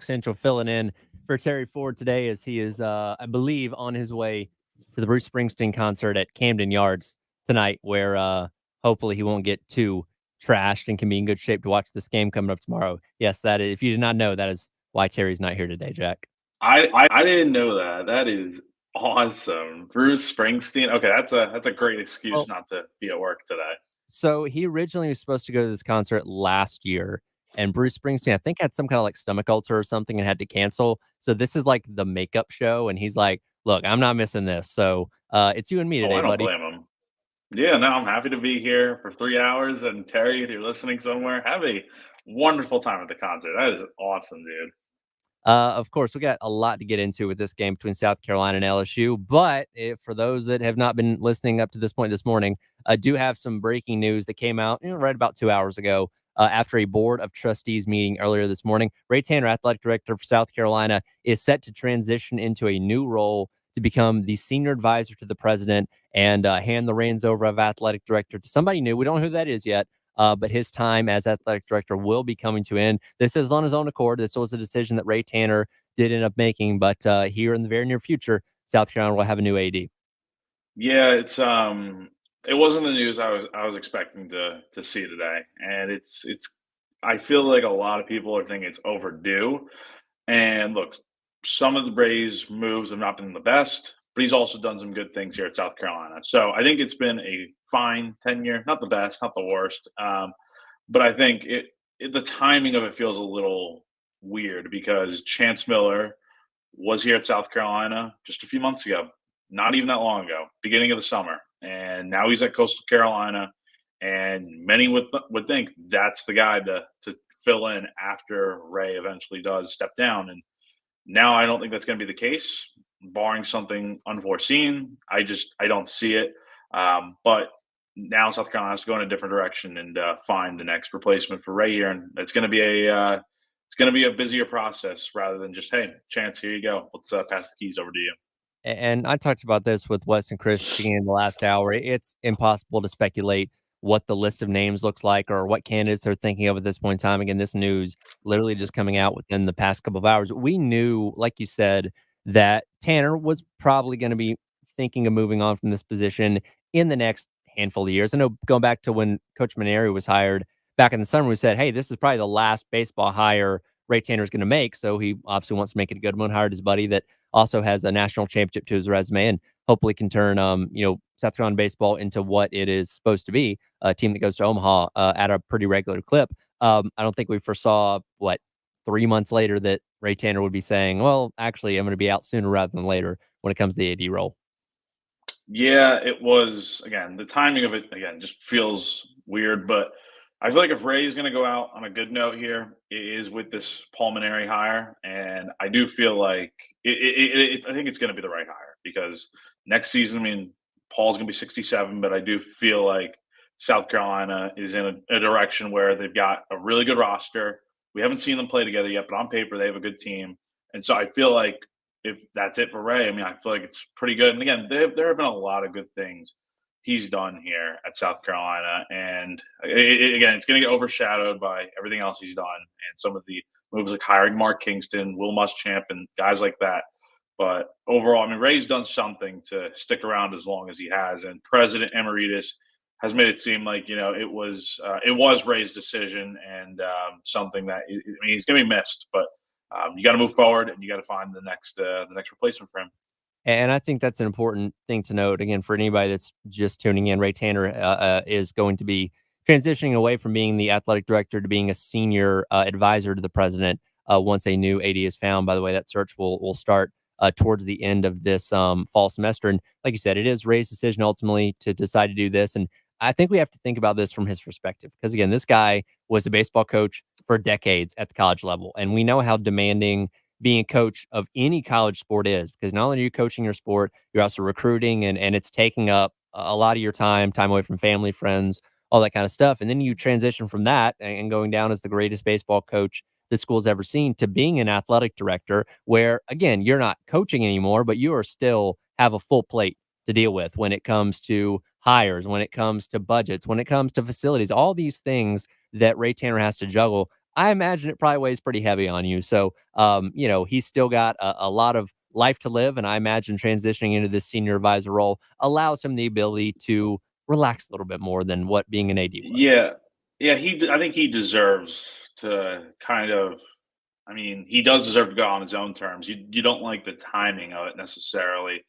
Central, filling in for Terry Ford today as he is, I believe, on his way to the Bruce Springsteen concert at Camden Yards tonight, where hopefully he won't get too trashed and can be in good shape to watch this game coming up tomorrow. Yes, that is, if you did not know, that is why Terry's not here today, Jack. I didn't know that. That is awesome. Bruce Springsteen. Okay, that's a great excuse Well, not to be at work today. so he originally was supposed to go to this concert last year, and Bruce Springsteen, I think, had some kind of like stomach ulcer or something and had to cancel. So this is like the makeup show, and he's like, "Look, I'm not missing this." So it's you and me Oh, today, I don't buddy. blame him. Yeah, no, I'm happy to be here for 3 hours. And Terry, if you're listening somewhere, have a wonderful time at the concert. That is awesome, dude. Of course, we got a lot to get into with this game between South Carolina and LSU. But for those that have not been listening up to this point this morning, I do have some breaking news that came out right about 2 hours ago after a board of trustees meeting earlier this morning. Ray Tanner, athletic director for South Carolina, is set to transition into a new role to become the senior advisor to the president and hand the reins over of athletic director to somebody new. We don't know who that is yet. But his time as athletic director will be coming to end. This is on his own accord. This was a decision that Ray Tanner did end up making. But here in the very near future, South Carolina will have a new AD. Yeah, it wasn't the news I was expecting to see today. And it's I feel like a lot of people are thinking it's overdue. And look, some of the Braves moves have not been the best, but he's also done some good things here at South Carolina. So I think it's been a fine tenure, not the best, not the worst. But I think the timing of it feels a little weird because Chance Miller was here at South Carolina just a few months ago, not even that long ago, beginning of the summer, and now he's at Coastal Carolina. And many would think that's the guy to fill in after Ray eventually does step down. And now I don't think that's going to be the case, barring something unforeseen. I don't see it. But now South Carolina has to go in a different direction and find the next replacement for Ray here, and it's going to be a busier process rather than just, hey, Chance, here you go. Let's pass the keys over to you. And I talked about this with Wes and Chris at the beginning of the last hour. It's impossible to speculate what the list of names looks like or what candidates they're thinking of at this point in time. Again, this news literally just coming out within the past couple of hours. We knew, like you said, that Tanner was probably going to be thinking of moving on from this position in the next handful of years. I know going back to when Coach Maneri was hired back in the summer, we said, hey, this is probably the last baseball hire Ray Tanner is going to make. So he obviously wants to make it a good one, hired his buddy that also has a national championship to his resume and hopefully can turn, South Carolina baseball into what it is supposed to be, a team that goes to Omaha at a pretty regular clip. I don't think we foresaw, 3 months later that Ray Tanner would be saying, well, actually, I'm going to be out sooner rather than later when it comes to the AD role. Yeah, it was, again, the timing of it again just feels weird, but I feel like if Ray's going to go out on a good note here, it is with this pulmonary hire, and I do feel like I think it's going to be the right hire because next season, I mean, Paul's going to be 67, but I do feel like South Carolina is in a direction where they've got a really good roster. We haven't seen them play together yet, but on paper they have a good team, and so I feel like if that's it for Ray, I mean, I feel like it's pretty good. And again, there have been a lot of good things he's done here at South Carolina, and again, it's going to get overshadowed by everything else he's done and some of the moves like hiring Mark Kingston, Will Muschamp, and guys like that. But overall, I mean, Ray's done something to stick around as long as he has, and President Emeritus has made it seem like it was Ray's decision and something that I mean he's going to be missed, but you got to move forward and you got to find the next replacement for him. And I think that's an important thing to note. Again, for anybody that's just tuning in, Ray Tanner is going to be transitioning away from being the athletic director to being a senior advisor to the president once a new AD is found. By the way, that search will start towards the end of this fall semester. And like you said, it is Ray's decision ultimately to decide to do this. And I think we have to think about this from his perspective because, again, this guy was a baseball coach for decades at the college level. And we know how demanding being a coach of any college sport is because not only are you coaching your sport, you're also recruiting and it's taking up a lot of your time away from family, friends, all that kind of stuff. And then you transition from that and going down as the greatest baseball coach the school's ever seen to being an athletic director where, again, you're not coaching anymore, but you are still have a full plate to deal with when it comes to hires, when it comes to budgets, when it comes to facilities, all these things that Ray Tanner has to juggle. I imagine it probably weighs pretty heavy on you. So, he's still got a lot of life to live, and I imagine transitioning into this senior advisor role allows him the ability to relax a little bit more than what being an AD was. Yeah. Yeah, I think he deserves to kind of I mean, he does deserve to go on his own terms. You don't like the timing of it necessarily,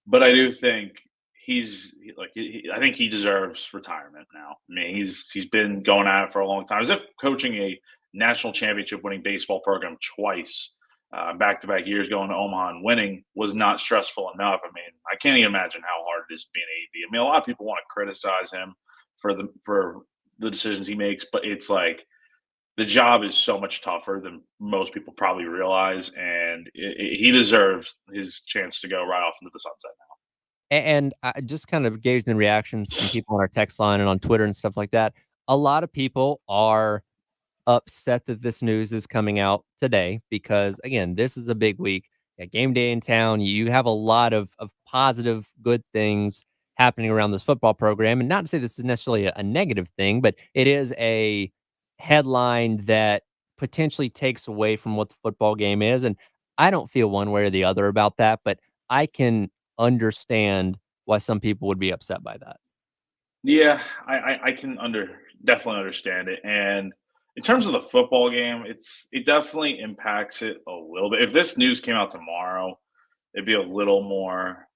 but I do think I think he deserves retirement now. I mean, he's been going at it for a long time. As if coaching a national championship winning baseball program twice, back to back years, going to Omaha and winning was not stressful enough. I mean, I can't even imagine how hard it is being AD. I mean, a lot of people want to criticize him for the decisions he makes, but it's like the job is so much tougher than most people probably realize, and he deserves his chance to go right off into the sunset. And I just kind of gauging the reactions from people on our text line and on Twitter and stuff like that. A lot of people are upset that this news is coming out today because, again, this is a big week. Yeah, game day in town. You have a lot of positive, good things happening around this football program. And not to say this is necessarily a negative thing, but it is a headline that potentially takes away from what the football game is. And I don't feel one way or the other about that, but I can understand why some people would be upset by that. Yeah, I can definitely understand it. And in terms of the football game, it definitely impacts it a little bit. If this news came out tomorrow, it'd be a little more,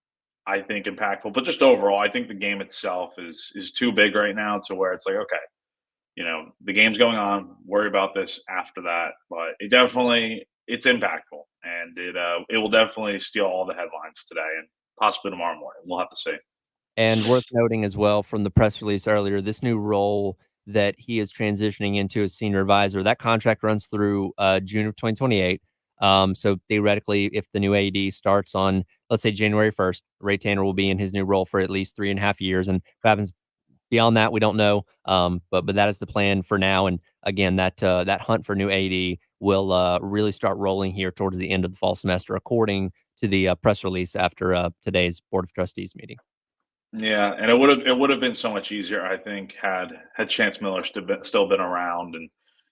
I think, impactful. But just overall, I think the game itself is too big right now to where it's like, okay, the game's going on. Worry about this after that. But it's impactful, and it will definitely steal all the headlines today and possibly tomorrow morning. We'll have to see. And worth noting as well from the press release earlier, this new role that he is transitioning into as senior advisor, that contract runs through June of 2028. So theoretically, if the new AD starts on, let's say, January 1st, Ray Tanner will be in his new role for at least 3.5 years. And what happens beyond that, we don't know. But that is the plan for now. And again, that hunt for new AD will really start rolling here towards the end of the fall semester, according to the press release after today's Board of Trustees meeting. Yeah, and it would have been so much easier, I think, had Chance Miller still been around, and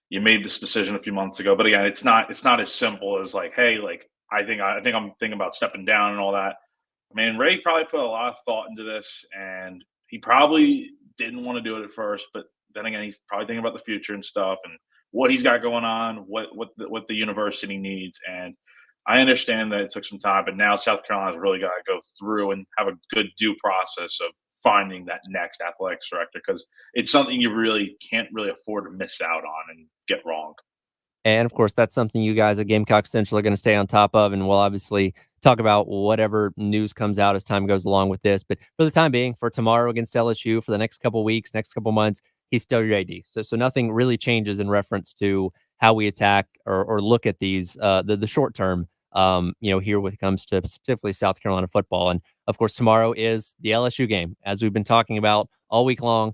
you made this decision a few months ago. But again, it's not as simple as like, hey, like I think I'm thinking about stepping down and all that. I mean, Ray probably put a lot of thought into this, and he probably didn't want to do it at first, but then again, he's probably thinking about the future and stuff, and what he's got going on, what the university needs, and I understand that it took some time, but now South Carolina's really got to go through and have a good due process of finding that next athletics director because it's something you really can't really afford to miss out on and get wrong. And of course, that's something you guys at Gamecock Central are going to stay on top of. And we'll obviously talk about whatever news comes out as time goes along with this. But for the time being, for tomorrow against LSU, for the next couple weeks, next couple months, he's still your AD. So nothing really changes in reference to how we attack or look at these the short term. Here when it comes to specifically South Carolina football, and of course tomorrow is the LSU game, as we've been talking about all week long.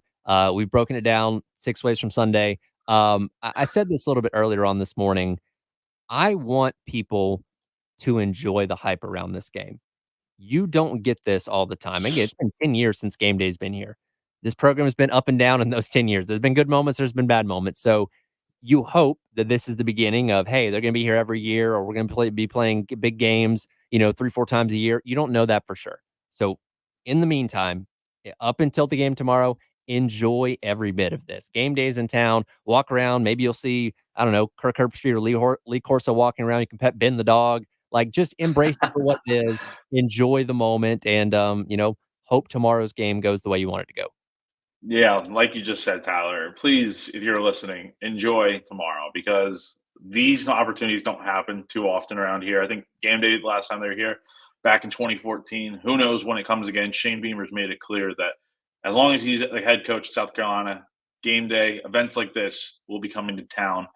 We've broken it down 6 ways from Sunday. I said this a little bit earlier on this morning. I want people to enjoy the hype around this game. You don't get this all the time. Again, it's been 10 years since game day's been here. This program has been up and down in those 10 years. There's been good moments, there's been bad moments. So you hope that this is the beginning of, hey, they're going to be here every year, or we're going to be playing big games, 3, 4 times a year. You don't know that for sure. So in the meantime, up until the game tomorrow, enjoy every bit of this. Game days in town, walk around. Maybe you'll see, I don't know, Kirk Herbstreit or Lee Corso walking around. You can pet Ben the dog. Like, just embrace it for what it is. Enjoy the moment, and hope tomorrow's game goes the way you want it to go. Yeah, like you just said, Tyler, please, if you're listening, enjoy tomorrow because these opportunities don't happen too often around here. I think game day last time they were here back in 2014. Who knows when it comes again? Shane Beamer's made it clear that as long as he's the head coach of South Carolina, game day events like this will be coming to town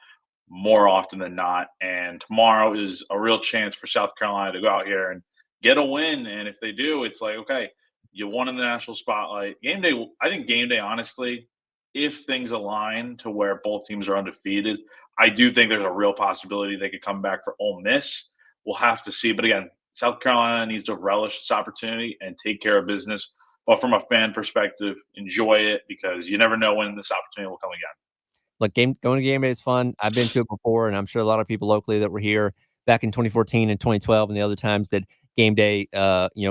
more often than not. And tomorrow is a real chance for South Carolina to go out here and get a win. And if they do, it's like, okay, you won in the national spotlight. Game day, I think game day, honestly, if things align to where both teams are undefeated, I do think there's a real possibility they could come back for Ole Miss. We'll have to see. But again, South Carolina needs to relish this opportunity and take care of business. But from a fan perspective, enjoy it because you never know when this opportunity will come again. Look, going to game day is fun. I've been to it before, and I'm sure a lot of people locally that were here back in 2014 and 2012 and the other times that game day,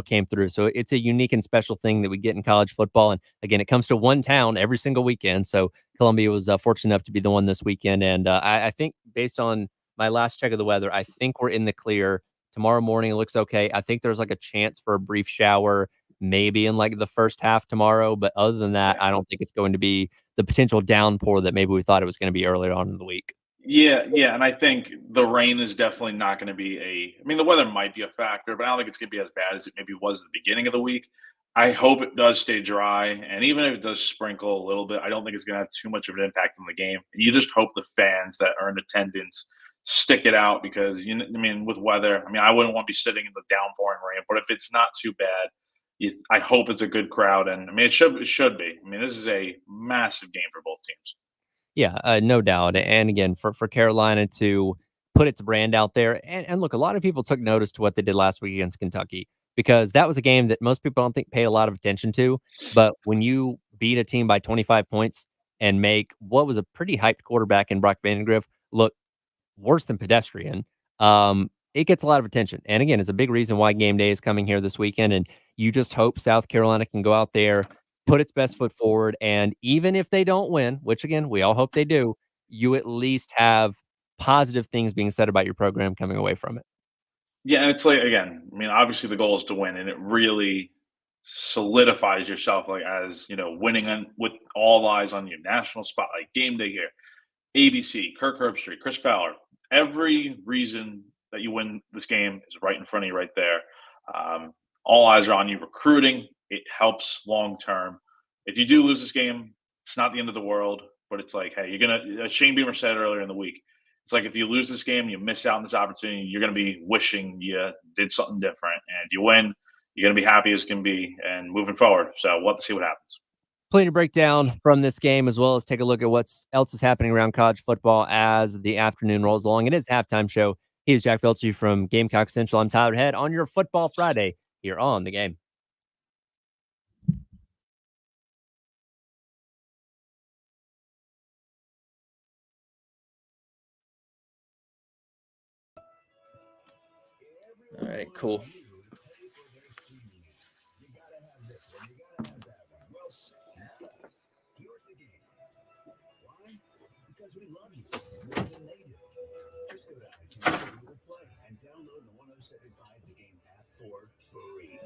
came through. So it's a unique and special thing that we get in college football. And again, it comes to one town every single weekend. So Columbia was fortunate enough to be the one this weekend. And I think based on my last check of the weather, I think we're in the clear. Tomorrow morning, it looks okay. I think there's like a chance for a brief shower, maybe in like the first half tomorrow. But other than that, Yeah. I don't think it's going to be the potential downpour that maybe we thought it was going to be earlier on in the week. Yeah, yeah, and I think the rain is definitely not gonna be I mean, the weather might be a factor, but I don't think it's gonna be as bad as it maybe was at the beginning of the week. I hope it does stay dry, and even if it does sprinkle a little bit, I don't think it's gonna have too much of an impact on the game. You just hope the fans that are in attendance stick it out because, I mean, with weather, I mean, I wouldn't want to be sitting in the downpouring rain, but if it's not too bad, I hope it's a good crowd, and I mean, it should be. I mean, this is a massive game for both teams. Yeah, no doubt. And again, for Carolina to put its brand out there, and look, a lot of people took notice to what they did last week against Kentucky because that was a game that most people don't think pay a lot of attention to. But when you beat a team by 25 points and make what was a pretty hyped quarterback in Brock Vandagriff look worse than pedestrian, it gets a lot of attention. And again, it's a big reason why game day is coming here this weekend. And you just hope South Carolina can go out there, put its best foot forward. And even if they don't win, which again, we all hope they do, you at least have positive things being said about your program coming away from it. Yeah, and it's like again, I mean, obviously the goal is to win, and it really solidifies yourself like as winning on with all eyes on you. National spotlight, game day here, ABC, Kirk Herbstreit, Chris Fowler. Every reason that you win this game is right in front of you, right there. Um, all eyes are on you. Recruiting it helps long term. If you do lose this game, it's not the end of the world. But it's like, hey, you're gonna. As Shane Beamer said earlier in the week, it's like if you lose this game, you miss out on this opportunity. You're gonna be wishing you did something different, and if you win, you're gonna be happy as can be and moving forward. So we'll have to see what happens. Plenty to break down from this game, as well as take a look at what's else is happening around college football as the afternoon rolls along. It is halftime show. He is Jack Felty from Gamecock Central. I'm Tyler Head on your Football Friday here on the game. All right, cool. Because we love you more than they do. Just go to iTunes and Google Play and download the 1075 The Game app for free.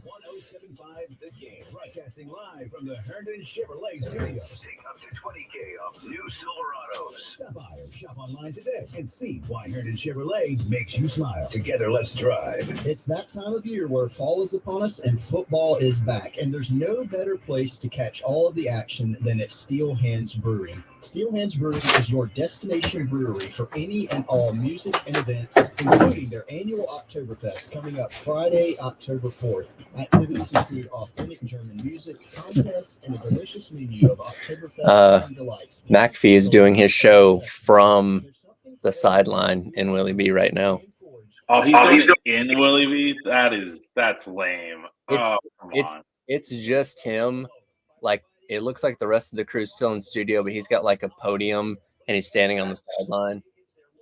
1075 The Game, broadcasting live from the Herndon Chevrolet Studios. Take up to $20K off new Silverados. Stop by or shop online today and see why Herndon Chevrolet makes you smile. Together, let's drive. It's that time of year where fall is upon us and football is back, and there's no better place to catch all of the action than at Steel Hands Brewing. Steel Hands Brewing is your destination brewery for any and all music and events, including their annual Oktoberfest coming up Friday, October 4th. Activities include authentic German music, contests, and a delicious menu of Oktoberfest delights. McAfee is doing his show from the sideline in Willie B right now. Oh, he's doing it in Willie B. That's lame. It's Come it's on. it's just him. Like it looks like the rest of the crew's still in studio, but he's got like a podium and he's standing on the sideline.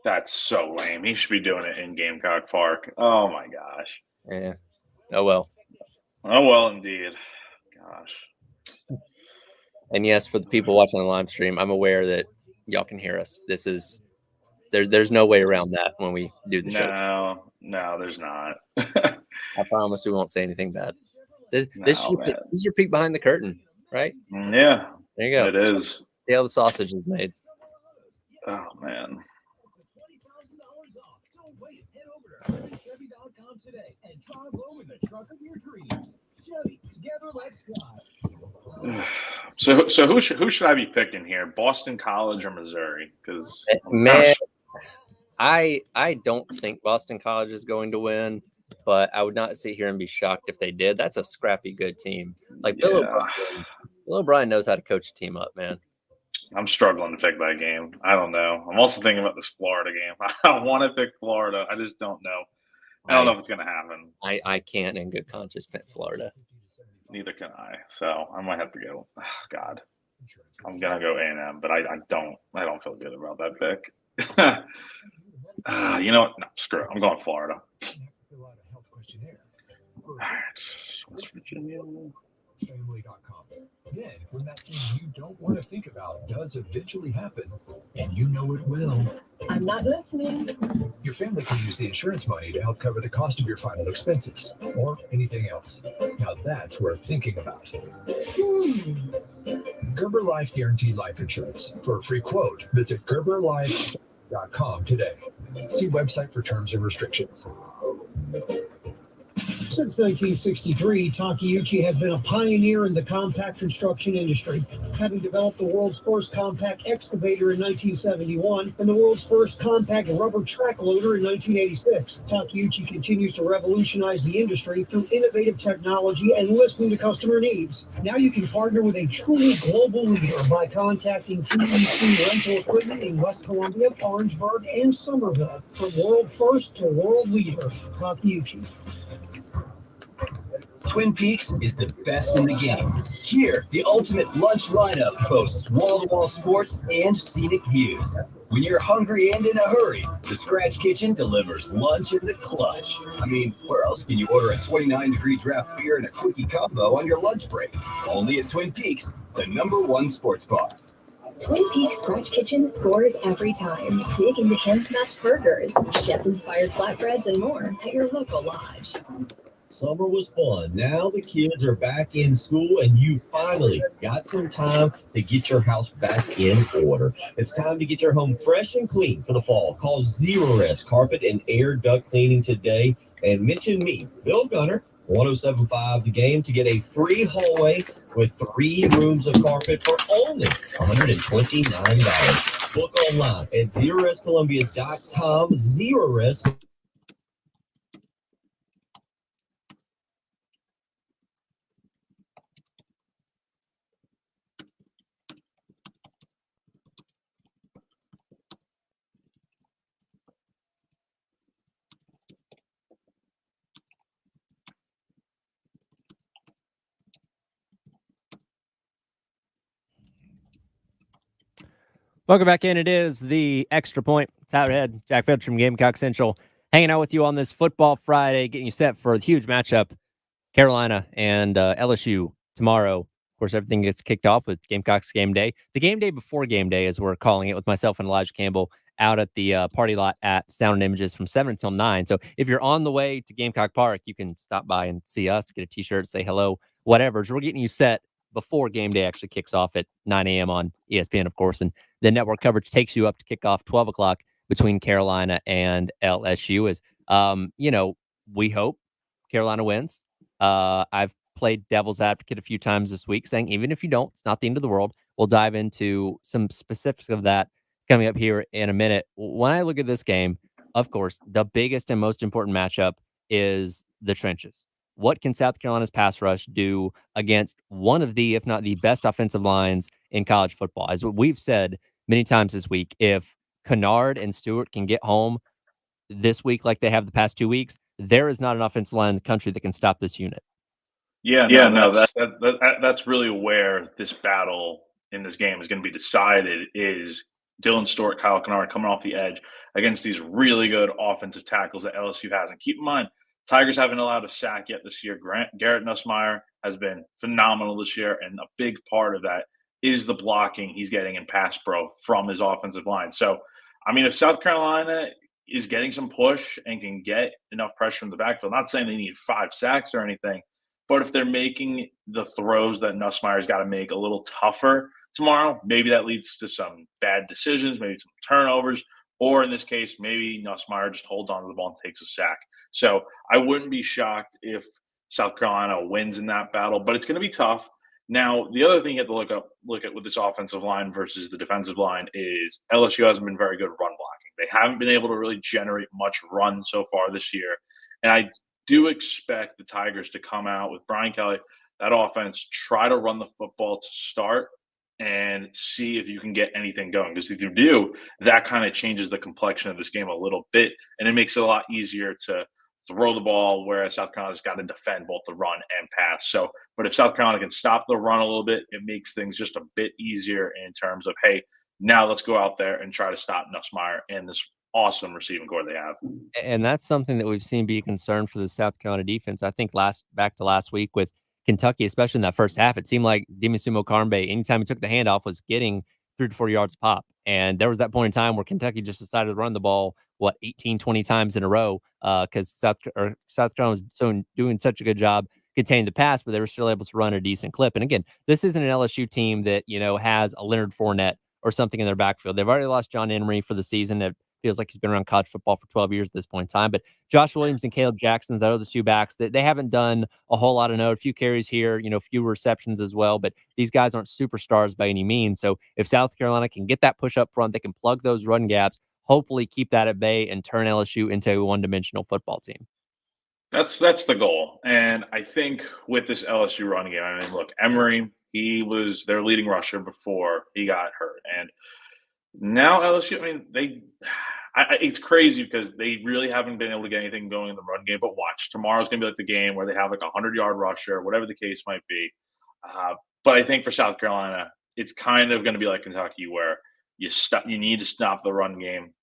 That's so lame. He should be doing it in Gamecock Park. Oh my gosh. Yeah. Oh well. Oh well, indeed. Gosh. And yes, for the people watching the live stream, I'm aware that y'all can hear us. There's no way around that when we do the show. No, there's not. I promise we won't say anything bad. This man. is your peek behind the curtain, right? Yeah. There you go. It is. See how the sausage is made. Oh man. Today and drive home in the truck of your dreams. Chevy, together let's drive. So who should I be picking here? Boston College or Missouri? Because man, I don't think Boston College is going to win, but I would not sit here and be shocked if they did. That's a scrappy good team. Like Bill O'Brien knows how to coach a team up, man. I'm struggling to pick that game. I don't know. I'm also thinking about this Florida game. I want to pick Florida. I just don't know. I don't know if it's going to happen. I can't in good conscience pick Florida. Neither can I. So I might have to go. Oh, God. I'm gonna go A&M, but I don't feel good about that pick. You know what? No, screw it. I'm going Florida. Fill out a health questionnaire. All right, West Virginia. Family.com. Then, when that thing you don't want to think about does eventually happen, and you know it will, I'm not listening. your family can use the insurance money to help cover the cost of your final expenses or anything else. Now that's worth thinking about. Gerber Life Guaranteed Life Insurance. For a free quote, visit GerberLife.com today. See website for terms and restrictions. Since 1963, Takeuchi has been a pioneer in the compact construction industry, having developed the world's first compact excavator in 1971 and the world's first compact rubber track loader in 1986. Takeuchi continues to revolutionize the industry through innovative technology and listening to customer needs. Now you can partner with a truly global leader by contacting TEC Rental Equipment in West Columbia, Orangeburg, and Somerville. From world first to world leader, Takeuchi. Twin Peaks is the best in the game. Here, the ultimate lunch lineup boasts wall-to-wall sports and scenic views. When you're hungry and in a hurry, the Scratch Kitchen delivers lunch in the clutch. I mean, where else can you order a 29-degree draft beer and a quickie combo on your lunch break? Only at Twin Peaks, the #1 sports bar. Twin Peaks Scratch Kitchen scores every time. Dig into hand-smashed burgers, chef-inspired flatbreads, and more at your local lodge. Summer was fun. Now the kids are back in school and you finally got some time to get your house back in order. It's time to get your home fresh and clean for the fall. Call Zerorez Carpet and Air Duct Cleaning today and mention me, Bill Gunner, 1075 The Game, to get a free hallway with 3 rooms of carpet for only $129. Book online at ZerorezColumbia.com. Zerorez. Welcome back in. It is the Extra Point. Tyler Head, Jack Phillips from Gamecock Central, hanging out with you on this Football Friday, getting you set for the huge matchup, Carolina and LSU tomorrow. Of course, everything gets kicked off with Gamecocks game day. The game day before game day, as we're calling it, with myself and Elijah Campbell out at the party lot at Sound and Images from 7 until 9. So if you're on the way to Gamecock Park, you can stop by and see us, get a T-shirt, say hello, whatever. So we're getting you set before game day actually kicks off at 9 a.m. on ESPN, of course. And the network coverage takes you up to kick off 12 o'clock between Carolina and LSU. As we hope Carolina wins. I've played devil's advocate a few times this week, saying even if you don't, it's not the end of the world. We'll dive into some specifics of that coming up here in a minute. When I look at this game, of course, the biggest and most important matchup is the trenches. What can South Carolina's pass rush do against one of the, if not the best offensive lines in college football? As we've said many times this week, if Kennard and Stewart can get home this week like they have the past 2 weeks, there is not an offensive line in the country that can stop this unit. That's really where this battle in this game is going to be decided, is Dylan Stewart, Kyle Kennard coming off the edge against these really good offensive tackles that LSU has. And keep in mind, Tigers haven't allowed a sack yet this year. Garrett Nussmeier has been phenomenal this year, and a big part of that is the blocking he's getting in pass pro from his offensive line. So, I mean, if South Carolina is getting some push and can get enough pressure in the backfield, not saying they need 5 sacks or anything, but if they're making the throws that Nussmeier's got to make a little tougher tomorrow, maybe that leads to some bad decisions, maybe some turnovers, or in this case, maybe Nussmeier just holds on to the ball and takes a sack. So I wouldn't be shocked if South Carolina wins in that battle, but it's going to be tough. Now, the other thing you have to look at with this offensive line versus the defensive line is LSU hasn't been very good at run blocking. They haven't been able to really generate much run so far this year. And I do expect the Tigers to come out with Brian Kelly, that offense, try to run the football to start and see if you can get anything going. Because if you do, that kind of changes the complexion of this game a little bit, and it makes it a lot easier to throw the ball, whereas South Carolina's got to defend both the run and pass. So, but if South Carolina can stop the run a little bit, it makes things just a bit easier in terms of, hey, now let's go out there and try to stop Nussmeier and this awesome receiving core they have. And that's something that we've seen be a concern for the South Carolina defense. I think last week with Kentucky, especially in that first half, it seemed like Dimisumo Karmbe, anytime he took the handoff, was getting 3 to 4 yards pop. And there was that point in time where Kentucky just decided to run the ball, 18, 20 times in a row, because South Carolina was doing such a good job containing the pass, but they were still able to run a decent clip. And again, this isn't an LSU team that, has a Leonard Fournette or something in their backfield. They've already lost John Emery for the season. It feels like he's been around college football for 12 years at this point in time. But Josh Williams and Caleb Jackson, that are the two backs, that they haven't done a whole lot of note. A few carries here, few receptions as well. But these guys aren't superstars by any means. So if South Carolina can get that push up front, they can plug those run gaps, hopefully keep that at bay and turn LSU into a one-dimensional football team. That's the goal. And I think with this LSU run game, I mean, look, Emery, he was their leading rusher before he got hurt. And now LSU, I mean, it's crazy because they really haven't been able to get anything going in the run game. But watch, tomorrow's going to be like the game where they have like a 100-yard rusher, whatever the case might be. But I think for South Carolina, it's kind of going to be like Kentucky, where you need to stop the run game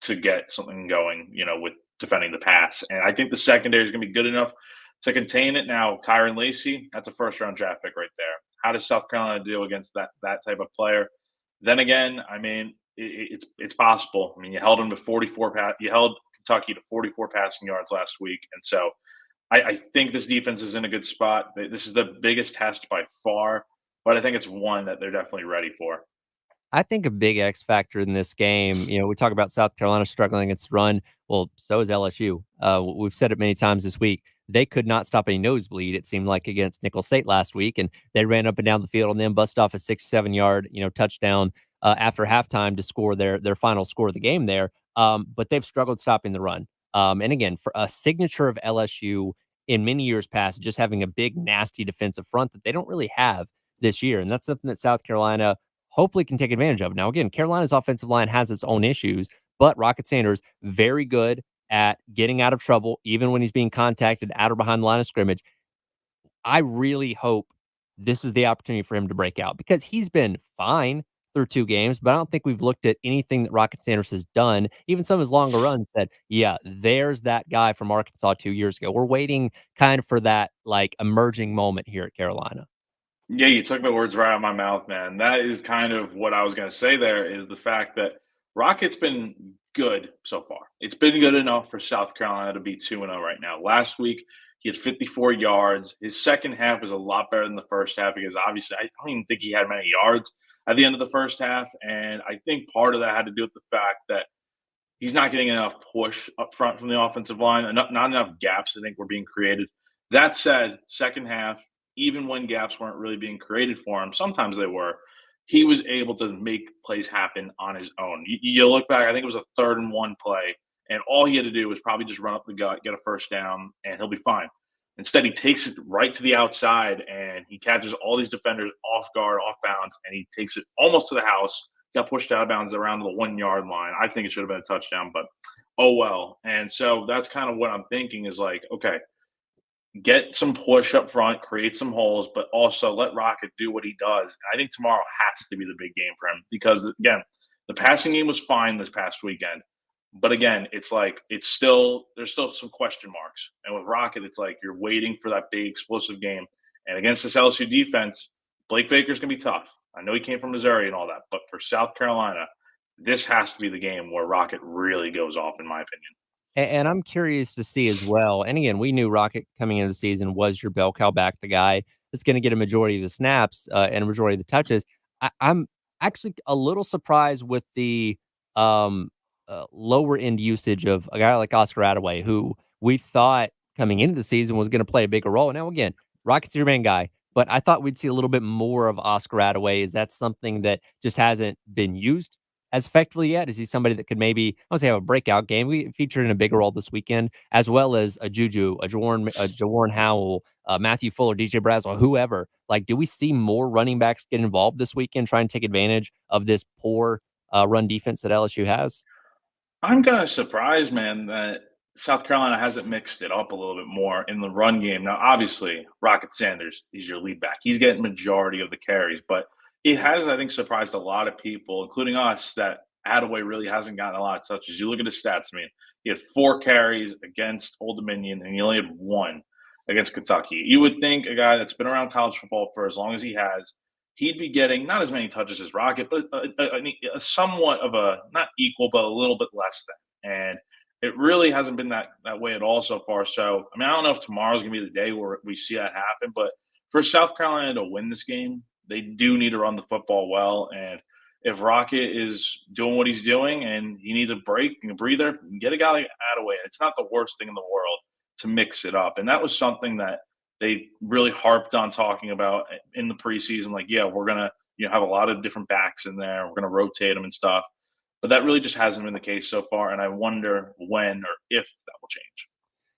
to get something going, with defending the pass. And I think the secondary is going to be good enough to contain it. Now, Kyron Lacey, that's a first-round draft pick right there. How does South Carolina deal against that type of player? Then again, I mean, it's possible. I mean, you held Kentucky to 44 passing yards last week, and so I think this defense is in a good spot. This is the biggest test by far, but I think it's one that they're definitely ready for. I think a big X factor in this game, we talk about South Carolina struggling against the run. Well, so is LSU. We've said it many times this week. They could not stop a nosebleed, it seemed like, against Nicholls State last week. And they ran up and down the field and then busted off a 6-7 yard, touchdown after halftime to score their final score of the game there. But they've struggled stopping the run. And again, for a signature of LSU in many years past, just having a big, nasty defensive front that they don't really have this year. And that's something that South Carolina hopefully can take advantage of. Now, again, Carolina's offensive line has its own issues, but Rocket Sanders, very good at getting out of trouble, even when he's being contacted at or behind the line of scrimmage. I really hope this is the opportunity for him to break out, because he's been fine through 2 games, but I don't think we've looked at anything that Rocket Sanders has done. Even some of his longer runs said, yeah, there's that guy from Arkansas 2 years ago. We're waiting kind of for that like emerging moment here at Carolina. Yeah, you took the words right out of my mouth, man. That is kind of what I was going to say there, is the fact that Rocket's been good so far. It's been good enough for South Carolina to be 2-0 right now. Last week, he had 54 yards. His second half was a lot better than the first half, because obviously I don't even think he had many yards at the end of the first half. And I think part of that had to do with the fact that he's not getting enough push up front from the offensive line. Not enough gaps, I think, were being created. That said, second half, even when gaps weren't really being created for him, sometimes they were, he was able to make plays happen on his own. You look back, I think it was a 3rd and 1 play, and all he had to do was probably just run up the gut, get a first down, and he'll be fine. Instead, he takes it right to the outside, and he catches all these defenders off guard, off bounds, and he takes it almost to the house. Got pushed out of bounds around the 1-yard line. I think it should have been a touchdown, but oh well. And so that's kind of what I'm thinking, is like, okay, get some push up front, create some holes, but also let Rocket do what he does. And I think tomorrow has to be the big game for him, because, again, the passing game was fine this past weekend. But again, it's like there's still some question marks. And with Rocket, it's like you're waiting for that big explosive game. And against this LSU defense, Blake Baker's going to be tough. I know he came from Missouri and all that, but for South Carolina, this has to be the game where Rocket really goes off, in my opinion. And I'm curious to see as well. And again, we knew Rocket coming into the season was your bell cow back, the guy that's going to get a majority of the snaps and a majority of the touches. I'm actually a little surprised with the lower end usage of a guy like Oscar Attaway, who we thought coming into the season was going to play a bigger role. Now, again, Rocket's your main guy, but I thought we'd see a little bit more of Oscar Attaway. Is that something that just hasn't been used as effectively yet? Is he somebody that could maybe, I would say, have a breakout game? We featured in a bigger role this weekend, as well as a Juju, a Jawarn Howell, Matthew Fuller, DJ Braswell, whoever. Like, do we see more running backs get involved this weekend, try and take advantage of this poor run defense that LSU has? I'm kind of surprised, man, that South Carolina hasn't mixed it up a little bit more in the run game. Now, obviously, Rocket Sanders is your lead back. He's getting majority of the carries, but it has, I think, surprised a lot of people, including us, that Attaway really hasn't gotten a lot of touches. You look at his stats, I mean, he had 4 carries against Old Dominion, and he only had 1 against Kentucky. You would think a guy that's been around college football for as long as he has, he'd be getting not as many touches as Rocket, but a somewhat of a, not equal, but a little bit less than. And it really hasn't been that way at all so far. So, I mean, I don't know if tomorrow's going to be the day where we see that happen, but for South Carolina to win this game, they do need to run the football well. And if Rocket is doing what he's doing and he needs a break and a breather, get a guy like Attaway. It's not the worst thing in the world to mix it up. And that was something that they really harped on talking about in the preseason. Like, yeah, we're going to have a lot of different backs in there. We're going to rotate them and stuff. But that really just hasn't been the case so far, and I wonder when or if that will change.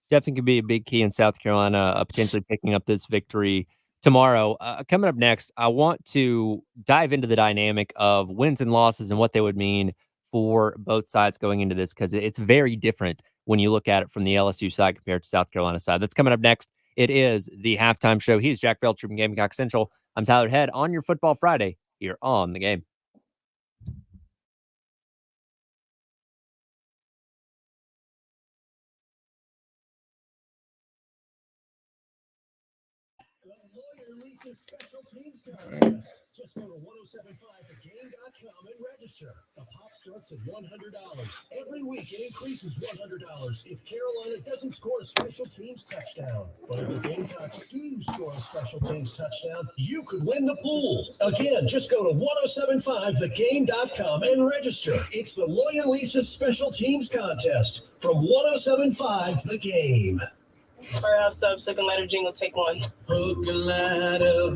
Definitely could be a big key in South Carolina, potentially picking up this victory tomorrow. Coming up next, I want to dive into the dynamic of wins and losses and what they would mean for both sides going into this, because it's very different when you look at it from the LSU side compared to South Carolina side. That's coming up next. It is the halftime show. He's Jack Belcher from Gamecock Central. I'm Tyler Head on your Football Friday here on The Game. Special Teams Contest. Just go to 1075thegame.com and register. The pop starts at $100. Every week it increases $100 if Carolina doesn't score a special teams touchdown. But if the Gamecocks do score a special teams touchdown, you could win the pool. Again, just go to 1075thegame.com and register. It's the Loy and Lisa Special Teams Contest from 1075 The Game. Firehouse Subs, Hook and Ladder jingle, take 1. Hook and ladder,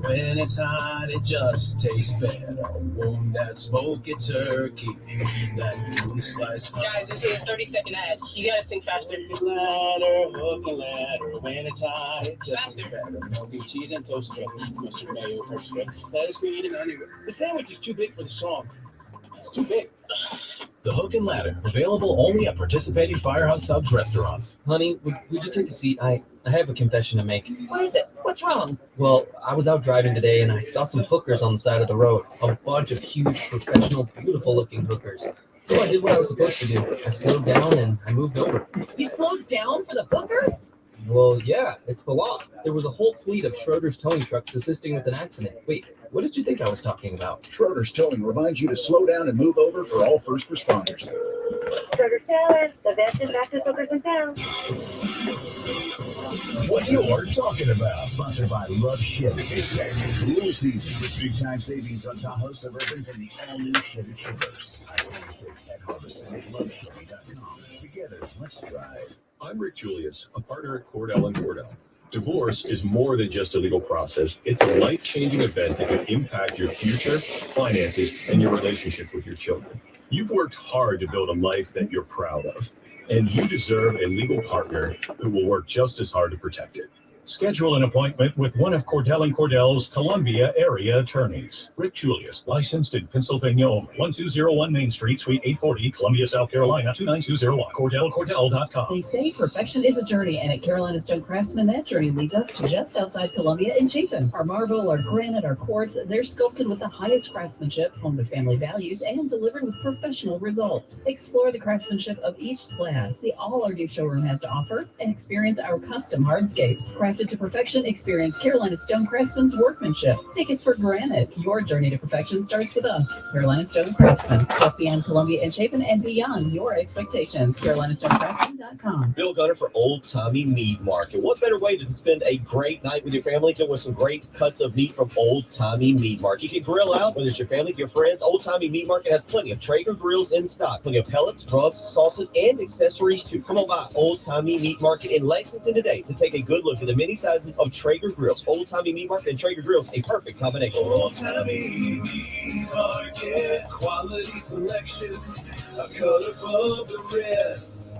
when it's hot, it just tastes better. Warm that smoky turkey, that moon slice. Guys, this is a 30-second ad. You gotta sing faster. Hook and ladder, when it's hot, it just tastes better. Melty cheese and toast bread, mustard mayo, first bread, lettuce, green, and onion. The sandwich is too big for the song. It's too big. The Hook and Ladder, available only at participating Firehouse Subs restaurants. Honey, would you take a seat? I have a confession to make. What is it? What's wrong? Well, I was out driving today and I saw some hookers on the side of the road. A bunch of huge, professional, beautiful-looking hookers. So I did what I was supposed to do. I slowed down and I moved over. You slowed down for the hookers? Well, yeah, it's the law. There was a whole fleet of Schroeder's towing trucks assisting with an accident. Wait, what did you think I was talking about? Schroeder's Towing reminds you to slow down and move over for all first responders. Schroeder's Towing, the best and fastest hookers in town. What you're talking about. Sponsored by Love Chevy. It's back to cool season with big-time savings on Tahoe Suburbans and the all-new Chevy Traverse. I-26 at Harbison at lovechevy.com. Together, let's drive. I'm Rick Julius, a partner at Cordell & Cordell. Divorce is more than just a legal process. It's a life-changing event that can impact your future, finances, and your relationship with your children. You've worked hard to build a life that you're proud of, and you deserve a legal partner who will work just as hard to protect it. Schedule an appointment with one of Cordell & Cordell's Columbia area attorneys. Rick Julius, licensed in Pennsylvania only. 1201 Main Street, Suite 840, Columbia, South Carolina, 29201. CordellCordell.com. They say perfection is a journey, and at Carolina Stone Craftsman, that journey leads us to just outside Columbia in Chapin. Our marble, our granite, our quartz, they're sculpted with the highest craftsmanship, home to family values, and delivered with professional results. Explore the craftsmanship of each slab, see all our new showroom has to offer, and experience our custom hardscapes. Crafted to perfection, experience Carolina Stone Craftsman's workmanship. Tickets for granite. Your journey to perfection starts with us. Carolina Stone Craftsman. Just beyond Columbia and Chapin and beyond your expectations. CarolinaStoneCraftsman.com. Bill Gunner for Old Tommy Meat Market. What better way to spend a great night with your family than with some great cuts of meat from Old Tommy Meat Market? You can grill out, whether it's your family, your friends. Old Tommy Meat Market has plenty of Traeger grills in stock. Plenty of pellets, rubs, sauces, and accessories too. Come on by Old Tommy Meat Market in Lexington today to take a good look at the many sizes of Traeger grills. Old Tommy Meat Market and Traeger grills, a perfect combination. Old Tommy Meat Market, quality selection, a cut above the rest.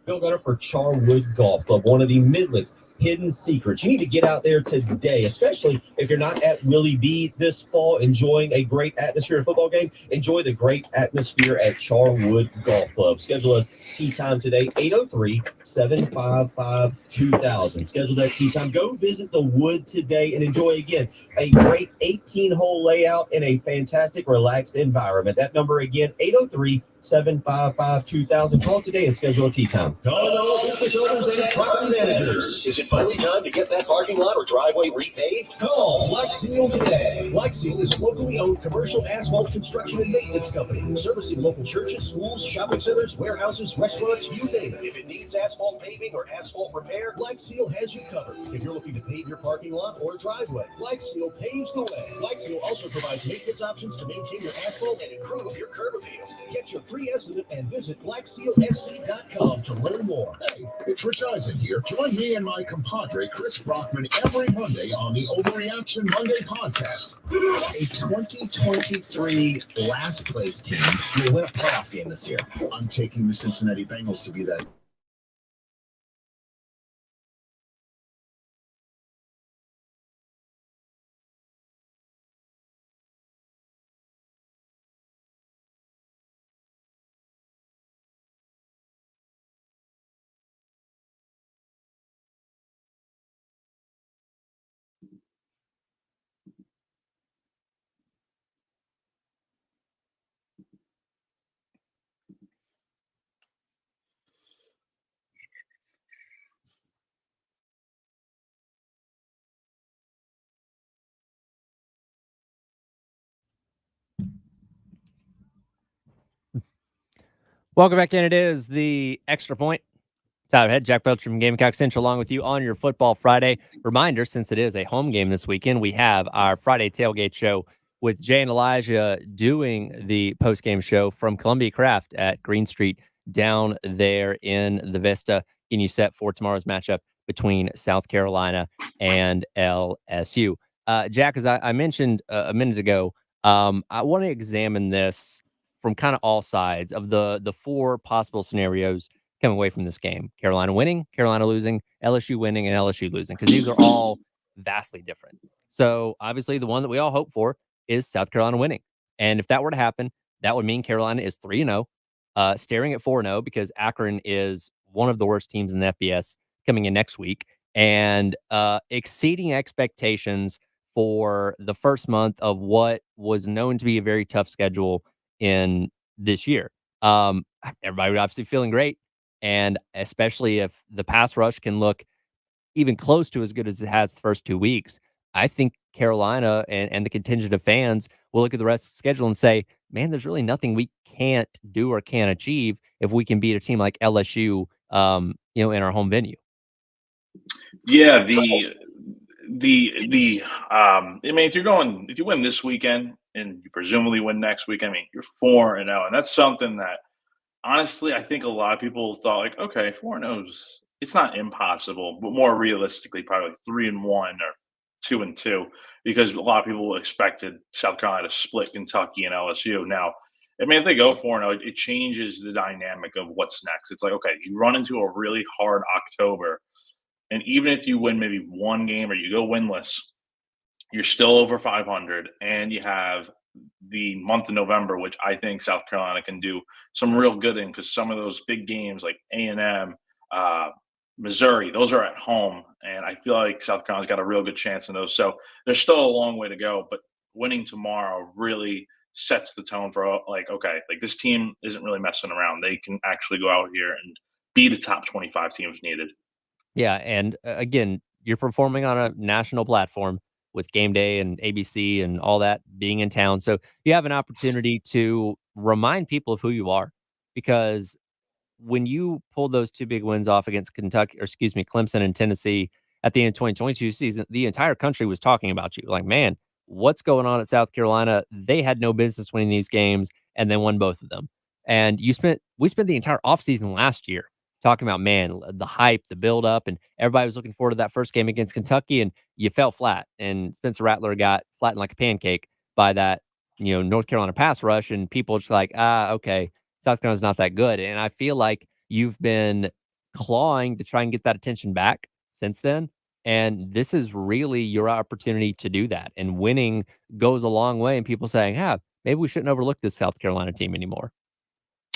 Bill Gunner for Charwood Golf Club, one of the Midland's hidden secrets. You need to get out there today, especially if you're not at Willie B this fall enjoying a great atmosphere at a football game. Enjoy the great atmosphere at Charwood Golf Club. Schedule a tee time today, 803-755-2000. Schedule that tee time. Go visit the Wood today and enjoy, again, a great 18-hole layout in a fantastic, relaxed environment. That number again, 803-755-2000. Call today and schedule a tee time. Calling all business owners and property managers. Is it finally time to get that parking lot or driveway repaid? Call Black Seal today. Black Seal is a locally owned commercial asphalt construction and maintenance company servicing local churches, schools, shopping centers, warehouses, restaurants, you name it. If it needs asphalt paving or asphalt repair, Black Seal has you covered. If you're looking to pave your parking lot or driveway, Black Seal paves the way. Black Seal also provides maintenance options to maintain your asphalt and improve your curb appeal. Get your free estimate and visit blacksealsc.com to learn more. Hey, it's Rich Eisen here. Join me and my compadre Chris Brockman every Monday on the Overreaction Monday podcast. A 2023 last place team will win a playoff game this year. I'm taking the Cincinnati Bengals to be that. Welcome back in. It is the Extra Point. Tyler Head, Jack Belcher from Gamecock Central, along with you on your Football Friday. Reminder, since it is a home game this weekend, we have our Friday tailgate show with Jay and Elijah doing the post-game show from Columbia Craft at Green Street down there in the Vista, getting you set for tomorrow's matchup between South Carolina and LSU. Jack, as I mentioned a minute ago, I want to examine this from kind of all sides of the four possible scenarios coming away from this game: Carolina winning, Carolina losing, LSU winning, and LSU losing, because these are all vastly different. So obviously the one that we all hope for is South Carolina winning. And if that were to happen, that would mean Carolina is 3-0, staring at 4-0, because Akron is one of the worst teams in the FBS coming in next week, and exceeding expectations for the first month of what was known to be a very tough schedule in this year. Everybody obviously feeling great. And especially if the pass rush can look even close to as good as it has the first 2 weeks, I think Carolina and the contingent of fans will look at the rest of the schedule and say, man, there's really nothing we can't do or can't achieve if we can beat a team like LSU, in our home venue. Yeah, I mean, if you win this weekend and you presumably win next week, I mean, you're 4-0, and that's something that honestly, I think a lot of people thought, like, okay, 4-0 is, it's not impossible, but more realistically, probably like 3-1 or 2-2, because a lot of people expected South Carolina to split Kentucky and LSU. Now, I mean, if they go 4-0, it changes the dynamic of what's next. It's like, okay, you run into a really hard October, and even if you win maybe one game or you go winless, you're still over 500, and you have the month of November, which I think South Carolina can do some real good in, because some of those big games like A&M, Missouri, those are at home, and I feel like South Carolina's got a real good chance in those. So there's still a long way to go, but winning tomorrow really sets the tone for, like, okay, like, this team isn't really messing around. They can actually go out here and be the top 25 team if needed. Yeah, and again, you're performing on a national platform with Game Day and ABC and all that being in town. So you have an opportunity to remind people of who you are, because when you pulled those two big wins off against Clemson and Tennessee at the end of 2022 season, the entire country was talking about you. Like, man, what's going on at South Carolina? They had no business winning these games and then won both of them. And we spent the entire offseason last year talking about, man, the hype, the build up, and everybody was looking forward to that first game against Kentucky, and you fell flat. And Spencer Rattler got flattened like a pancake by that, North Carolina pass rush, and people just like, okay, South Carolina's not that good. And I feel like you've been clawing to try and get that attention back since then. And this is really your opportunity to do that. And winning goes a long way. And people saying, maybe we shouldn't overlook this South Carolina team anymore.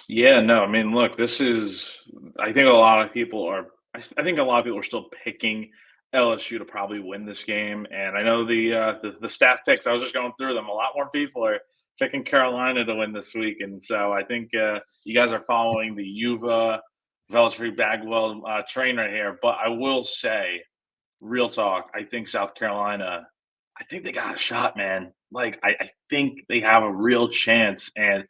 Yeah, no, I mean, look, this is. I think a lot of people are. I think a lot of people are still picking LSU to probably win this game, and I know the staff picks. I was just going through them. A lot more people are picking Carolina to win this week, and so I think you guys are following the Uva Veltri Bagwell train right here. But I will say, real talk, I think South Carolina. I think they got a shot, man. Like I think they have a real chance, and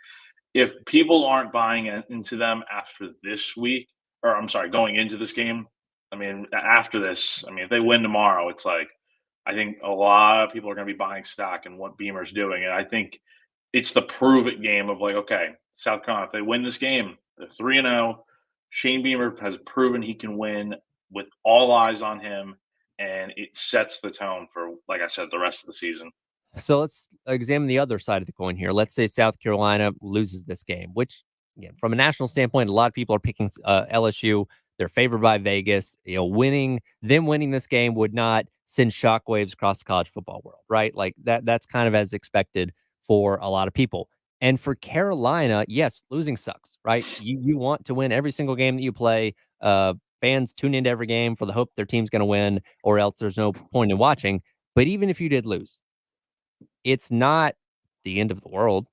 if people aren't buying into them after this week, or I'm sorry, going into this game, I mean, after this, I mean, if they win tomorrow, it's like I think a lot of people are going to be buying stock in what Beamer's doing, and I think it's the prove it game of like, okay, South Carolina, if they win this game, they're 3-0. Shane Beamer has proven he can win with all eyes on him, and it sets the tone for, like I said, the rest of the season. So let's examine the other side of the coin here. Let's say South Carolina loses this game, which, again, from a national standpoint, a lot of people are picking LSU. They're favored by Vegas. Winning this game would not send shockwaves across the college football world, right? Like that's kind of as expected for a lot of people. And for Carolina, yes, losing sucks, right? You want to win every single game that you play. Fans tune into every game for the hope their team's going to win, or else there's no point in watching. But even if you did lose, it's not the end of the world.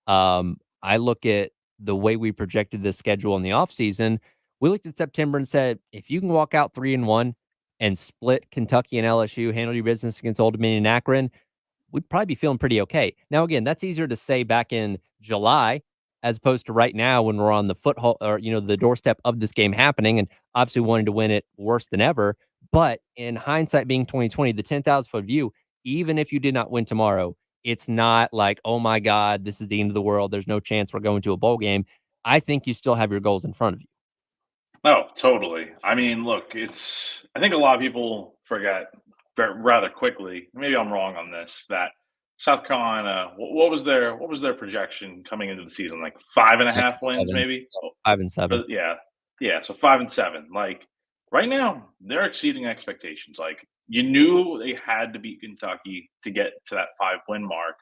I look at the way we projected this schedule in the offseason. We looked at September and said, if you can walk out 3-1 and split Kentucky and LSU, handle your business against Old Dominion and Akron, we'd probably be feeling pretty okay. Now, again, that's easier to say back in July as opposed to right now when we're on the foothold or, the doorstep of this game happening and obviously wanting to win it worse than ever. But in hindsight being 2020, the 10,000-foot view, even if you did not win tomorrow, it's not like, oh my God, this is the end of the world. There's no chance we're going to a bowl game. I think you still have your goals in front of you. Oh, totally. I mean, look, I think a lot of people forget rather quickly. Maybe I'm wrong on this. That South Carolina, what was their projection coming into the season? Like 5.5 wins, 7, maybe. 5-7. Yeah, yeah. So 5-7. Like right now, they're exceeding expectations. Like you knew they had to beat Kentucky to get to that 5-win mark.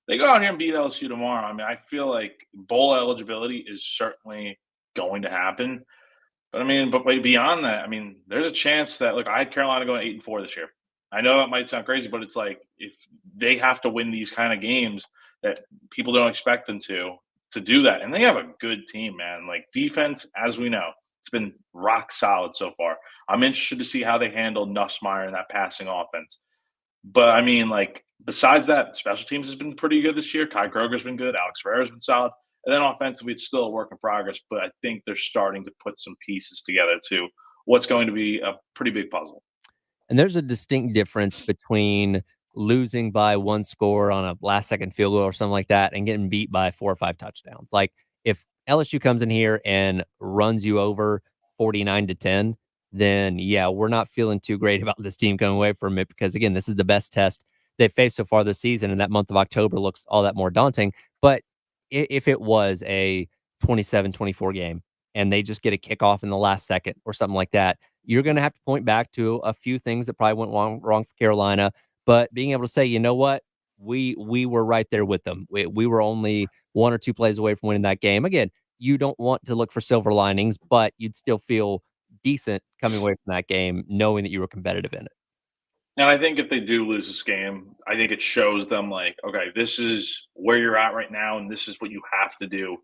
They go out here and beat LSU tomorrow. I mean, I feel like bowl eligibility is certainly going to happen. But I mean, but beyond that, I mean, there's a chance that look, I had Carolina going 8-4 this year. I know that might sound crazy, but it's like if they have to win these kind of games that people don't expect them to do that, and they have a good team, man. Like defense, as we know, it's been rock solid so far. I'm interested to see how they handle Nussmeier and that passing offense. But I mean, like besides that, special teams has been pretty good this year. Kai Kroger's been good. Alex Ferrer's been solid. And then offensively, it's still a work in progress. But I think they're starting to put some pieces together to what's going to be a pretty big puzzle. And there's a distinct difference between losing by one score on a last second field goal or something like that and getting beat by 4 or 5 touchdowns. Like if LSU comes in here and runs you over 49-10, then yeah, we're not feeling too great about this team coming away from it because again, this is the best test they've faced so far this season, and that month of October looks all that more daunting. But if it was a 27-24 game and they just get a kickoff in the last second or something like that, you're going to have to point back to a few things that probably went wrong for Carolina. But being able to say, you know what, we were right there with them. We were only 1 or 2 plays away from winning that game. Again, you don't want to look for silver linings, but you'd still feel decent coming away from that game, knowing that you were competitive in it. And I think if they do lose this game, I think it shows them like, okay, this is where you're at right now, and this is what you have to do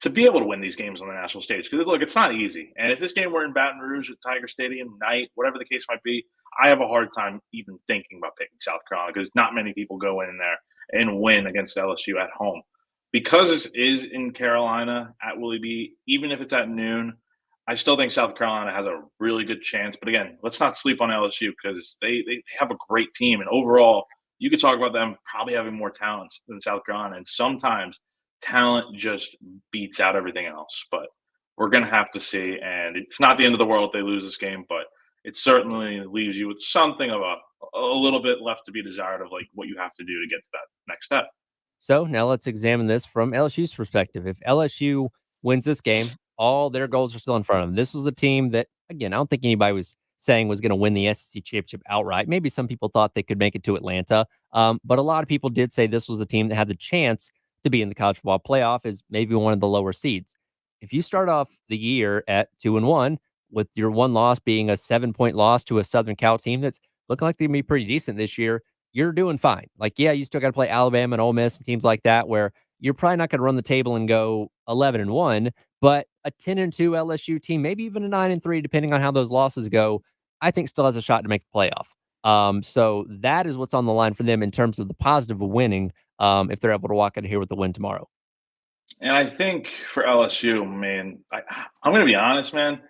to be able to win these games on the national stage. Because look, it's not easy. And if this game were in Baton Rouge at Tiger Stadium, night, whatever the case might be, I have a hard time even thinking about picking South Carolina because not many people go in there and win against LSU at home. Because this is in Carolina at Willie B, even if it's at noon, I still think South Carolina has a really good chance. But again, let's not sleep on LSU because they have a great team. And overall, you could talk about them probably having more talent than South Carolina. And sometimes talent just beats out everything else. But we're going to have to see. And it's not the end of the world if they lose this game, but it certainly leaves you with something of a little bit left to be desired of like what you have to do to get to that next step. So now let's examine this from LSU's perspective. If LSU wins this game, all their goals are still in front of them. This was a team that, again, I don't think anybody was saying was going to win the SEC championship outright. Maybe some people thought they could make it to Atlanta, but a lot of people did say this was a team that had the chance to be in the college football playoff as maybe one of the lower seeds. If you start off the year at 2-1, with your one loss being a 7-point loss to a Southern Cal team that's looking like they're going to be pretty decent this year, you're doing fine. Like, yeah, you still got to play Alabama and Ole Miss and teams like that where you're probably not going to run the table and go 11-1, but a 10-2 LSU team, maybe even a 9-3, depending on how those losses go, I think still has a shot to make the playoff. So that is what's on the line for them in terms of the positive of winning, if they're able to walk out of here with a win tomorrow. And I think for LSU, man, I'm going to be honest, man.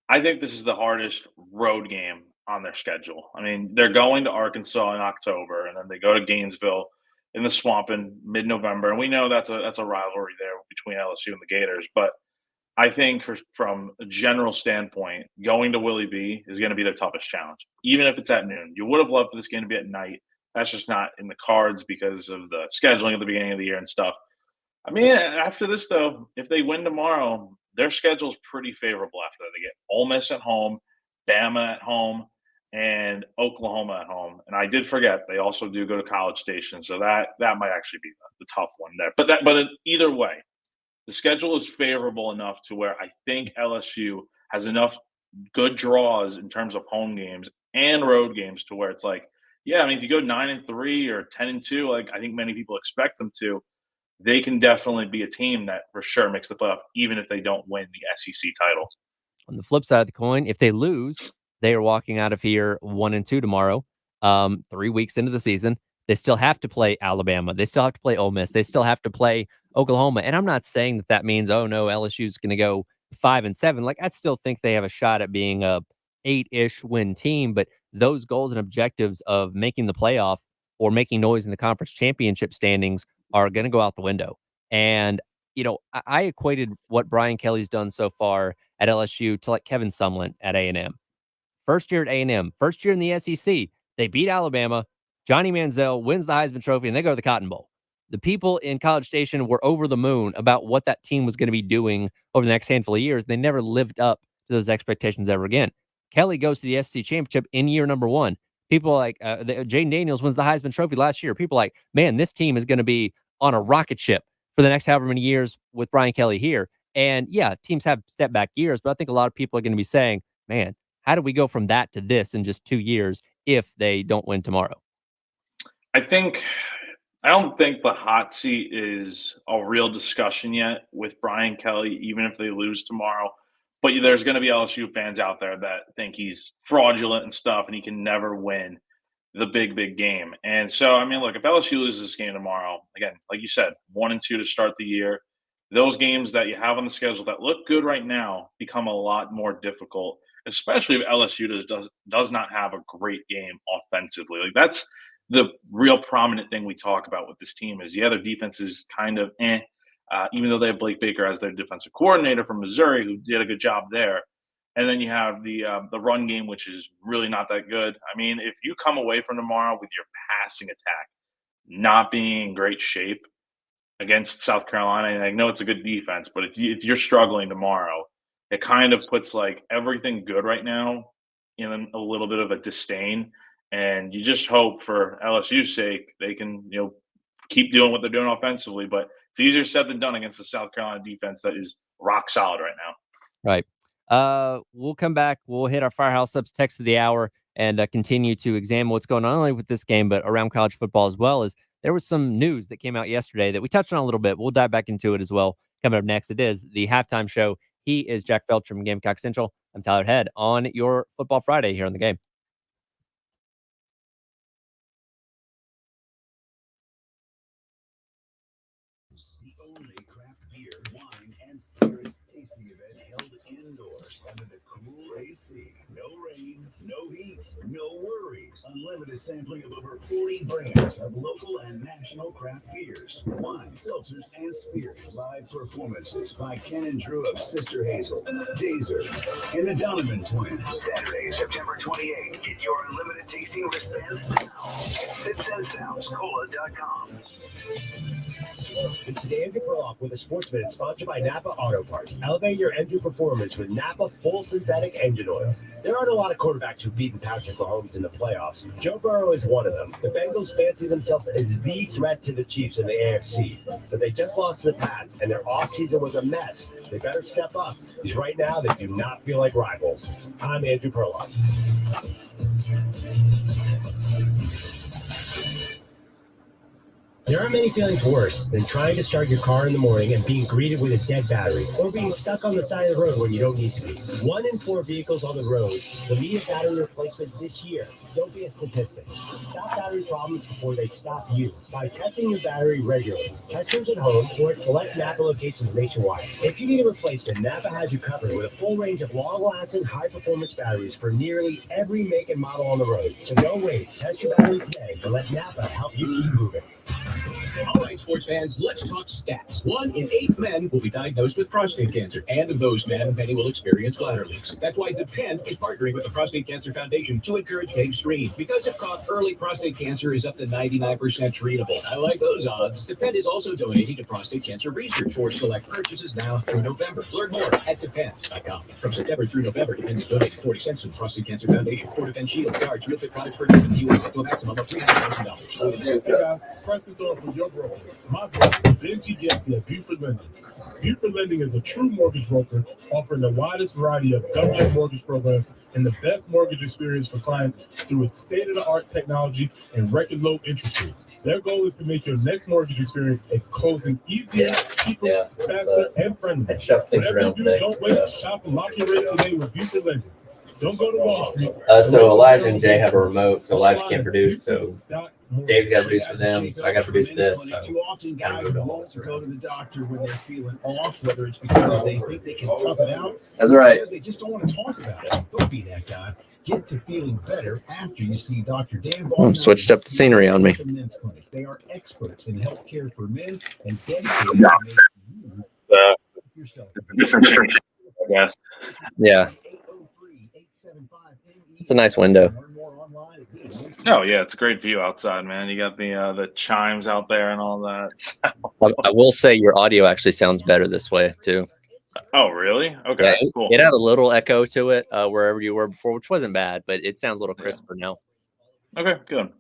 I think this is the hardest road game on their schedule. I mean, they're going to Arkansas in October, and then they go to Gainesville in the Swamp in mid-November, and we know that's a rivalry there between LSU and the Gators. But I think from a general standpoint, going to Willie B is going to be their toughest challenge, even if it's at noon. You would have loved for this game to be at night. That's just not in the cards because of the scheduling at the beginning of the year and stuff. I mean, after this, though, if they win tomorrow, their schedule's pretty favorable after that. They get Ole Miss at home, Bama at home, and Oklahoma at home. And I did forget they also do go to College Station, so that might actually be the tough one there. But either way, the schedule is favorable enough to where I think LSU has enough good draws in terms of home games and road games to where it's like, yeah, I mean, if you go 9-3 or 10-2, like I think many people expect them to, they can definitely be a team that for sure makes the playoff, even if they don't win the SEC title. On the flip side of the coin, if they lose, they are walking out of here 1-2 tomorrow. 3 weeks into the season, they still have to play Alabama. They still have to play Ole Miss. They still have to play Oklahoma. And I'm not saying that means, oh no, LSU is going to go 5-7. Like I still think they have a shot at being a 8-ish win team. But those goals and objectives of making the playoff or making noise in the conference championship standings are going to go out the window. And I equated what Brian Kelly's done so far at LSU to like Kevin Sumlin at A&M. First year at A&M, first year in the SEC, they beat Alabama. Johnny Manziel wins the Heisman Trophy, and they go to the Cotton Bowl. The people in College Station were over the moon about what that team was going to be doing over the next handful of years. They never lived up to those expectations ever again. Kelly goes to the SEC Championship in year number 1. People like Jaden Daniels wins the Heisman Trophy last year. People like, man, this team is going to be on a rocket ship for the next however many years with Brian Kelly here. And yeah, teams have step back years, but I think a lot of people are going to be saying, man, how do we go from that to this in just 2 years if they don't win tomorrow? I don't think the hot seat is a real discussion yet with Brian Kelly, even if they lose tomorrow. But there's going to be LSU fans out there that think he's fraudulent and stuff, and he can never win the big game. And so, I mean, look, if LSU loses this game tomorrow, again, like you said, 1-2 to start the year, those games that you have on the schedule that look good right now become a lot more difficult, especially if LSU does not have a great game offensively. Like that's the real prominent thing we talk about with this team is, yeah, their defense is kind of even though they have Blake Baker as their defensive coordinator from Missouri, who did a good job there. And then you have the run game, which is really not that good. I mean, if you come away from tomorrow with your passing attack not being in great shape against South Carolina, and I know it's a good defense, but if you're struggling tomorrow, it kind of puts like everything good right now in a little bit of a disdain. And you just hope for LSU's sake they can keep doing what they're doing offensively. But it's easier said than done against the South Carolina defense that is rock solid right now. Right. We'll come back. We'll hit our Firehouse Subs text of the hour and continue to examine what's going on not only with this game, but around college football as well. As there was some news that came out yesterday that we touched on a little bit. We'll dive back into it as well. Coming up next, it is the halftime show. He is Jack Felch from Gamecock Central. I'm Tyler Head on your Football Friday here on the game. The only craft beer, wine, and spirits tasting event held indoors under the cool AC. No rain, no heat, no worries. Unlimited sampling of over 40 brands of local and national craft beers, wine, seltzers, and spirits. Live performances by Ken and Drew of Sister Hazel, Dazer, and the Donovan Twins. Saturday, September 28th. Get your unlimited tasting wristbands now at sipsandsoundscola.com. This is Andrew Perloff with a Sportsman, sponsored by Napa Auto Parts. Elevate your engine performance with Napa full synthetic engine oil. There aren't a lot of quarterbacks who've beaten Patrick Mahomes in the playoffs. Joe Burrow is one of them. The Bengals fancy themselves as the threat to the Chiefs in the AFC, but they just lost to the Pats, and their offseason was a mess. They better step up, because right now they do not feel like rivals. I'm Andrew Perloff. There aren't many feelings worse than trying to start your car in the morning and being greeted with a dead battery, or being stuck on the side of the road when you don't need to be. 1 in 4 vehicles on the road will need a battery replacement this year. Don't be a statistic. Stop battery problems before they stop you by testing your battery regularly. Testers at home or at select Napa locations nationwide. If you need a replacement, Napa has you covered with a full range of long-lasting, high-performance batteries for nearly every make and model on the road. So don't wait. Test your battery today and let Napa help you keep moving. All right, sports fans, let's talk stats. 1 in 8 men will be diagnosed with prostate cancer, and of those men, many will experience bladder leaks. That's why Depend is partnering with the Prostate Cancer Foundation to encourage egg screening. Because if caught early, prostate cancer is up to 99% treatable. I like those odds. Depend is also donating to prostate cancer research for select purchases now through November. Learn more at Depend.com. From September through November, Depend is donating 40 cents to the Prostate Cancer Foundation. For Depend Shield, cards, real fit products purchased in the U.S. up to a maximum of $300,000. Hey guys, it's Preston Thorne from your broker. My broker, Benji Jesse at Buford Lending. Buford Lending is a true mortgage broker offering the widest variety of government mortgage programs and the best mortgage experience for clients through its state-of-the-art technology and record low interest rates. Their goal is to make your next mortgage experience a closing easier, cheaper, faster, and friendlier. Whatever you do, don't wait. Shop and lock your rates today with Buford Lending. Don't go to Wall Street. So Elijah and Jay have a remote, so Elijah can't produce. So Dave's got to produce for them. So I got to produce this. So Too often, guys won't go to the doctor when they're feeling off, whether it's because they think they can tough it out. That's right. Because they just don't want to talk about it. Don't be that guy. Get to feeling better after you see Dr. Dan Ball. Switched up the scenery on me. Men's Clinic. They are experts in healthcare for men and dedicated to make you yourself. It's a different church, I guess. Yeah. It's a nice window. Oh yeah, it's a great view outside, man. You got the chimes out there and all that. I will say your audio actually sounds better this way too. Oh really? Okay, Yeah, cool. it had a little echo to it wherever you were before, which wasn't bad, but it sounds a little crisper now. Okay, good.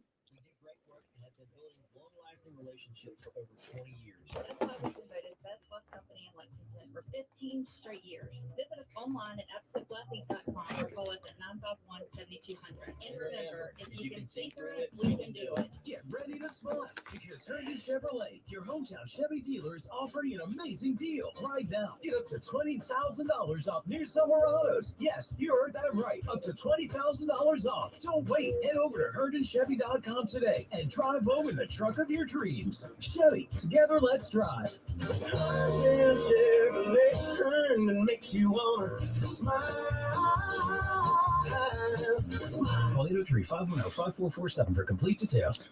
For 15 straight years. Visit us online at absoluteblessing.com or call us at 951-7200. And remember, if you can see through it, we can do it. Get ready to smile because Herndon Chevrolet, your hometown Chevy dealer, is offering an amazing deal right now. Get up to $20,000 off new Silverados. Yes, you heard that right. Up to $20,000 off. Don't wait. Head over to HerndonChevy.com today and drive home in the truck of your dreams. Chevy, together let's drive. Herndon Chevrolet, Herndon makes you want to smile. Call 803-510-5447 for complete details.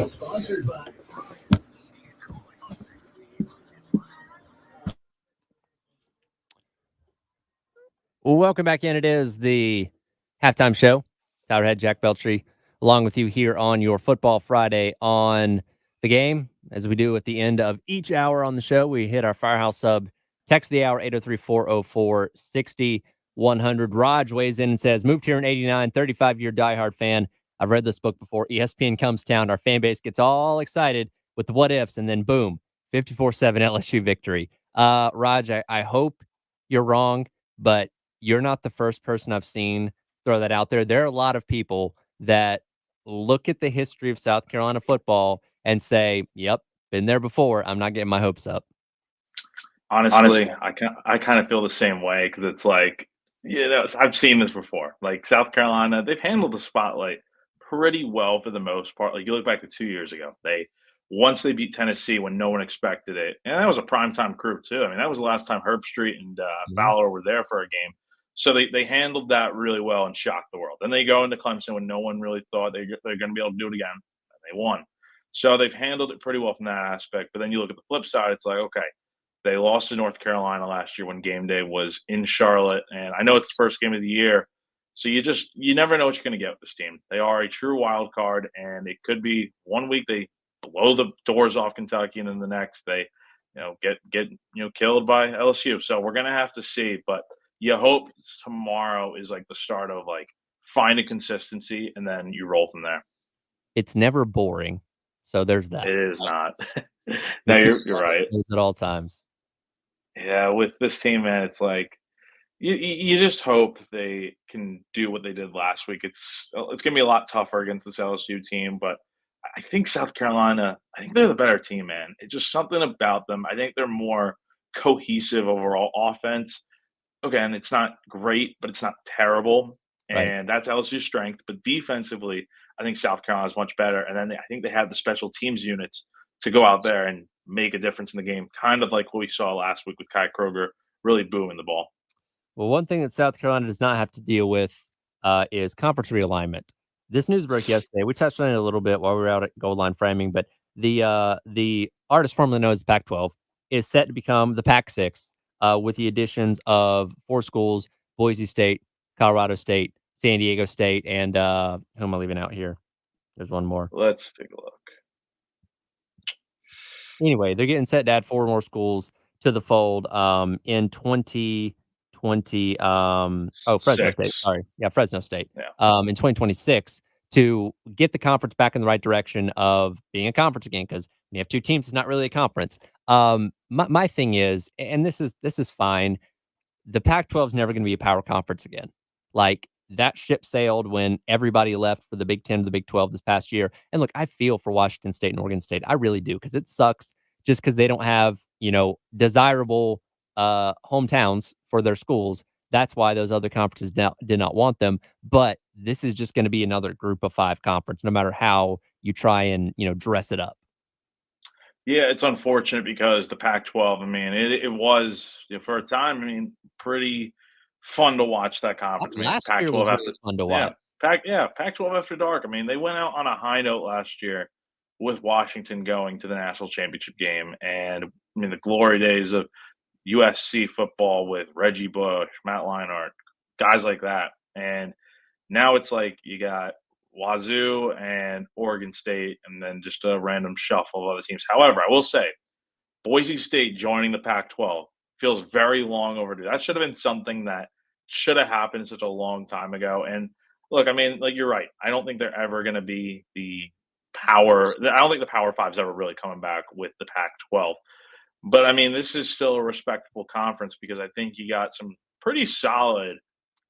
Sponsored by Well, welcome back in. It is the halftime show. Tyler Head, Jack Beltry, along with you here on your Football Friday on the Game. As we do at the end of each hour on the show, we hit our Firehouse sub. Text the hour, 803-404-6100. Raj weighs in and says, moved here in 89, 35-year diehard fan. I've read this book before. ESPN comes town. Our fan base gets all excited with the what ifs, and then boom, 54-7 LSU victory. Raj, I hope you're wrong, but you're not the first person I've seen throw that out there. There are a lot of people that look at the history of South Carolina football and say, yep, been there before. I'm not getting my hopes up. Honestly, I kind of feel the same way because it's like, I've seen this before. Like South Carolina, they've handled the spotlight pretty well for the most part. Like you look back to 2 years ago, once they beat Tennessee when no one expected it, and that was a primetime crew too. I mean, that was the last time Herb Street and Fowler were there for a game. So they handled that really well and shocked the world. Then they go into Clemson when no one really thought they're going to be able to do it again, and they won. So they've handled it pretty well from that aspect. But then you look at the flip side, it's like, okay, they lost to North Carolina last year when game day was in Charlotte. And I know it's the first game of the year, So you never know what you're going to get with this team. They are a true wild card, and it could be one week they blow the doors off Kentucky, and then the next they get killed by LSU. So we're gonna have to see, but you hope tomorrow is like the start of like find a consistency, and then you roll from there. It's never boring, so there's that. It is not. No, With the you're right. at all times. Yeah, with this team, man, it's like you just hope they can do what they did last week. It's gonna be a lot tougher against this LSU team, but I think South Carolina, I think they're the better team, man. It's just something about them. I think they're more cohesive overall offense. Again, it's not great, but it's not terrible, Right. and that's LSU's strength. But defensively, I think South Carolina is much better, and then I think they have the special teams units to go out there and make a difference in the game, kind of like what we saw last week with Kai Kroger really booming the ball. Well, one thing that South Carolina does not have to deal with is conference realignment. This news broke yesterday. We touched on it a little bit while we were out at Goal Line Framing, but the artist formerly known as the Pac-12 is set to become the Pac-6 with the additions of 4 schools: Boise State, Colorado State, San Diego State, and who am I leaving out here? There's one more. Let's take a look. Anyway, they're getting set to add 4 more schools to the fold in 2020. Fresno State. 6. Sorry. Yeah, Fresno State. Yeah. In 2026 to get the conference back in the right direction of being a conference again. Because when you have 2 teams, it's not really a conference. My thing is, and this is fine, the Pac-12 is never going to be a power conference again. Like, that ship sailed when everybody left for the Big 10 to the Big 12 this past year. And look, I feel for Washington State and Oregon State. I really do, because it sucks just because they don't have, desirable hometowns for their schools. That's why those other conferences did not want them. But this is just going to be another group of 5 conference, no matter how you try and, dress it up. Yeah, it's unfortunate because the Pac-12, I mean, it was for a time, I mean, pretty fun to watch that conference. I mean, Last year Pac-12 was after really fun to watch. Pac-12 after dark. I mean, they went out on a high note last year with Washington going to the national championship game, and I mean, the glory days of USC football with Reggie Bush, Matt Leinart, guys like that, and now it's like you got Wazoo and Oregon State, and then just a random shuffle of other teams. However, I will say Boise State joining the Pac-12 feels very long overdue. That should have been something that should have happened such a long time ago. And look, I mean, like you're right. I don't think they're ever going to be the power. I don't think the Power Five's ever really coming back with the Pac-12. But I mean, this is still a respectable conference because I think you got some pretty solid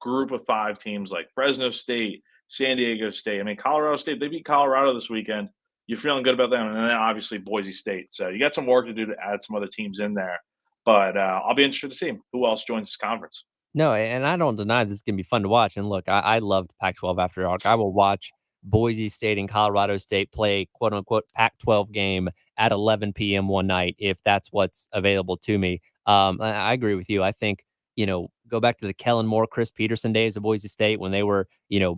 group of 5 teams like Fresno State, San Diego State. I mean, Colorado State, they beat Colorado this weekend. You're feeling good about them. And then obviously Boise State. So you got some work to do to add some other teams in there. But I'll be interested to see who else joins this conference. No, and I don't deny this is gonna be fun to watch. And look, I love Pac-12 after dark. I will watch Boise State and Colorado State play quote unquote Pac-12 game at 11 p.m. one night if that's what's available to me. I agree with you. I think, go back to the Kellen Moore, Chris Peterson days of Boise State when they were,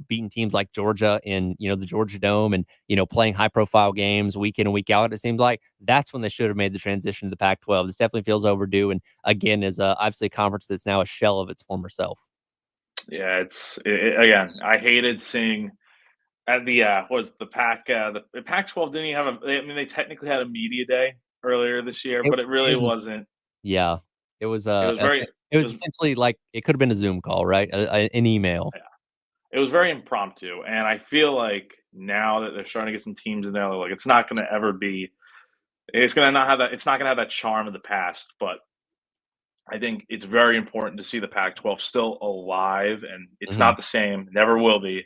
beating teams like Georgia in, the Georgia Dome and, playing high profile games week in and week out. It seems like that's when they should have made the transition to the Pac-12. This definitely feels overdue. And again, is obviously a conference that's now a shell of its former self. Yeah, again, I hated seeing at the was the Pac-12 didn't even have I mean, they technically had a media day earlier this year, but it really wasn't. Yeah, it was. It was very. It was essentially like it could have been a Zoom call, right? An email. Yeah. It was very impromptu, and I feel like now that they're starting to get some teams in there, like it's not going to ever be. It's going to not have that. It's not going to have that charm of the past, but I think it's very important to see the Pac-12 still alive, and it's not the same. Never will be.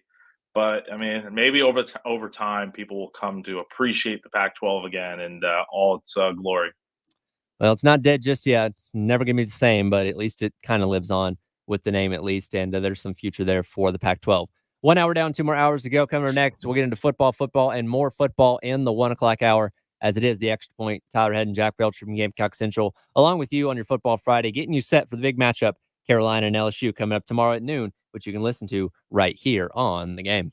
But I mean, maybe over time, people will come to appreciate the Pac-12 again and all its glory. Well, it's not dead just yet. It's never going to be the same, but at least it kind of lives on with the name at least, and there's some future there for the Pac-12. 1 hour down, 2 more hours to go. Coming up next, we'll get into football, and more football in the 1 o'clock hour, as it is the Extra Point. Tyler Head and Jack Belcher from Gamecock Central, along with you on your Football Friday, getting you set for the big matchup, Carolina and LSU, coming up tomorrow at noon, which you can listen to right here on The Game.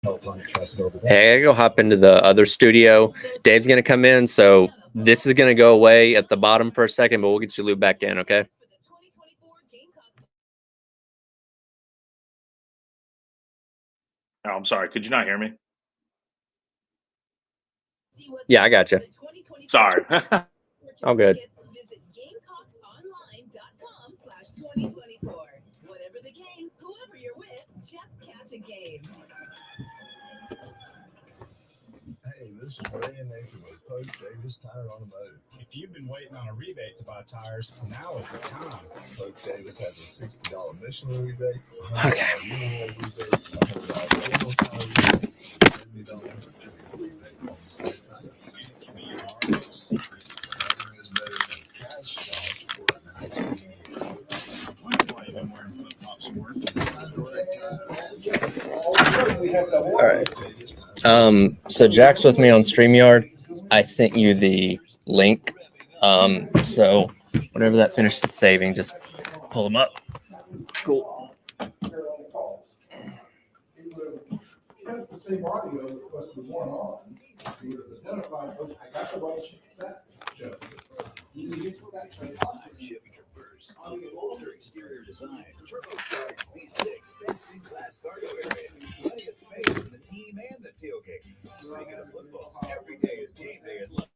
Hey, I gotta go hop into the other studio. Dave's gonna come in, so this is gonna go away at the bottom for a second, but we'll get you looped back in, okay? Oh, I'm sorry. Could you not hear me? Yeah, I got you. Sorry. All good. Visit GamecocksOnline.com/2024. Whatever the game, whoever you're with, just catch a game. Hey, this is Brian Nathan with Coach Davis Tire Automotive. If you've been waiting on a rebate to buy tires, now is the time. Coach Davis has a $60 mission rebate, Okay. $100 rebate, $100 general tire rebate, $70 rebate on the state tire. Give me your ROC. Nothing is better than cash stock for a nice clean year. Why have you been wearing flip-flops to work? All right. So Jack's with me on StreamYard. I sent you the link. So whenever that finishes saving, just pull them up. Cool. Exterior design, turbocharged V6, best-in-class cargo area, plenty of space for the team and the tailgate. Speaking of football, every day is game day at Love.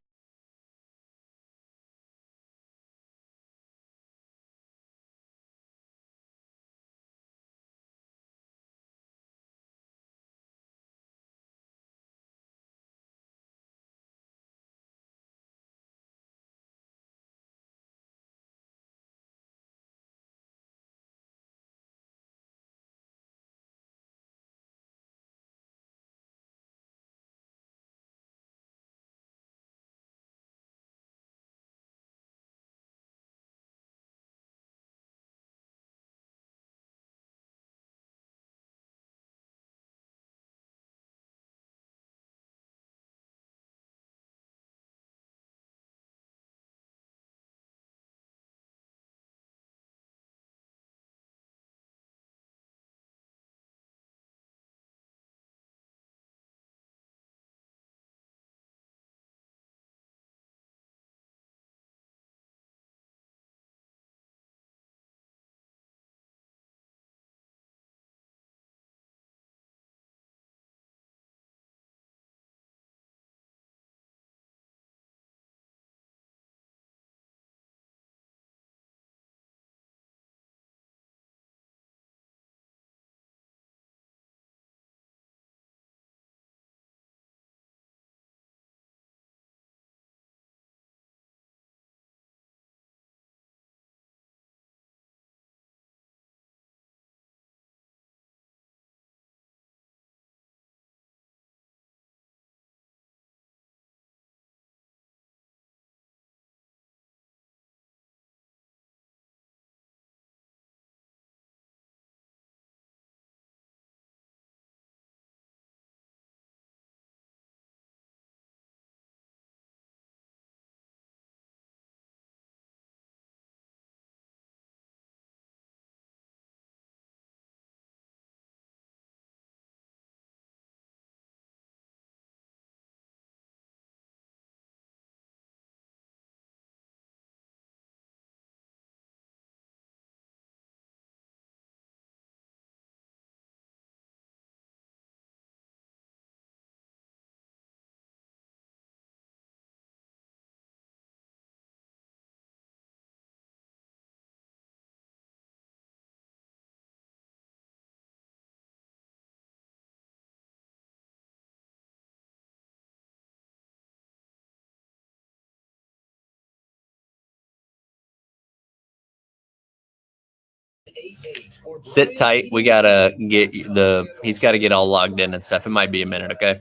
Sit tight. We gotta get he's got to get all logged in and stuff. It might be a minute, okay?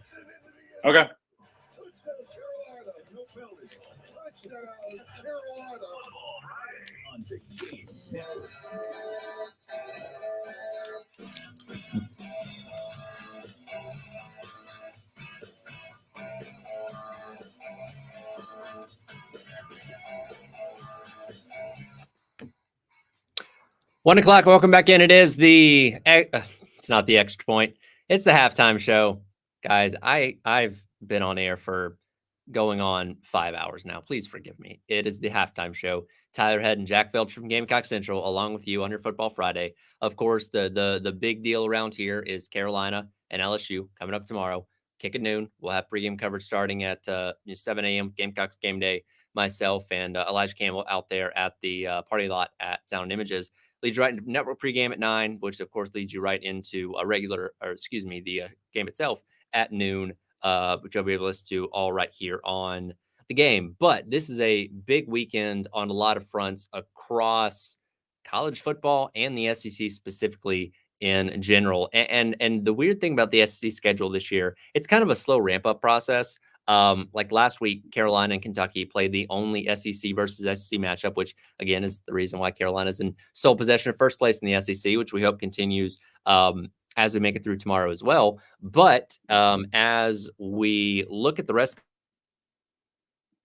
Okay. One o'clock. Welcome back in. It is it's not the extra point. It's the halftime show, guys. I've been on air for going on 5 hours now. Please forgive me. It is the halftime show. Tyler Head and Jack Felch from Gamecock Central, along with you on your Football Friday. Of course, the big deal around here is Carolina and LSU coming up tomorrow. Kick at noon. We'll have pregame coverage starting at 7 a.m. Gamecocks game day. Myself and Elijah Campbell out there at the party lot at Sound and Images. Leads you right into network pregame at 9, which of course leads you right into a regular, or excuse me, the game itself at noon, which you'll be able to listen to all right here on the game. But this is a big weekend on a lot of fronts across college football and the SEC specifically in general. And the weird thing about the SEC schedule this year, it's kind of a slow ramp up process. Like last week, Carolina and Kentucky played the only SEC versus SEC matchup, which again is the reason why Carolina's in sole possession of first place in the SEC, which we hope continues as we make it through tomorrow as well. But as we look at the rest,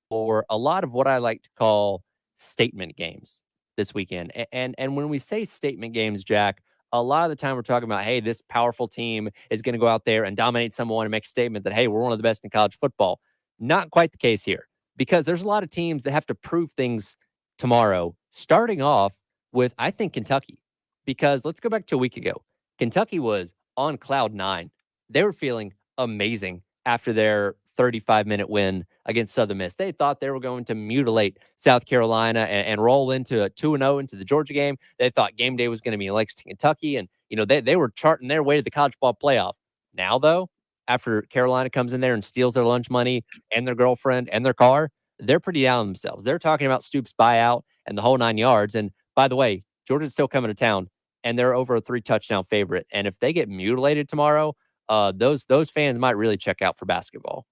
for a lot of what I like to call statement games this weekend, and when we say statement games, Jack, a lot of the time we're talking about, hey, this powerful team is going to go out there and dominate someone and make a statement that, hey, we're one of the best in college football. Not quite the case here, because there's a lot of teams that have to prove things tomorrow, starting off with, I think, Kentucky. Because let's go back to a week ago. Kentucky was on cloud 9. They were feeling amazing after their 35-minute win against Southern Miss. They thought they were going to mutilate South Carolina and roll into a 2-0 into the Georgia game. They thought game day was going to be in Lexington, Kentucky, and they were charting their way to the college ball playoff. Now, though, after Carolina comes in there and steals their lunch money and their girlfriend and their car, they're pretty down on themselves. They're talking about Stoops' buyout and the whole 9 yards. And by the way, Georgia's still coming to town, and they're over a 3-touchdown favorite. And if they get mutilated tomorrow, those fans might really check out for basketball.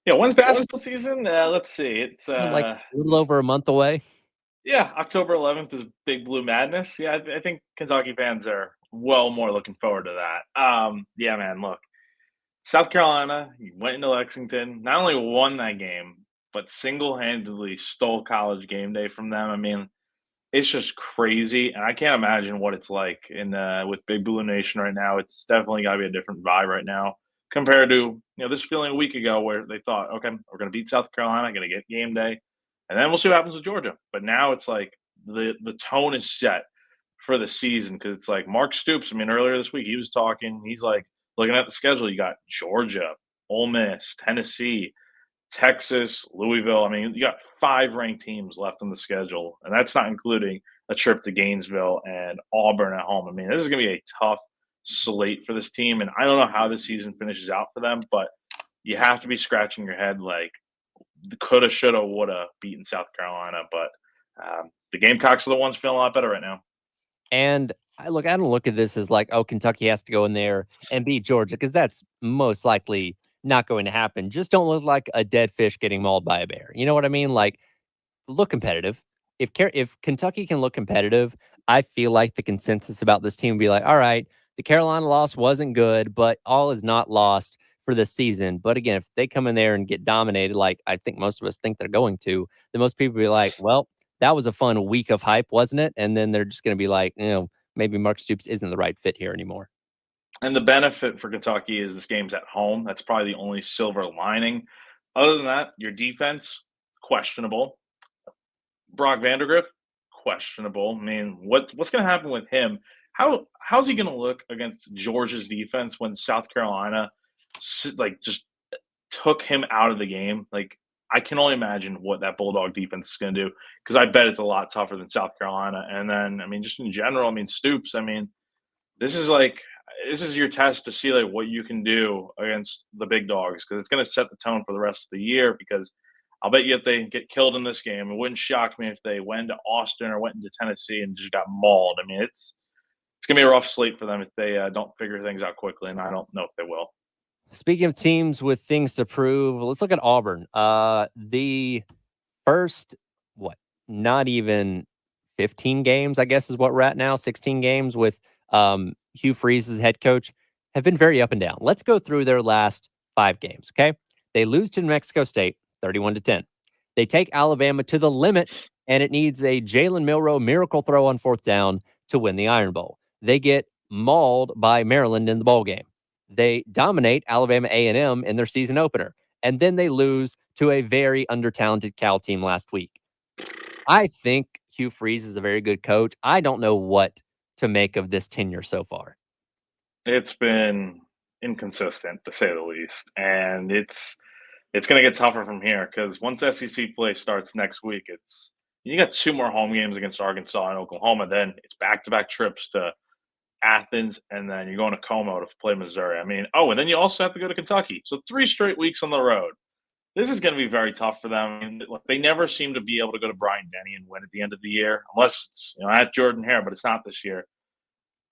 Yeah, when's basketball season? Let's see. It's like a little over a month away. Yeah, October 11th is Big Blue Madness. Yeah, I think Kentucky fans are well more looking forward to that. Yeah, man, look. South Carolina went into Lexington, not only won that game, but single-handedly stole college game day from them. I mean, it's just crazy, and I can't imagine what it's like in with Big Blue Nation right now. It's definitely got to be a different vibe right now compared to this feeling a week ago where they thought, okay, we're going to beat South Carolina, going to get game day, and then we'll see what happens with Georgia. But now it's like the tone is set for the season because it's like Mark Stoops. I mean, earlier this week he was talking. He's like looking at the schedule. You got Georgia, Ole Miss, Tennessee, Texas, Louisville. I mean, you got 5 ranked teams left on the schedule, and that's not including a trip to Gainesville and Auburn at home. I mean, this is going to be a tough slate for this team, and I don't know how the season finishes out for them, but you have to be scratching your head like the coulda, shoulda, woulda beaten South Carolina, but the Gamecocks are the ones feeling a lot better right now. And I don't look at this as like, oh, Kentucky has to go in there and beat Georgia, because that's most likely not going to happen. Just don't look like a dead fish getting mauled by a bear. You know what I mean? Like, look competitive. If Kentucky can look competitive, I feel like the consensus about this team would be like, all right, the Carolina loss wasn't good, but all is not lost for this season. But again, if they come in there and get dominated, like I think most of us think they're going to, then most people be like, well, that was a fun week of hype, wasn't it? And then they're just going to be like, maybe Mark Stoops isn't the right fit here anymore. And the benefit for Kentucky is this game's at home. That's probably the only silver lining. Other than that, your defense, questionable. Brock Vandergriff, questionable. I mean, what's going to happen with him? How's he going to look against Georgia's defense when South Carolina just took him out of the game? Like, I can only imagine what that Bulldog defense is going to do, because I bet it's a lot tougher than South Carolina. And then, I mean, just in general, I mean, Stoops, I mean, this is your test to see like what you can do against the big dogs, because it's going to set the tone for the rest of the year. Because I'll bet you if they get killed in this game, it wouldn't shock me if they went to Austin or went into Tennessee and just got mauled. I mean, it's going to be a rough slate for them if they don't figure things out quickly, and I don't know if they will. Speaking of teams with things to prove, let's look at Auburn. The first, not even 15 games, I guess is what we're at now, 16 games with Hugh Freeze as head coach, have been very up and down. Let's go through their last 5 games, okay? They lose to New Mexico State, 31-10. They take Alabama to the limit, and it needs a Jalen Milroe miracle throw on 4th down to win the Iron Bowl. They get mauled by Maryland in the bowl game. They dominate Alabama A&M in their season opener, and then they lose to a very under-talented Cal team last week. I think Hugh Freeze is a very good coach. I don't know what to make of this tenure so far. It's been inconsistent to say the least, and it's going to get tougher from here because once SEC play starts next week, you got 2 more home games against Arkansas and Oklahoma. Then it's back-to-back trips to Athens, and then you're going to Como to play Missouri. I mean, and then you also have to go to Kentucky. So 3 straight weeks on the road. This is going to be very tough for them. I mean, look, they never seem to be able to go to Bryant-Denny and win at the end of the year, unless it's at Jordan Hare, but it's not this year.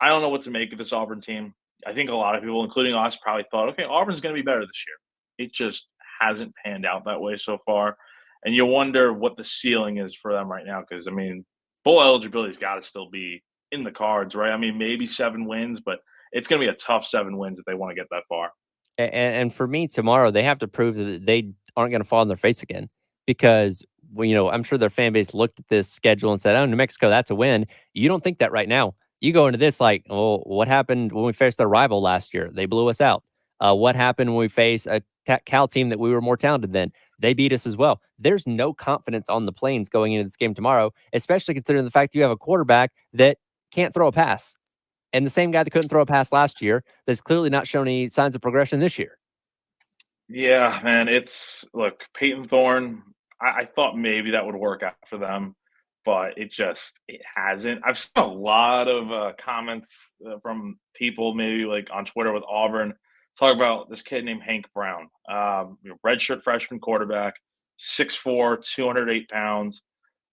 I don't know what to make of this Auburn team. I think a lot of people, including us, probably thought, okay, Auburn's going to be better this year. It just hasn't panned out that way so far. And you wonder what the ceiling is for them right now because, I mean, full eligibility's got to still be in the cards, right? I mean, maybe 7 wins, but it's going to be a tough 7 wins if they want to get that far. And for me tomorrow, they have to prove that they aren't going to fall on their face again because, I'm sure their fan base looked at this schedule and said, oh, New Mexico, that's a win. You don't think that right now. You go into this like, oh, what happened when we faced their rival last year? They blew us out. What happened when we faced a Cal team that we were more talented than? They beat us as well. There's no confidence on the Plains going into this game tomorrow, especially considering the fact that you have a quarterback that can't throw a pass. And the same guy that couldn't throw a pass last year that's clearly not shown any signs of progression this year. Yeah, man. Look, Peyton Thorne, I thought maybe that would work out for them, but it hasn't. I've seen a lot of comments from people maybe like on Twitter with Auburn talk about this kid named Hank Brown, redshirt freshman quarterback, 6'4", 208 pounds,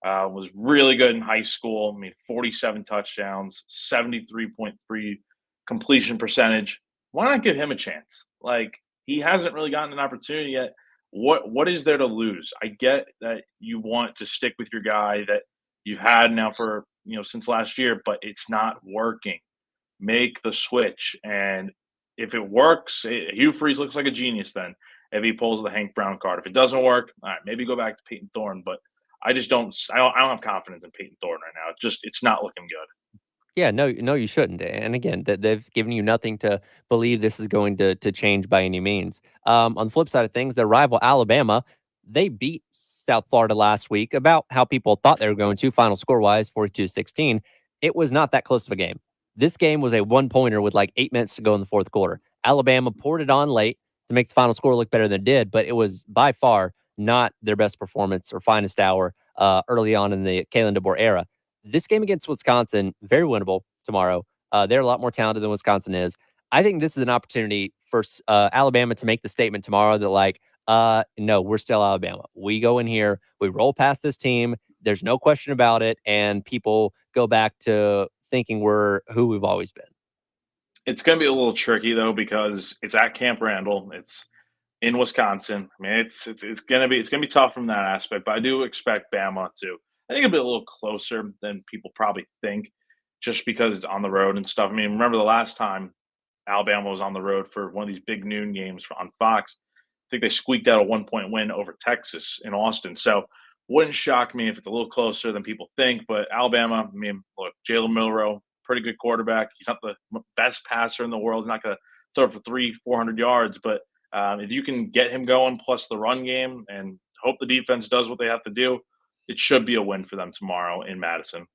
was really good in high school. I mean, 47 touchdowns, 73.3 completion percentage. Why not give him a chance? Like, he hasn't really gotten an opportunity yet. What is there to lose? I get that you want to stick with your guy that you've had now for since last year, but it's not working. Make the switch, and if it works, Hugh Freeze looks like a genius. Then if he pulls the Hank Brown card, if it doesn't work, all right, maybe go back to Peyton Thorne. But I just don't. I don't have confidence in Peyton Thorne right now. It's not looking good. Yeah, no, you shouldn't. And again, that they've given you nothing to believe this is going to change by any means. On the flip side of things, their rival Alabama, they beat South Florida last week about how people thought they were going to, final score wise, 42-16. It was not that close of a game. This game was a 1-pointer with like 8 minutes to go in the fourth quarter. Alabama poured it on late to make the final score look better than it did, but it was by far not their best performance or finest hour early on in the Kalen DeBoer era. This game against Wisconsin, very winnable tomorrow. They're a lot more talented than Wisconsin is. I think this is an opportunity for Alabama to make the statement tomorrow that, like, no, we're still Alabama. We go in here, we roll past this team. There's no question about it. And people go back to thinking we're who we've always been. It's going to be a little tricky, though, because it's at Camp Randall. It's in Wisconsin. I mean, it's gonna be tough from that aspect, but I do expect Bama to. I think it'll be a little closer than people probably think, just because it's on the road and stuff. I mean, remember the last time Alabama was on the road for one of these big noon games on Fox? I think they squeaked out a 1-point win over Texas in Austin. So wouldn't shock me if it's a little closer than people think. But Alabama, I mean, look, Jalen Milroe, pretty good quarterback. He's not the best passer in the world. He's not going to throw for 300-400 yards, but if you can get him going plus the run game and hope the defense does what they have to do, it should be a win for them tomorrow in Madison.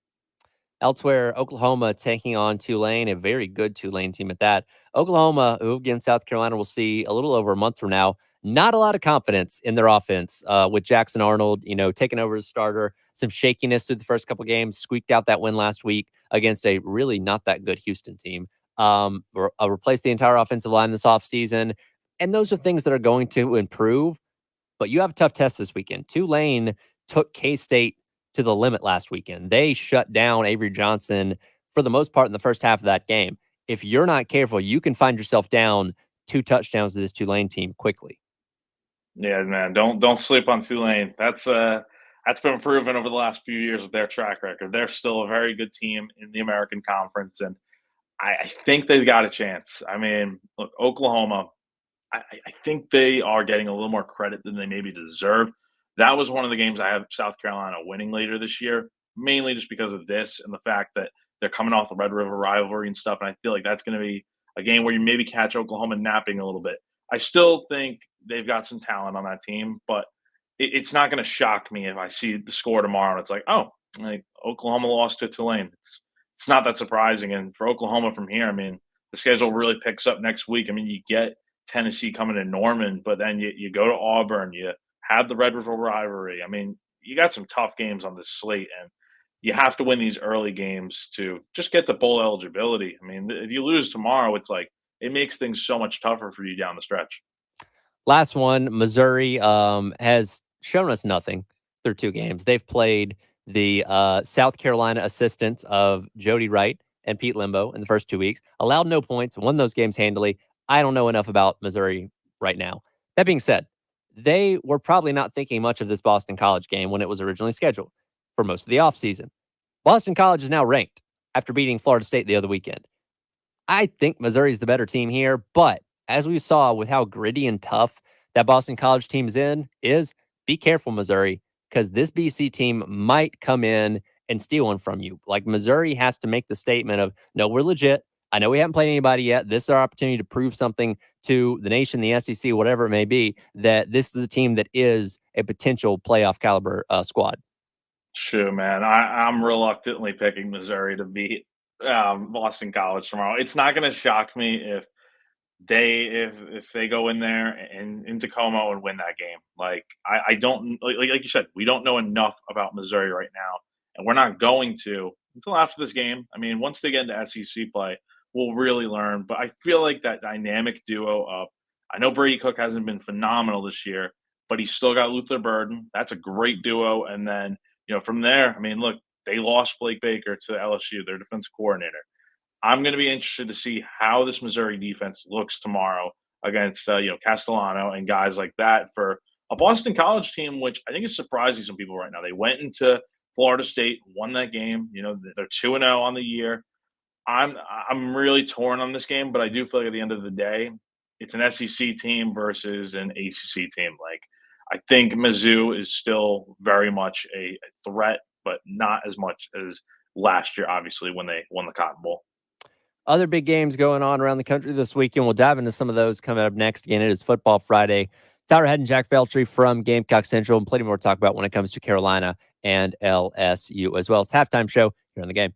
Elsewhere, Oklahoma taking on Tulane, a very good Tulane team at that. Oklahoma, who against South Carolina, we'll see a little over a month from now. Not a lot of confidence in their offense with Jackson Arnold, taking over as starter. Some shakiness through the first couple games. Squeaked out that win last week against a really not that good Houston team. Replaced the entire offensive line this offseason. And those are things that are going to improve. But you have a tough test this weekend. Tulane took K-State to the limit last weekend. They shut down Avery Johnson for the most part in the first half of that game. If you're not careful, you can find yourself down 2 touchdowns to this Tulane team quickly. Yeah, man, don't sleep on Tulane. That's been proven over the last few years with their track record. They're still a very good team in the American Conference, and I think they've got a chance. I mean, look, Oklahoma, I think they are getting a little more credit than they maybe deserve. That was one of the games I have South Carolina winning later this year, mainly just because of this and the fact that they're coming off the Red River rivalry and stuff. And I feel like that's going to be a game where you maybe catch Oklahoma napping a little bit. I still think they've got some talent on that team, but it's not going to shock me if I see the score tomorrow and it's like, oh, like Oklahoma lost to Tulane. It's not that surprising. And for Oklahoma from here, I mean, the schedule really picks up next week. I mean, you get Tennessee coming to Norman, but then you go to Auburn, you have the Red River rivalry. I mean, you got some tough games on this slate, and you have to win these early games to just get the bowl eligibility. I mean, if you lose tomorrow, it's like it makes things so much tougher for you down the stretch. Last one, Missouri has shown us nothing through 2 games. They've played the South Carolina assistants of Jody Wright and Pete Limbo in the first 2 weeks, allowed no points, won those games handily. I don't know enough about Missouri right now. That being said, they were probably not thinking much of this Boston College game when it was originally scheduled for most of the offseason. Boston College is now ranked after beating Florida State the other weekend. I think Missouri's the better team here, but as we saw with how gritty and tough that Boston College team is, be careful, Missouri, because this BC team might come in and steal one from you. Like, Missouri has to make the statement of, no, we're legit. I know we haven't played anybody yet. This is our opportunity to prove something to the nation, the SEC, whatever it may be, that this is a team that is a potential playoff caliber squad. Sure, man. I'm reluctantly picking Missouri to beat Boston College tomorrow. It's not going to shock me if they go in there and in Tacoma and win that game. Like, I don't like you said, we don't know enough about Missouri right now, and we're not going to until after this game. I mean, once they get into SEC play, we'll really learn. But I feel like that dynamic duo of, I know Brady Cook hasn't been phenomenal this year, but he's still got Luther Burden. That's a great duo. And then, from there, I mean, look, they lost Blake Baker to LSU, their defensive coordinator. I'm going to be interested to see how this Missouri defense looks tomorrow against, Castellano and guys like that for a Boston College team, which I think is surprising some people right now. They went into Florida State, won that game. They're 2-0 on the year. I'm really torn on this game, but I do feel like at the end of the day, it's an SEC team versus an ACC team. Like, I think Mizzou is still very much a threat, but not as much as last year, obviously, when they won the Cotton Bowl. Other big games going on around the country this weekend. We'll dive into some of those coming up next. Again, it is Football Friday. Tyler Head and Jack Feltry from Gamecock Central, and plenty more to talk about when it comes to Carolina and LSU, as well as halftime show here on the game.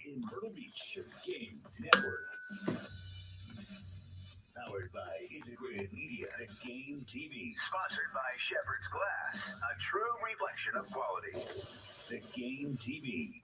In Myrtle Beach, Game Network. Powered by Integrated Media and Game TV. Sponsored by Shepherd's Glass, a true reflection of quality. The Game TV.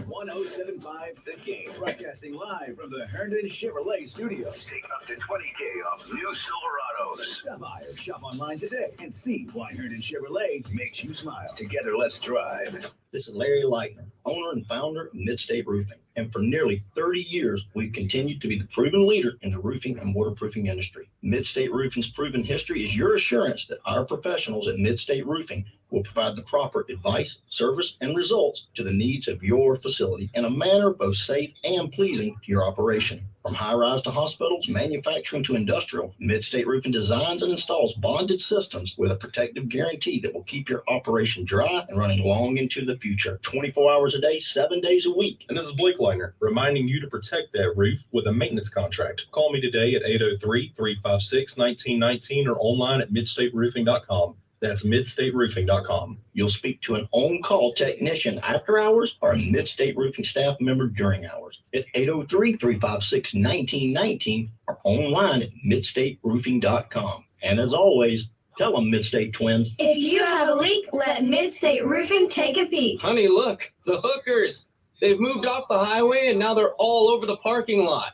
1075 The Game. Broadcasting live from the Herndon Chevrolet Studios. Take up to $20K off new Silverados. Stop by or shop online today and see why Herndon Chevrolet makes you smile. Together, let's drive. This is Larry Lightner, owner and founder of Midstate Roofing. And for nearly 30 years, we've continued to be the proven leader in the roofing and waterproofing industry. Midstate Roofing's proven history is your assurance that our professionals at Midstate Roofing will provide the proper advice, service, and results to the needs of your facility in a manner both safe and pleasing to your operation. From high-rise to hospitals, manufacturing to industrial, Midstate Roofing designs and installs bonded systems with a protective guarantee that will keep your operation dry and running long into the future. 24 hours a day, 7 days a week. And this is Blake Liner, reminding you to protect that roof with a maintenance contract. Call me today at 803-356-1919 or online at midstateroofing.com. That's midstateroofing.com. You'll speak to an on-call technician after hours or a Midstate Roofing staff member during hours at 803-356-1919 or online at midstateroofing.com. And as always, tell them Midstate twins. If you have a leak, let Midstate Roofing take a peek. Honey, look, the hookers. They've moved off the highway and now they're all over the parking lot.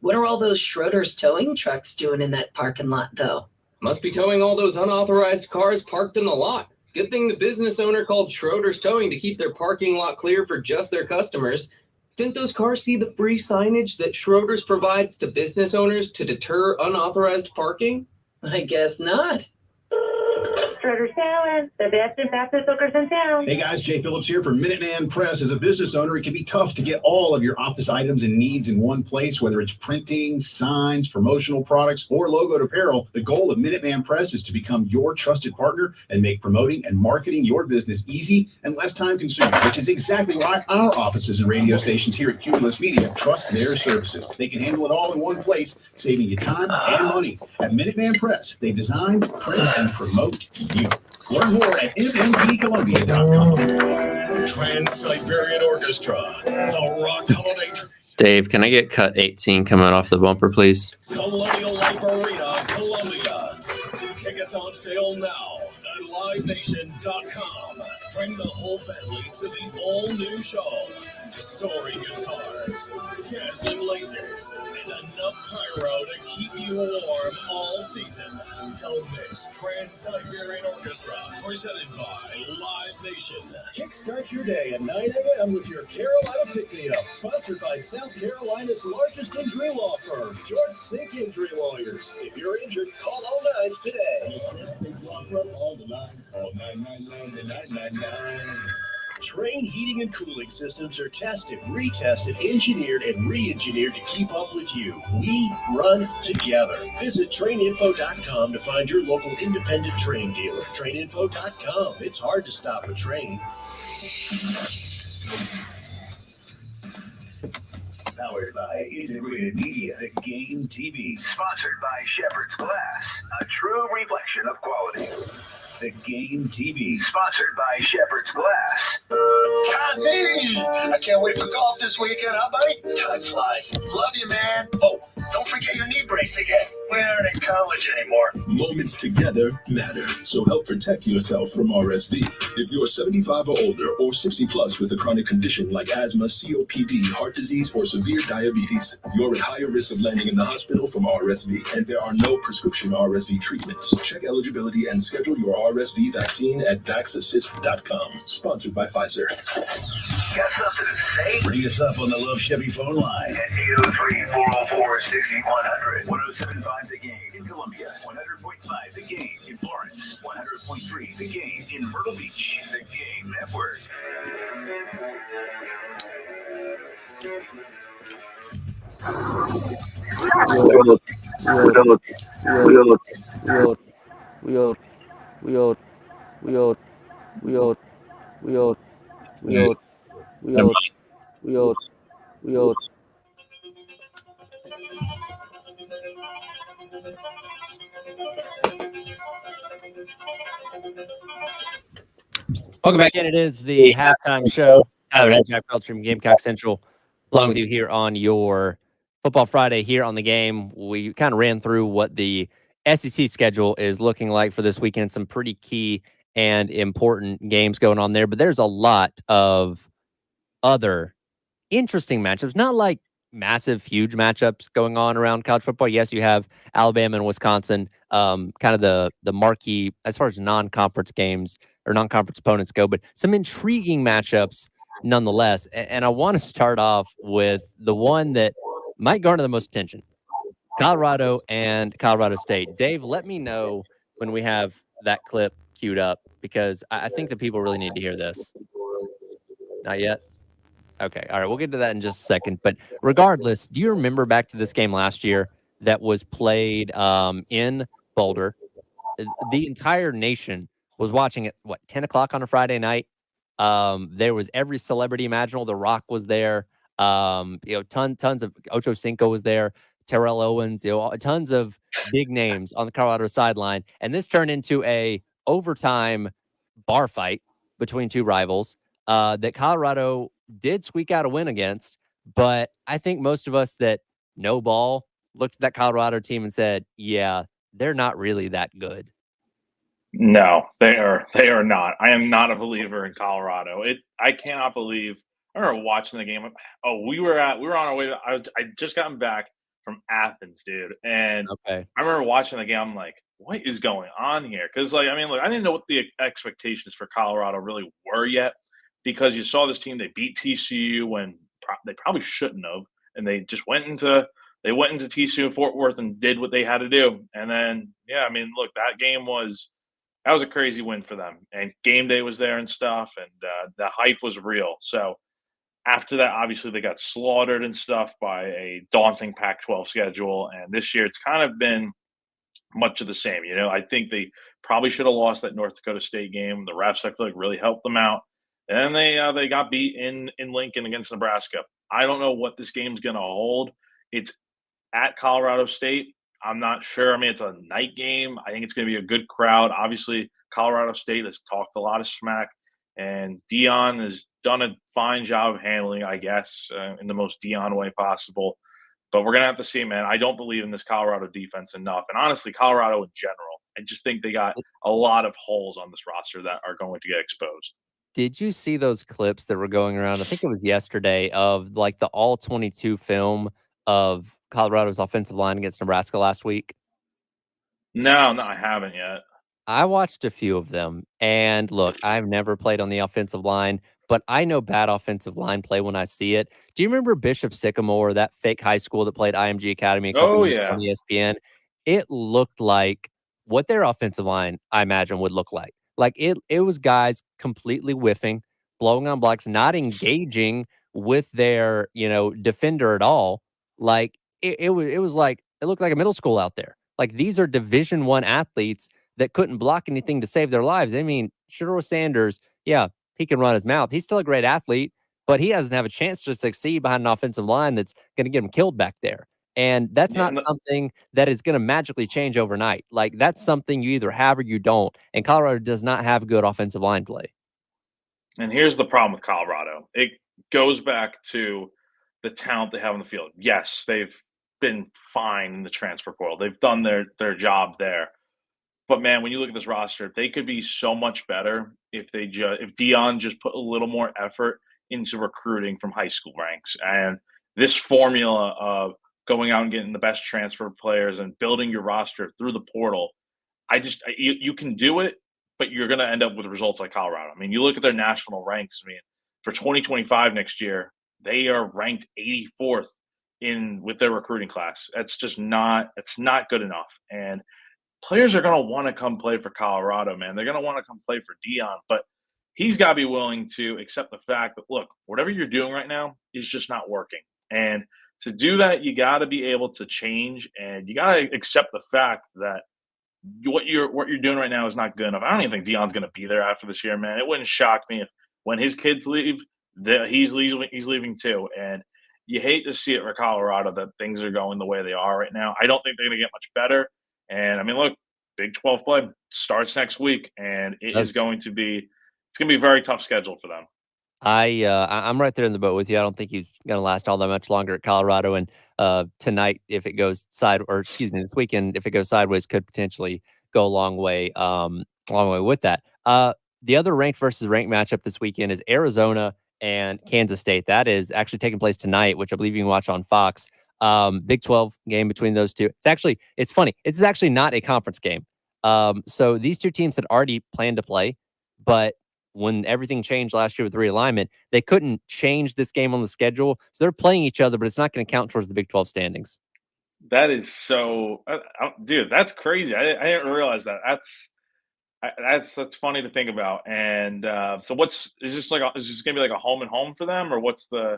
What are all those Schroeder's towing trucks doing in that parking lot, though? Must be towing all those unauthorized cars parked in the lot. Good thing the business owner called Schroeder's Towing to keep their parking lot clear for just their customers. Didn't those cars see the free signage that Schroeder's provides to business owners to deter unauthorized parking? I guess not. Schroeder Salad, the best and fastest hookers in town. Hey guys, Jay Phillips here from Minuteman Press. As a business owner, it can be tough to get all of your office items and needs in one place, whether it's printing, signs, promotional products, or logoed apparel. The goal of Minuteman Press is to become your trusted partner and make promoting and marketing your business easy and less time consuming, which is exactly why our offices and radio stations here at Cumulus Media trust their services. They can handle it all in one place, saving you time and money. At Minuteman Press, they design, print, and promote you. Learn more at mmpcolumbia.com. Trans-Siberian Orchestra, the Rock Holiday Dave, can I get cut 18 coming off the bumper, please? Colonial Life Arena, Columbia. Tickets on sale now at livenation.com. Bring the whole family to the all-new show. Soaring guitars, dazzling lasers, and enough pyro to keep you warm all season. Don't miss Trans-Siberian Orchestra, presented by Live Nation. Kickstart your day at 9 a.m. with your Carolina Pick-Me-Up, sponsored by South Carolina's largest injury law firm, George Sink Injury Lawyers. If you're injured, call all nines today. Law firm, all the line. Call 999-999. Train heating and cooling systems are tested, retested, engineered, and re-engineered to keep up with you. We run together. Visit traininfo.com to find your local independent train dealer. Traininfo.com. It's hard to stop a train. Powered by Integrated Media, The Game TV. Sponsored by Shepherd's Glass, a true reflection of quality. The Game TV. Sponsored by Shepherd's Glass. Connie! I can't wait for golf this weekend, huh, buddy? Time flies. Love you, man. Oh, don't forget your knee brace again. We aren't in college anymore. Moments together matter, so help protect yourself from RSV. If you're 75 or older or 60 plus with a chronic condition like asthma, COPD, heart disease, or severe diabetes, you're at higher risk of landing in the hospital from RSV, and there are no prescription RSV treatments. Check eligibility and schedule your RSV vaccine at vaxassist.com. Sponsored by Pfizer. Got something to say? Bring us up on the Love Chevy phone line. At 803-404-6100. 107.5 The Game in Columbia. 100.5 The Game in Florence. 100.3 The Game in Myrtle Beach. The Game Network. Welcome back in. It is the halftime show. Tyler Head, Jack Felcher from Gamecock Central, along with you here on your Football Friday here on the Game. We kind of ran through what the SEC schedule is looking like for this weekend. Some pretty key and important games going on there, but there's a lot of other interesting matchups, not like massive, huge matchups going on around college football. Yes, you have Alabama and Wisconsin, kind of the marquee as far as non-conference games or non-conference opponents go, but some intriguing matchups nonetheless. And I want to start off with the one that might garner the most attention: Colorado and Colorado State. Dave, let me know when we have that clip queued up, because I think that people really need to hear this. Not yet? Okay. All right. We'll get to that in just a second. But regardless, do you remember back to this game last year that was played in Boulder? The entire nation was watching it, 10 o'clock on a Friday night? There was every celebrity imaginable. The Rock was there. Tons of Ocho Cinco was there. Terrell Owens, tons of big names on the Colorado sideline. And this turned into a overtime bar fight between two rivals that Colorado did squeak out a win against. But I think most of us that know ball looked at that Colorado team and said, yeah, they're not really that good. No, they are not. I am not a believer in Colorado. I cannot believe. I remember watching the game. Oh, we were on our way. I just gotten back from Athens, dude, and okay. I remember watching the game. I'm like, what is going on here? Because I didn't know what the expectations for Colorado really were yet, because you saw this team, they beat TCU when they probably shouldn't have, and they just went into TCU in Fort Worth and did what they had to do. And then, that game was that was a crazy win for them. And game day was there and stuff, and the hype was real. So after that, obviously they got slaughtered and stuff by a daunting Pac-12 schedule, and this year it's kind of been much of the same. I think they probably should have lost that North Dakota State game. The refs, I feel like, really helped them out, and they got beat in Lincoln against Nebraska. I don't know what this game's going to hold. It's at Colorado State. I'm not sure. I mean, it's a night game. I think it's going to be a good crowd. Obviously, Colorado State has talked a lot of smack, and Dion has done a fine job of handling, I guess, in the most Dion way possible. But we're going to have to see, man. I don't believe in this Colorado defense enough. And honestly, Colorado in general, I just think they got a lot of holes on this roster that are going to get exposed. Did you see those clips that were going around? I think it was yesterday of like the all 22 film of Colorado's offensive line against Nebraska last week. No, I haven't yet. I watched a few of them, and look, I've never played on the offensive line, but I know bad offensive line play when I see it. Do you remember Bishop Sycamore, that fake high school that played IMG Academy a couple Oh, years ago yeah. on ESPN? It looked like what their offensive line, I imagine, would look like. Like it was guys completely whiffing, blowing on blocks, not engaging with their, defender at all. Like it was like it looked like a middle school out there. Like these are Division I athletes that couldn't block anything to save their lives. I mean, Shedeur Sanders, yeah, he can run his mouth. He's still a great athlete, but he doesn't have a chance to succeed behind an offensive line that's going to get him killed back there. And that's Yeah, not something that is going to magically change overnight. Like that's something you either have or you don't. And Colorado does not have good offensive line play. and here's the problem with Colorado. It goes back to the talent they have on the field. Yes, they've been fine in the transfer portal. They've done their job there. But man, when you look at this roster, they could be so much better if Dion just put a little more effort into recruiting from high school ranks. And this formula of going out and getting the best transfer players and building your roster through the portal, you can do it, but you're going to end up with results like Colorado. I mean, you look at their national ranks. I mean, for 2025 next year, they are ranked 84th in with their recruiting class. It's not good enough. And players are going to want to come play for Colorado, man. They're going to want to come play for Dion, but he's got to be willing to accept the fact that, look, whatever you're doing right now is just not working. And to do that, you got to be able to change, and you got to accept the fact that what you're doing right now is not good enough. I don't even think Dion's going to be there after this year, man. It wouldn't shock me if when his kids leave, that he's leaving too. And you hate to see it for Colorado that things are going the way they are right now. I don't think they're going to get much better. And I mean, look, Big 12 play starts next week, and it's going to be a very tough schedule for them. I'm right there in the boat with you. I don't think he's going to last all that much longer at Colorado. And tonight, if it goes this weekend, if it goes sideways, could potentially go a long way with that. The other ranked versus ranked matchup this weekend is Arizona and Kansas State. That is actually taking place tonight, which I believe you can watch on Fox. Big 12 game between those two. It's funny. It's actually not a conference game. So these two teams had already planned to play, but when everything changed last year with realignment, they couldn't change this game on the schedule. So they're playing each other, but it's not going to count towards the Big 12 standings. That is so, dude, that's crazy. I didn't realize that. That's funny to think about. And so is this going to be like a home and home for them, or what's the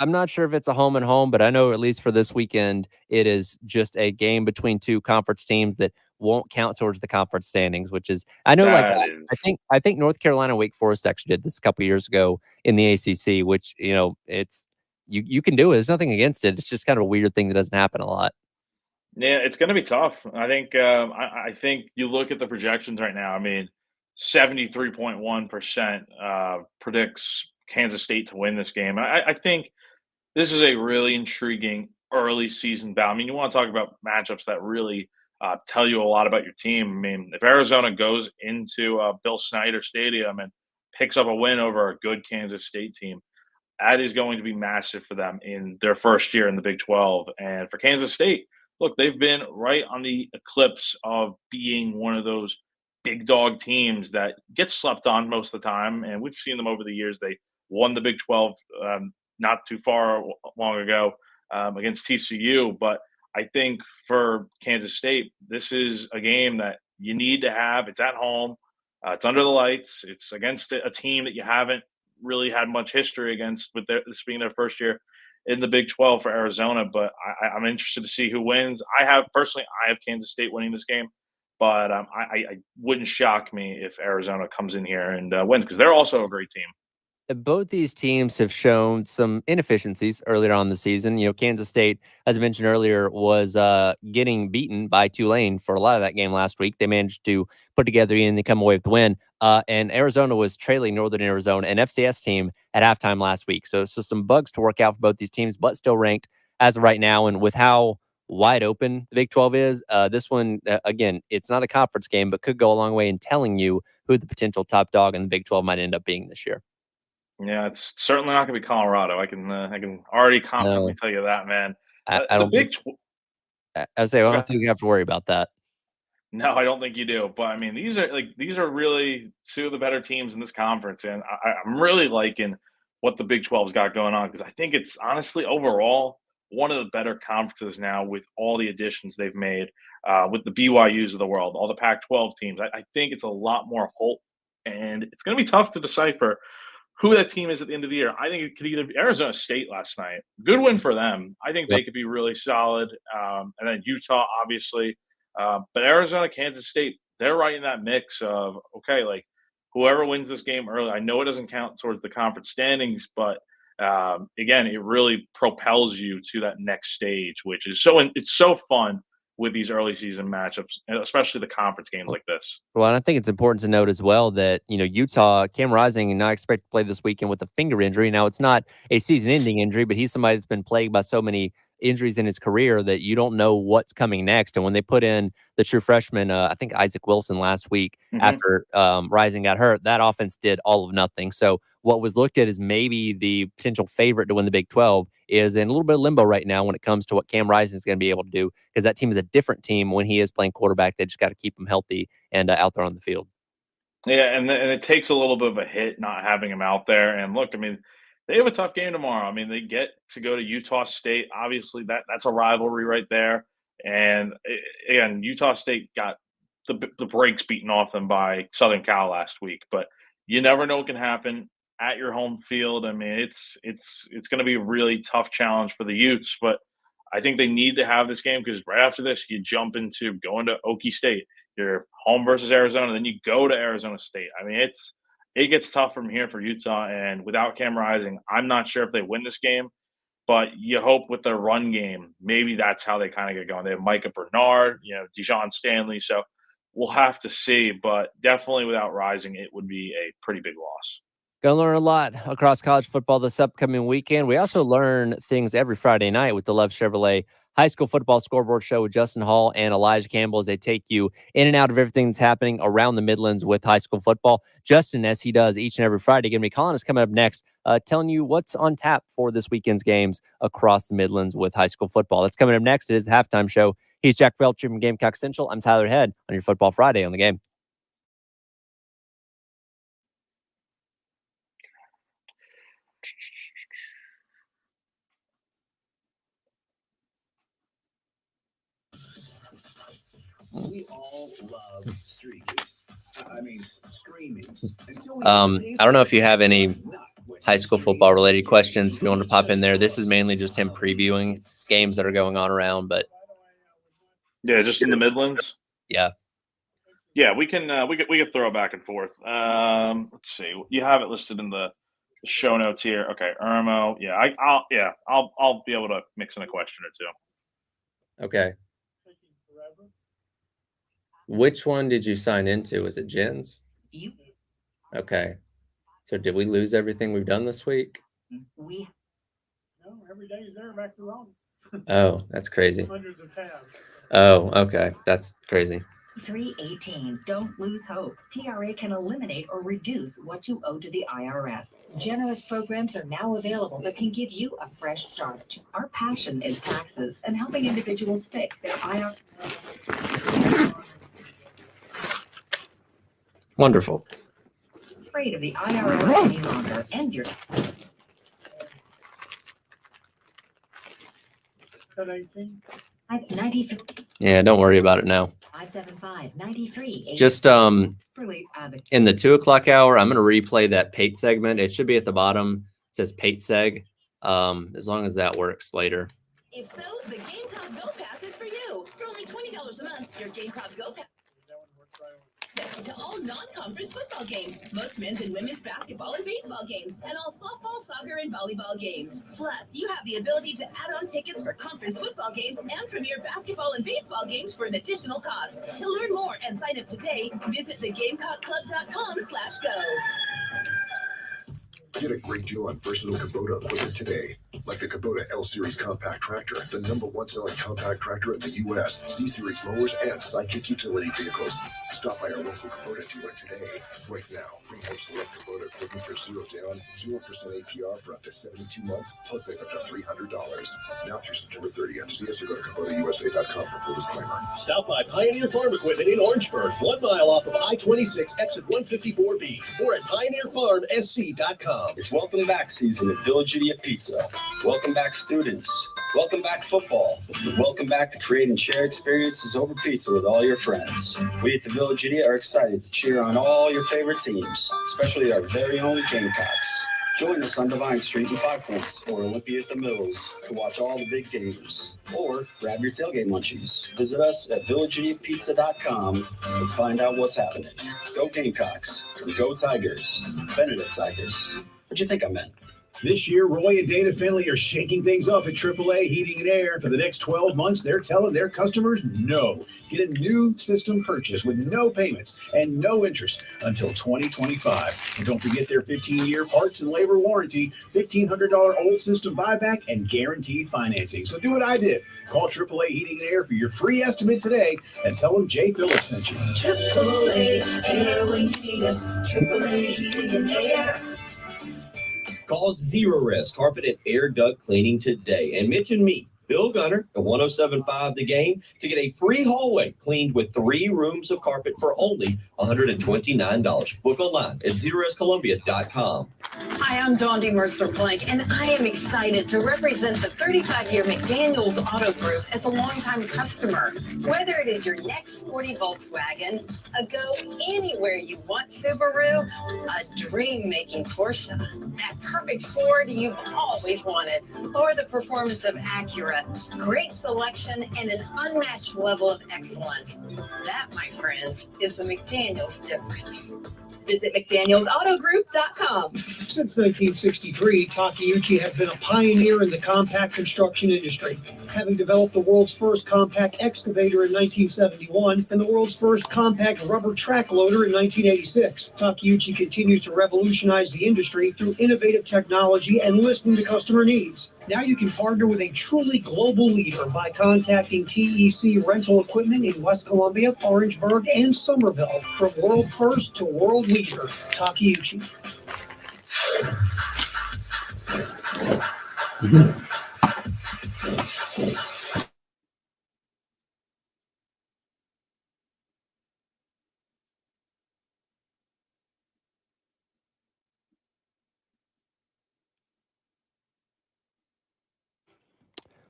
I'm not sure if it's a home and home, but I know at least for this weekend, it is just a game between two conference teams that won't count towards the conference standings, which is, I know, I think North Carolina, Wake Forest actually did this a couple years ago in the ACC, which, it's, you can do it. There's nothing against it. It's just kind of a weird thing that doesn't happen a lot. Yeah, it's going to be tough. I think, I think you look at the projections right now. I mean, 73.1% predicts Kansas State to win this game. I think this is a really intriguing early season battle. I mean, you want to talk about matchups that really tell you a lot about your team. I mean, if Arizona goes into Bill Snyder Stadium and picks up a win over a good Kansas State team, that is going to be massive for them in their first year in the Big 12. And for Kansas State, look, they've been right on the eclipse of being one of those big dog teams that gets slept on most of the time. And we've seen them over the years. They won the Big 12 not too far long ago against TCU. But I think for Kansas State, this is a game that you need to have. It's at home. It's under the lights. It's against a team that you haven't really had much history against, with this being their first year in the Big 12 for Arizona. But I'm interested to see who wins. I have Kansas State winning this game, but I wouldn't shock me if Arizona comes in here and wins, because they're also a great team. Both these teams have shown some inefficiencies earlier on the season. Kansas State, as I mentioned earlier, was getting beaten by Tulane for a lot of that game last week. They managed to put together and they come away with the win. And Arizona was trailing Northern Arizona, an FCS team, at halftime last week. So some bugs to work out for both these teams, but still ranked as of right now. And with how wide open the Big 12 is, this one, again, it's not a conference game, but could go a long way in telling you who the potential top dog in the Big 12 might end up being this year. Yeah, it's certainly not going to be Colorado. I can already confidently tell you that, man. I The don't Big think. I say I don't think you have to worry about that. No, I don't think you do. But I mean, these are really two of the better teams in this conference, and I'm really liking what the Big 12's got going on, because I think it's honestly overall one of the better conferences now, with all the additions they've made, with the BYUs of the world, all the Pac-12 teams. I think it's a lot more hope, and it's going to be tough to decipher who that team is at the end of the year. I think it could either be Arizona State last night. Good win for them. I think they could be really solid. And then Utah, obviously. But Arizona, Kansas State, they're right in that mix of, okay, like whoever wins this game early, I know it doesn't count towards the conference standings, but again, it really propels you to that next stage, which is it's so fun with these early season matchups, especially the conference games like this. Well, and I think it's important to note as well that, Utah, Cam Rising, not expect to play this weekend with a finger injury. Now, it's not a season-ending injury, but he's somebody that's been plagued by so many injuries in his career that you don't know what's coming next. And when they put in the true freshman, I think Isaac Wilson last week, after Rising got hurt, that offense did all of nothing. So what was looked at as maybe the potential favorite to win the Big 12 is in a little bit of limbo right now when it comes to what Cam Rising is going to be able to do, because that team is a different team when he is playing quarterback. They just got to keep him healthy and out there on the field. Yeah, and it takes a little bit of a hit not having him out there. And look, I mean, they have a tough game tomorrow. I mean, they get to go to Utah State. Obviously, that's a rivalry right there. And again, Utah State got the brakes beaten off them by Southern Cal last week. But you never know what can happen at your home field. I mean, it's going to be a really tough challenge for the Utes. But I think they need to have this game, because right after this, you jump into going to Okie State. You're home versus Arizona, then you go to Arizona State. I mean, it gets tough from here for Utah, and without Cam Rising, I'm not sure if they win this game, but you hope with their run game, maybe that's how they kind of get going. They have Micah Bernard, Dijon Stanley, so we'll have to see, but definitely without Rising, it would be a pretty big loss. Going to learn a lot across college football this upcoming weekend. We also learn things every Friday night with the Love Chevrolet High School Football Scoreboard Show with Justin Hall and Elijah Campbell, as they take you in and out of everything that's happening around the Midlands with high school football. Justin, as he does each and every Friday, going to be calling us coming up next, telling you what's on tap for this weekend's games across the Midlands with high school football. That's coming up next. It is the Halftime Show. He's Jack Felcher from Gamecock Central. I'm Tyler Head on your Football Friday on the Game. We all love streaming. I don't know if you have any high school football related questions. If you want to pop in there, this is mainly just him previewing games that are going on around. But yeah, just in the Midlands. Yeah, we can throw it back and forth. Let's see. You have it listed in the show notes here. Okay, Irmo. Yeah, I'll be able to mix in a question or two. Okay. Which one did you sign into? Was it Jen's? You. Okay. So did we lose everything we've done this week? No, every day is there back to wrong. Oh, that's crazy. Hundreds of tabs. Oh, okay. That's crazy. 318. Don't lose hope. TRA can eliminate or reduce what you owe to the IRS. Generous programs are now available that can give you a fresh start. Our passion is taxes and helping individuals fix their IRS. Wonderful. Afraid of the IRS any longer, and you're 18. 93. Yeah, don't worry about it now. 575-93. Just in the 2 o'clock hour, I'm going to replay that Pate segment. It should be at the bottom. It says Pate seg. As long as that works later. If so, the Gamecock Go Pass is for you. For only $20 a month, your Gamecock Go Pass to all non-conference football games, most men's and women's basketball and baseball games, and all softball, soccer, and volleyball games. Plus, you have the ability to add on tickets for conference football games and premier basketball and baseball games for an additional cost. To learn more and sign up today, visit thegamecockclub.com/go. Get a great deal on versatile Kubota equipment today, like the Kubota L-Series compact tractor, the #1 selling compact tractor in the U.S., C-Series mowers, and Sidekick utility vehicles. Stop by our local Kubota dealer today. Right now, bring home select Kubota equipment for 0 down, 0% APR for up to 72 months, plus save up to $300. Now through September 30th. See us or go to KubotaUSA.com for full disclaimer. Stop by Pioneer Farm Equipment in Orangeburg, 1 mile off of I-26, exit 154B, or at PioneerFarmSC.com. It's welcome back season at Village Idiot Pizza. Welcome back students. Welcome back football. Welcome back to create and share experiences over pizza with all your friends. We at the Village Idiot are excited to cheer on all your favorite teams, especially our very own Gamecocks. Join us on Divine Street in Five Points or Olympia at the Mills to watch all the big games. Or grab your tailgate munchies. Visit us at villageidiotpizza.com to find out what's happening. Go Gamecocks and go Tigers. Benedict Tigers. What'd you think I meant? This year, Roy and Dana Finley are shaking things up at AAA Heating and Air. For the next 12 months, they're telling their customers no. Get a new system purchase with no payments and no interest until 2025. And don't forget their 15-year parts and labor warranty, $1,500 old system buyback, and guaranteed financing. So do what I did. Call AAA Heating and Air for your free estimate today and tell them Jay Phillips sent you. AAA Air when you need us. AAA Heating and Air. Call Zero Rest Carpet and Air Duct Cleaning today and mention me, Bill Gunner, at 1075 The Game, to get a free hallway cleaned with 3 rooms of carpet for only $129. Book online at ZeroRestColumbia.com. Hi, I'm Dondi Mercer-Blank, and I am excited to represent the 35-year McDaniels Auto Group as a longtime customer. Whether it is your next sporty Volkswagen, a go anywhere you want Subaru, a dream-making Porsche, that perfect Ford you've always wanted, or the performance of Acura, great selection and an unmatched level of excellence. That, my friends, is the McDaniels difference. Visit McDanielsAutoGroup.com. Since 1963, Takeuchi has been a pioneer in the compact construction industry, having developed the world's first compact excavator in 1971 and the world's first compact rubber track loader in 1986. Takeuchi continues to revolutionize the industry through innovative technology and listening to customer needs. Now you can partner with a truly global leader by contacting TEC Rental Equipment in West Columbia, Orangeburg, and Somerville. From world first to world leader, Takeuchi.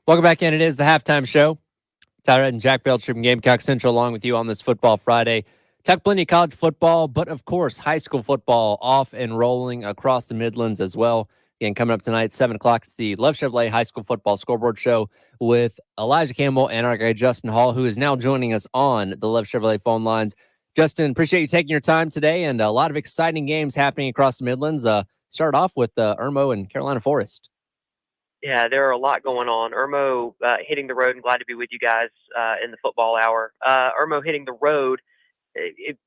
Welcome back in. It is the halftime show. Tyler and Jack Belcher from Gamecock Central along with you on this Football Friday. Talk plenty of college football, but of course, high school football off and rolling across the Midlands as well. Again, coming up tonight, 7 o'clock, it's the Love Chevrolet High School Football Scoreboard Show with Elijah Campbell and our guy Justin Hall, who is now joining us on the Love Chevrolet phone lines. Justin, appreciate you taking your time today, and a lot of exciting games happening across the Midlands. Start off with Irmo and Carolina Forest. Yeah, there are a lot going on. Irmo hitting the road, and glad to be with you guys in the football hour. Irmo hitting the road.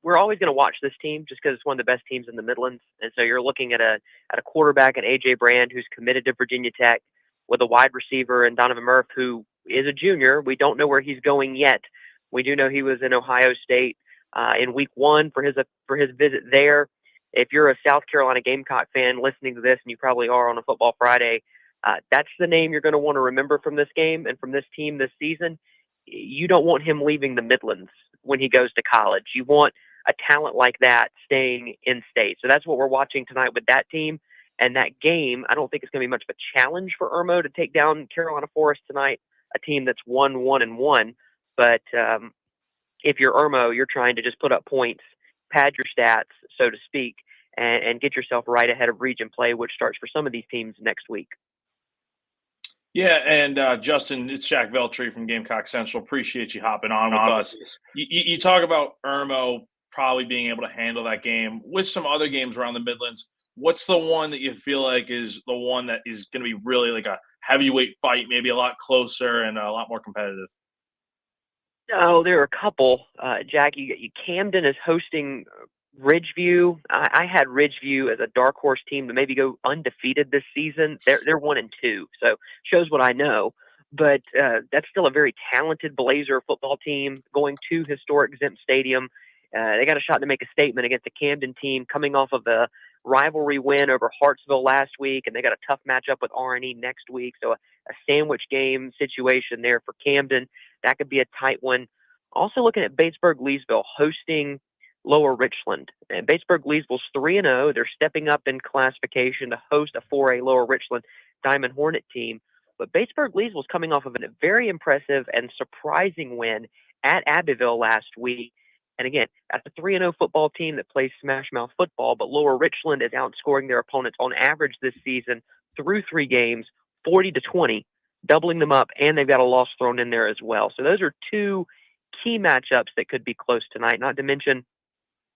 We're always going to watch this team just because it's one of the best teams in the Midlands. And so you're looking at a quarterback, an A.J. Brand, who's committed to Virginia Tech, with a wide receiver, and Donovan Murph, who is a junior. We don't know where he's going yet. We do know he was in Ohio State in week 1 for his visit there. If you're a South Carolina Gamecock fan listening to this, and you probably are on a Football Friday, that's the name you're going to want to remember from this game and from this team this season. You don't want him leaving the Midlands when he goes to college. You want a talent like that staying in state. So that's what we're watching tonight with that team. And that game, I don't think it's going to be much of a challenge for Irmo to take down Carolina Forest tonight, a team that's 1-1-1. But if you're Irmo, you're trying to just put up points, pad your stats, so to speak, and get yourself right ahead of region play, which starts for some of these teams next week. Yeah, and Justin, it's Jack Veltri from Gamecock Central. Appreciate you hopping on with us. You talk about Irmo probably being able to handle that game. With some other games around the Midlands, what's the one that you feel like is the one that is going to be really like a heavyweight fight, maybe a lot closer and a lot more competitive? Oh, there are a couple. Jack, Camden is hosting Ridgeview. I had Ridgeview as a dark horse team to maybe go undefeated this season. They're 1-2, so shows what I know. But that's still a very talented Blazer football team going to historic Zemp Stadium. They got a shot to make a statement against the Camden team coming off of a rivalry win over Hartsville last week, and they got a tough matchup with R&E next week. So a sandwich game situation there for Camden. That could be a tight one. Also looking at Batesburg-Leesville hosting Lower Richland. And Batesburg-Leesville's 3-0. They're stepping up in classification to host a 4A Lower Richland Diamond Hornet team. But Batesburg-Leesville's coming off of a very impressive and surprising win at Abbeville last week. And again, that's a 3-0 football team that plays smash mouth football, but Lower Richland is outscoring their opponents on average this season through 3 games, 40-20, doubling them up, and they've got a loss thrown in there as well. So those are 2 key matchups that could be close tonight, not to mention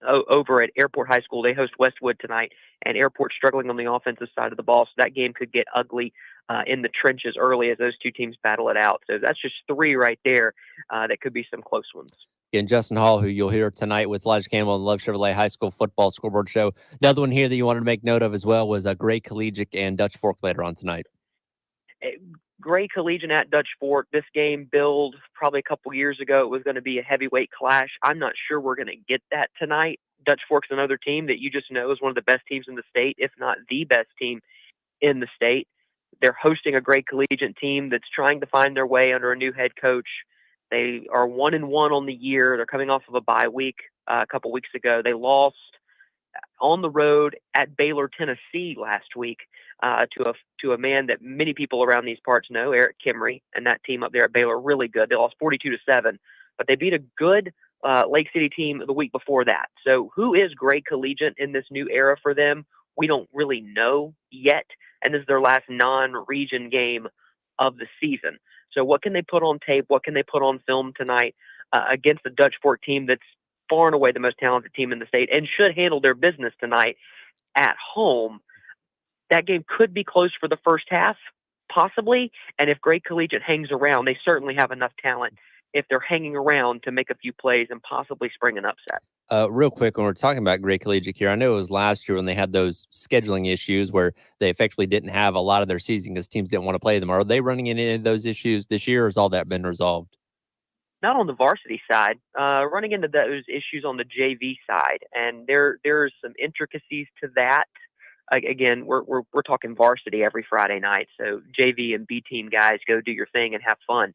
over at Airport High School, they host Westwood tonight, and Airport's struggling on the offensive side of the ball, so that game could get ugly in the trenches early as those 2 teams battle it out. So that's just 3 right there that could be some close ones. And Justin Hall, who you'll hear tonight with Elijah Campbell on the Love Chevrolet High School Football Scoreboard Show. Another one here that you wanted to make note of as well was a Gray Collegiate and Dutch Fork later on tonight. Gray Collegiate at Dutch Fork. This game billed probably a couple years ago. It was going to be a heavyweight clash. I'm not sure we're going to get that tonight. Dutch Fork's another team that you just know is one of the best teams in the state, if not the best team in the state. They're hosting a Gray Collegiate team that's trying to find their way under a new head coach. They are 1-1 on the year. They're coming off of a bye week a couple weeks ago. They lost on the road at Baylor, Tennessee last week to a man that many people around these parts know, Eric Kimry, and that team up there at Baylor, really good. They lost 42-7, but they beat a good Lake City team the week before that. So who is Gray Collegiate in this new era for them? We don't really know yet, and this is their last non-region game of the season. So what can they put on tape? What can they put on film tonight against the Dutch Fork team that's far and away the most talented team in the state and should handle their business tonight at home? That game could be close for the first half, possibly. And if Gray Collegiate hangs around, they certainly have enough talent if they're hanging around to make a few plays and possibly spring an upset. Real quick, when we're talking about Gray Collegiate here, I know it was last year when they had those scheduling issues where they effectively didn't have a lot of their season because teams didn't want to play them. Are they running into any of those issues this year, or has all that been resolved? Not on the varsity side, running into those issues on the JV side, and there's some intricacies to that. Again, we're talking varsity every Friday night, so JV and B team guys go do your thing and have fun.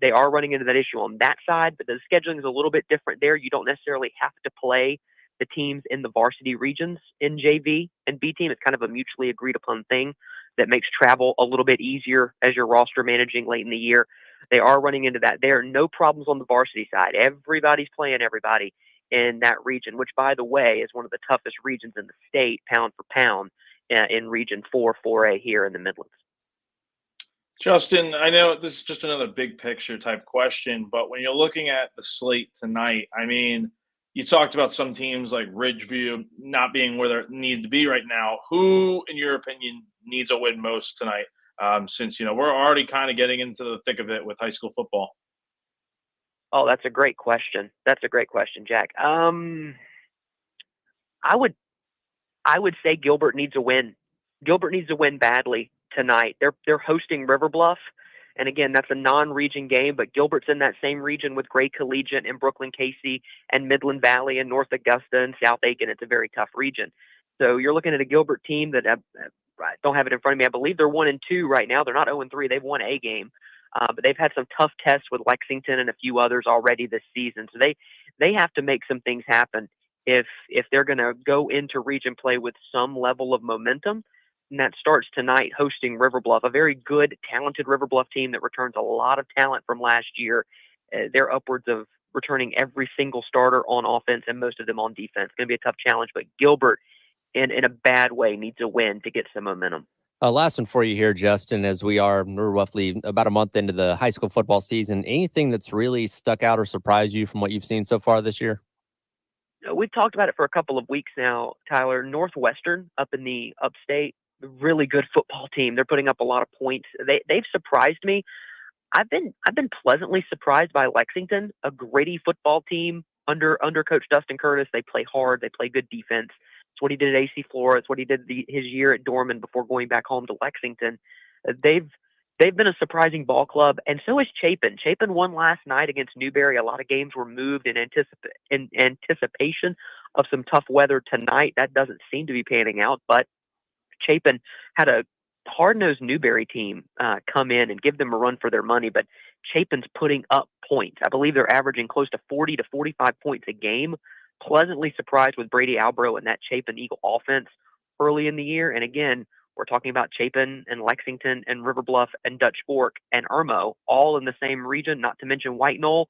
They are running into that issue on that side, but the scheduling is a little bit different there. You don't necessarily have to play the teams in the varsity regions in JV and B team. It's kind of a mutually agreed upon thing that makes travel a little bit easier as your roster managing late in the year. They are running into that. There are no problems on the varsity side. Everybody's playing everybody in that region, which, by the way, is one of the toughest regions in the state, pound for pound, in Region 4, 4A here in the Midlands. Justin, I know this is just another big picture type question, but when you're looking at the slate tonight, I mean, you talked about some teams like Ridgeview not being where they need to be right now. Who, in your opinion, needs a win most tonight? Since, we're already kind of getting into the thick of it with high school football. Oh, that's a great question. That's a great question, Jack. I would say Gilbert needs a win. Gilbert needs to win badly tonight. They're hosting River Bluff, and again, that's a non-region game, but Gilbert's in that same region with Gray Collegiate and Brooklyn Casey and Midland Valley and North Augusta and South Aiken. It's a very tough region. So you're looking at a Gilbert team that I don't have it in front of me. I believe they're 1-2 right now. They're not 0-3. They've won a game. But they've had some tough tests with Lexington and a few others already this season. So they have to make some things happen if they're going to go into region play with some level of momentum. And that starts tonight hosting River Bluff, a very good, talented River Bluff team that returns a lot of talent from last year. they're upwards of returning every single starter on offense and most of them on defense. Going to be a tough challenge, but Gilbert, in a bad way, needs a win to get some momentum. Last one for you here, Justin, as we're roughly about a month into the high school football season. Anything that's really stuck out or surprised you from what you've seen so far this year? We've talked about it for a couple of weeks now, Tyler. Northwestern up in the upstate, really good football team. They're putting up a lot of points. They've surprised me. I've been pleasantly surprised by Lexington, a gritty football team under Coach Dustin Curtis. They play hard. They play good defense. It's what he did at AC Flora. It's what he did his year at Dorman before going back home to Lexington. They've been a surprising ball club, and so is Chapin. Chapin won last night against Newberry. A lot of games were moved in anticipation of some tough weather tonight. That doesn't seem to be panning out, but Chapin had a hard-nosed Newberry team come in and give them a run for their money, but Chapin's putting up points. I believe they're averaging close to 40 to 45 points a game. Pleasantly surprised with Brady Albro and that Chapin Eagle offense early in the year. And again, we're talking about Chapin and Lexington and River Bluff and Dutch Fork and Irmo, all in the same region, not to mention White Knoll.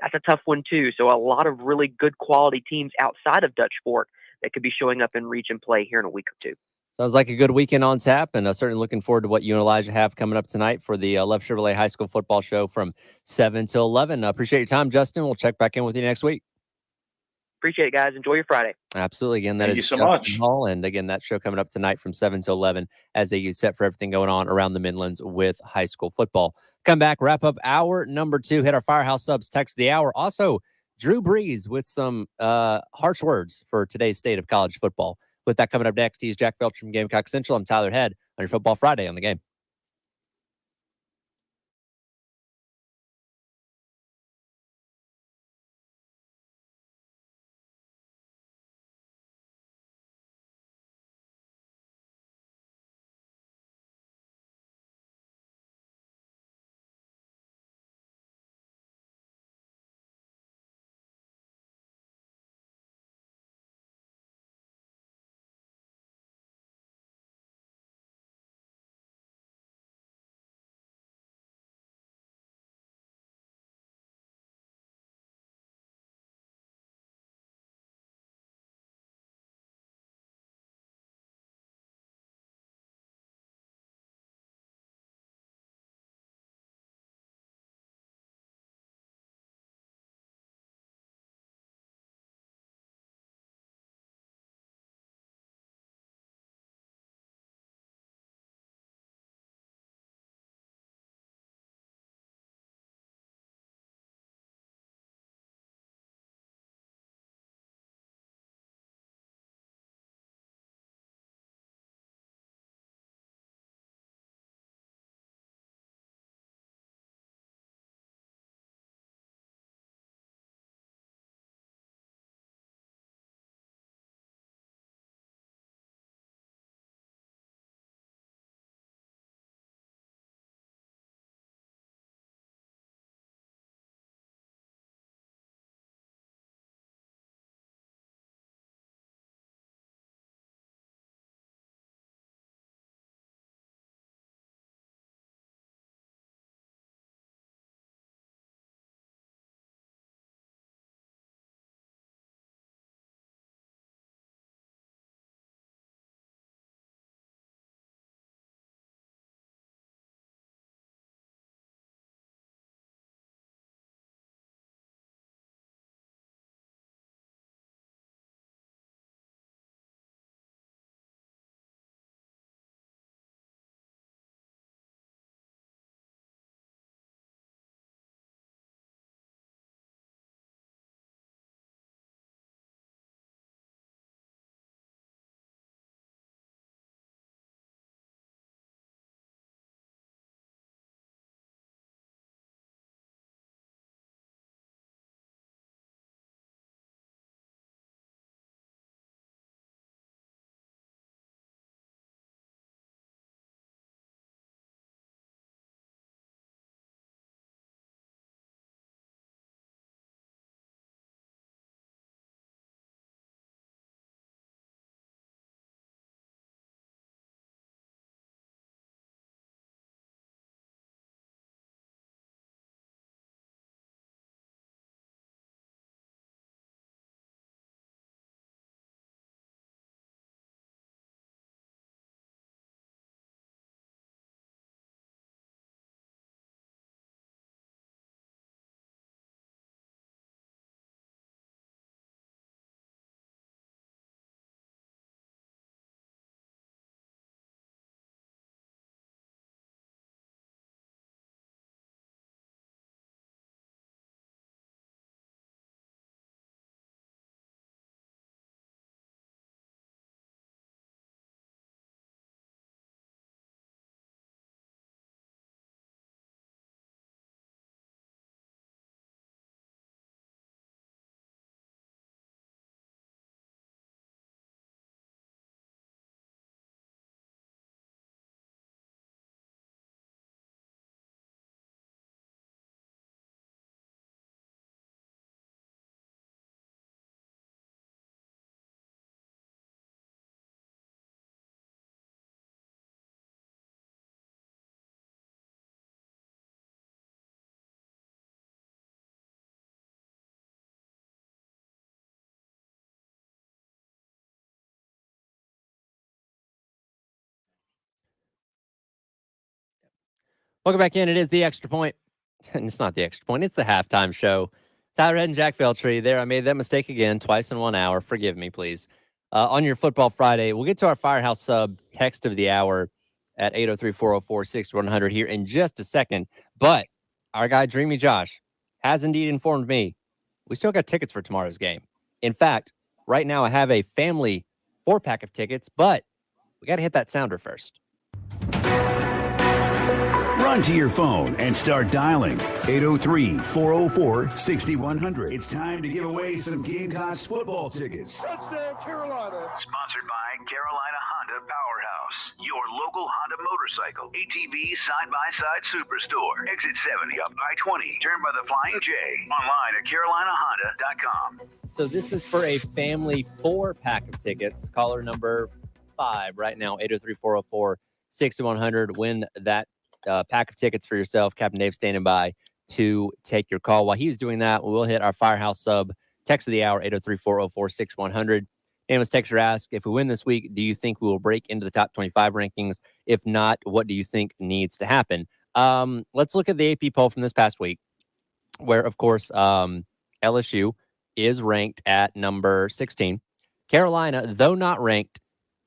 That's a tough one too. So a lot of really good quality teams outside of Dutch Fork that could be showing up in region play here in a week or two. Sounds like a good weekend on tap, and certainly looking forward to what you and Elijah have coming up tonight for the Love Chevrolet High School Football Show from 7 to 11. Appreciate your time, Justin. We'll check back in with you next week. Appreciate it, guys. Enjoy your Friday. Absolutely. Again, that Thank is you so Justin much. Hall, and again, that show coming up tonight from 7 to 11 as they get set for everything going on around the Midlands with high school football. Come back, wrap up hour number 2, hit our Firehouse Subs text of the hour. Also, Drew Brees with some harsh words for today's state of college football. With that coming up next, he's Jack Belcher from Gamecock Central. I'm Tyler Head on your Football Friday on the Game. Welcome back in. It is the Extra Point. And it's not the Extra Point. It's the halftime show. Tyler Head and Jack Feltree there. I made that mistake again twice in 1 hour. Forgive me, please. On your Football Friday, we'll get to our Firehouse Sub text of the hour at 803-404-6100 here in just a second. But our guy, Dreamy Josh, has indeed informed me we still got tickets for tomorrow's game. In fact, right now I have a family 4-pack of tickets, but we got to hit that sounder first. Run to your phone and start dialing 803-404-6100. It's time to give away some Gamecocks football tickets. Touchdown, Carolina. Sponsored by Carolina Honda Powerhouse, your local Honda motorcycle, ATV side-by-side superstore. Exit 70 up I-20, turn by the Flying J. Online at carolinahonda.com. So this is for a family 4-pack of tickets. Caller number 5 right now, 803-404-6100. Win that pack of tickets for yourself. Captain Dave standing by to take your call. While he's doing that, we'll hit our Firehouse Sub text of the hour, 803-404-6100. Nameless texter asks, if we win this week, do you think we will break into the top 25 rankings? If not, what do you think needs to happen? Let's look at the AP poll from this past week, where, of course, LSU is ranked at number 16. Carolina, though not ranked,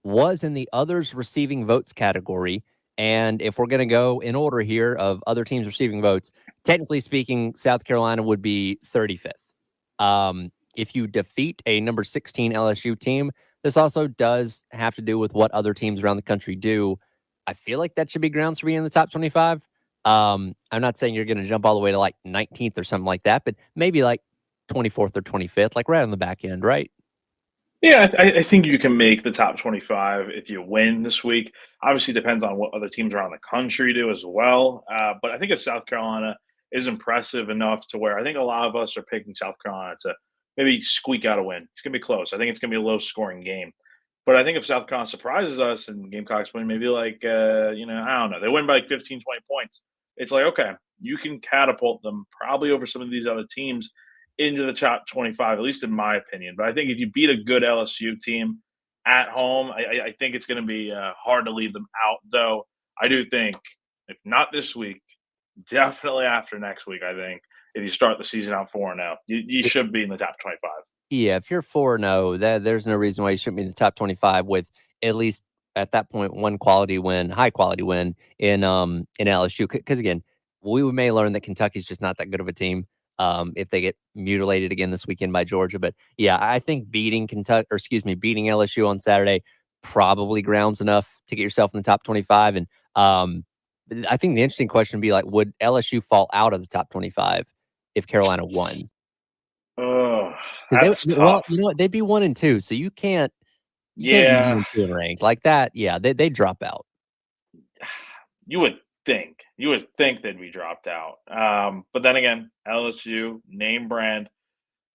was in the others receiving votes category. And if we're going to go in order here of other teams receiving votes, technically speaking, South Carolina would be 35th. If you defeat a number 16 LSU team, this also does have to do with what other teams around the country do. I feel like that should be grounds for being in the top 25. I'm not saying you're going to jump all the way to like 19th or something like that, but maybe like 24th or 25th, like right on the back end, right? Yeah, I think you can make the top 25 if you win this week. Obviously, depends on what other teams around the country do as well. But I think if South Carolina is impressive enough to where I think a lot of us are picking South Carolina to maybe squeak out a win. It's going to be close. I think it's going to be a low-scoring game. But I think if South Carolina surprises us and Gamecocks win maybe like, I don't know, they win by like 15, 20 points, it's like, okay, you can catapult them probably over some of these other teams into the top 25, at least in my opinion. But I think if you beat a good LSU team at home, I think it's going to be hard to leave them out. Though I do think, if not this week, definitely after next week, I think if you start the season out 4-0, you should be in the top 25. Yeah, if you're 4-0, there's no reason why you shouldn't be in the top 25 with at least at that point one quality win, high quality win in LSU. Because again, we may learn that Kentucky's just not that good of a team. If they get mutilated again this weekend by Georgia. But yeah, I think beating beating LSU on Saturday probably grounds enough to get yourself in the top 25. And I think the interesting question would be like, would LSU fall out of the top 25 if Carolina won? Oh, that's tough. Well, you know what? They'd be 1-2, so you can't be 1-2 in ranked like that. Yeah, they drop out. You would think they'd be dropped out. But then again, LSU, name brand,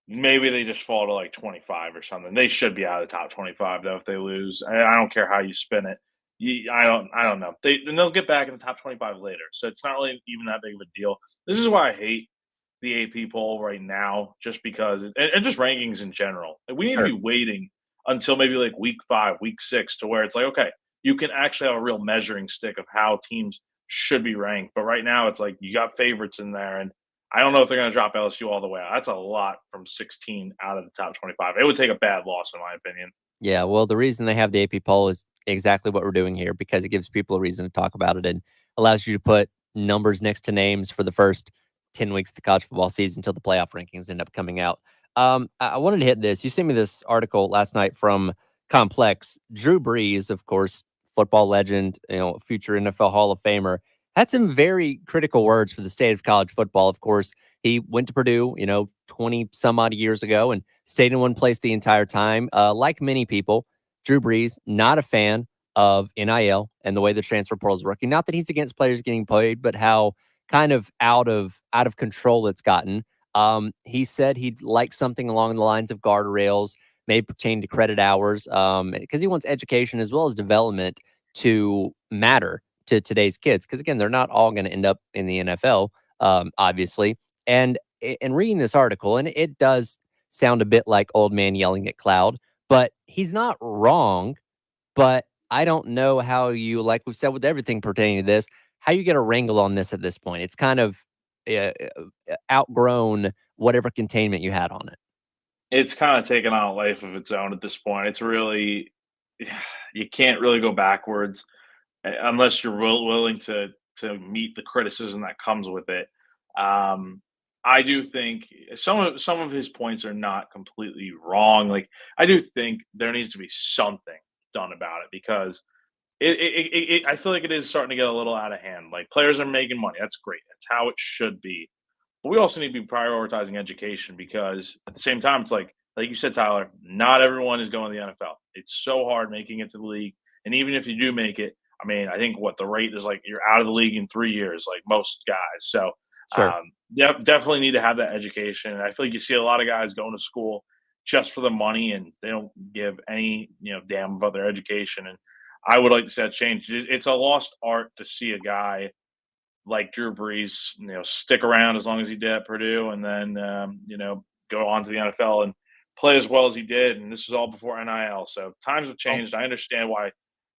maybe they just fall to like 25 or something. They should be out of the top 25 though if they lose. I don't care how you spin it. I don't know. They'll get back in the top 25 later. So it's not really even that big of a deal. This is why I hate the AP poll right now, just because and just rankings in general. We need to be waiting until maybe like week 5, week 6 to where it's like, okay, you can actually have a real measuring stick of how teams should be ranked. But right now it's like you got favorites in there, and I don't know if they're going to drop LSU all the way out. That's a lot from 16 out of the top 25. It would take a bad loss, in my opinion. Yeah, well, the reason they have the AP poll is exactly what we're doing here, because it gives people a reason to talk about it and allows you to put numbers next to names for the first 10 weeks of the college football season until the playoff rankings end up coming out. I wanted to hit this. You sent me this article last night from Complex. Drew Brees, of course, football legend, future NFL Hall of Famer, had some very critical words for the state of college football. Of course, he went to Purdue, 20 some odd years ago and stayed in one place the entire time. Like many people, Drew Brees, not a fan of NIL and the way the transfer portal is working. Not that he's against players getting paid, but how kind of out of control it's gotten. He said he'd like something along the lines of guardrails, may pertain to credit hours, because he wants education as well as development to matter to today's kids. Because again, they're not all going to end up in the NFL, obviously. And in reading this article, and it does sound a bit like old man yelling at cloud, but he's not wrong. But I don't know how you, like we've said with everything pertaining to this, how you get a wrangle on this at this point? It's kind of outgrown whatever containment you had on it. It's kind of taken on a life of its own at this point. It's really you can't really go backwards unless you're willing to meet the criticism that comes with it. Um, I do think some of his points are not completely wrong. Like I do think there needs to be something done about it because I feel like it is starting to get a little out of hand. Like players are making money. That's great. That's how it should be. But we also need to be prioritizing education because at the same time, it's like you said, Tyler, not everyone is going to the NFL. It's so hard making it to the league. And even if you do make it, I mean, I think what the rate is like you're out of the league in 3 years, like most guys. So Sure. definitely need to have that education. And I feel like you see a lot of guys going to school just for the money and they don't give any, damn about their education. And I would like to see that change. It's a lost art to see a guy like Drew Brees, stick around as long as he did at Purdue, and then go on to the NFL and play as well as he did. And this was all before NIL, so times have changed. I understand why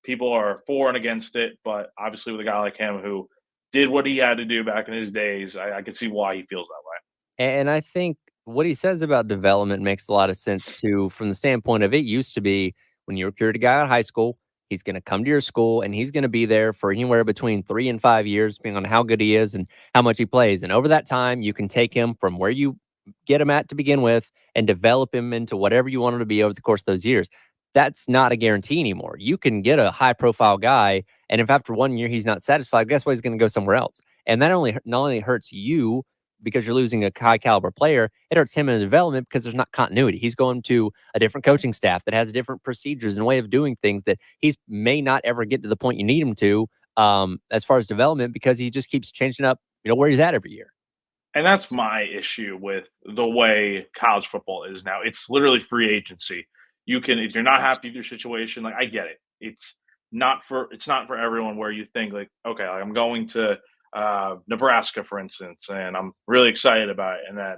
people are for and against it, but obviously with a guy like him who did what he had to do back in his days, I can see why he feels that way. And I think what he says about development makes a lot of sense too, from the standpoint of it used to be when you recruited a guy out of high school, he's going to come to your school and he's going to be there for anywhere between 3 and 5 years, depending on how good he is and how much he plays. And over that time, you can take him from where you get him at to begin with and develop him into whatever you want him to be over the course of those years. That's not a guarantee anymore. You can get a high profile guy, and if after 1 year he's not satisfied, guess what? He's going to go somewhere else. And that not only hurts you because you're losing a high caliber player, it hurts him in the development because there's not continuity. He's going to a different coaching staff that has different procedures and way of doing things that he's may not ever get to the point you need him to, as far as development, because he just keeps changing up, where he's at every year. And that's my issue with the way college football is now. It's literally free agency. You can, if you're not happy with your situation, like I get it. It's not for everyone where you think like, okay, like, I'm going to Nebraska, for instance, and I'm really excited about it, and then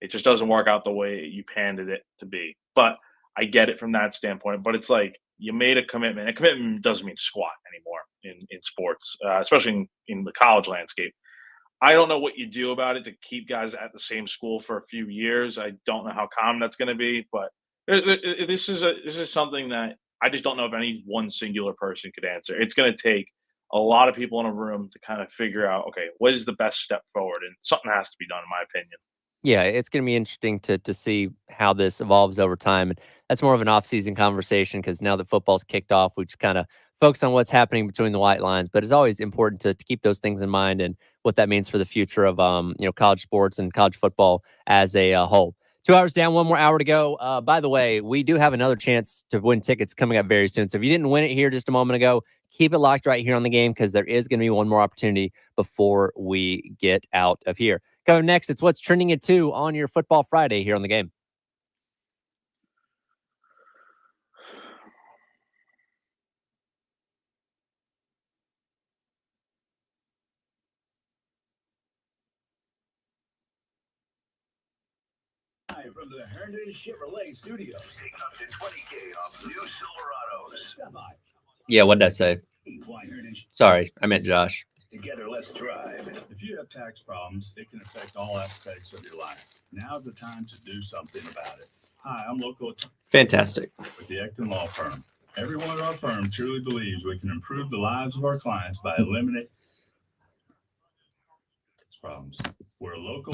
it just doesn't work out the way you panned it to be. But I get it from that standpoint. But it's like you made a commitment. A commitment doesn't mean squat anymore in sports, especially in the college landscape. I don't know what you do about it to keep guys at the same school for a few years. I don't know how common that's going to be, but this is something that I just don't know if any one singular person could answer. It's going to take a lot of people in a room to kind of figure out, okay, what is the best step forward, and something has to be done, in my opinion. Yeah, it's going to be interesting to see how this evolves over time. And that's more of an off-season conversation because now that football's kicked off, we just kind of focus on what's happening between the white lines. But it's always important to keep those things in mind and what that means for the future of college sports and college football as a whole. 2 hours down, one more hour to go. By the way, we do have another chance to win tickets coming up very soon. So if you didn't win it here just a moment ago, keep it locked right here on the game because there is going to be one more opportunity before we get out of here. Coming next, it's what's trending at 2 on your Football Friday here on the game. Live from the Herndon Chevrolet Studios. Take up to 20K off new Silverados. Stop by. Yeah, what did I say? Why Herndon? Sorry, I meant Josh. Together, let's drive. If you have tax problems, it can affect all aspects of your life. Now's the time to do something about it. Hi, I'm local attorney Fantastic. with the Ecton Law Firm. Everyone at our firm truly believes we can improve the lives of our clients by eliminating problems. We're a local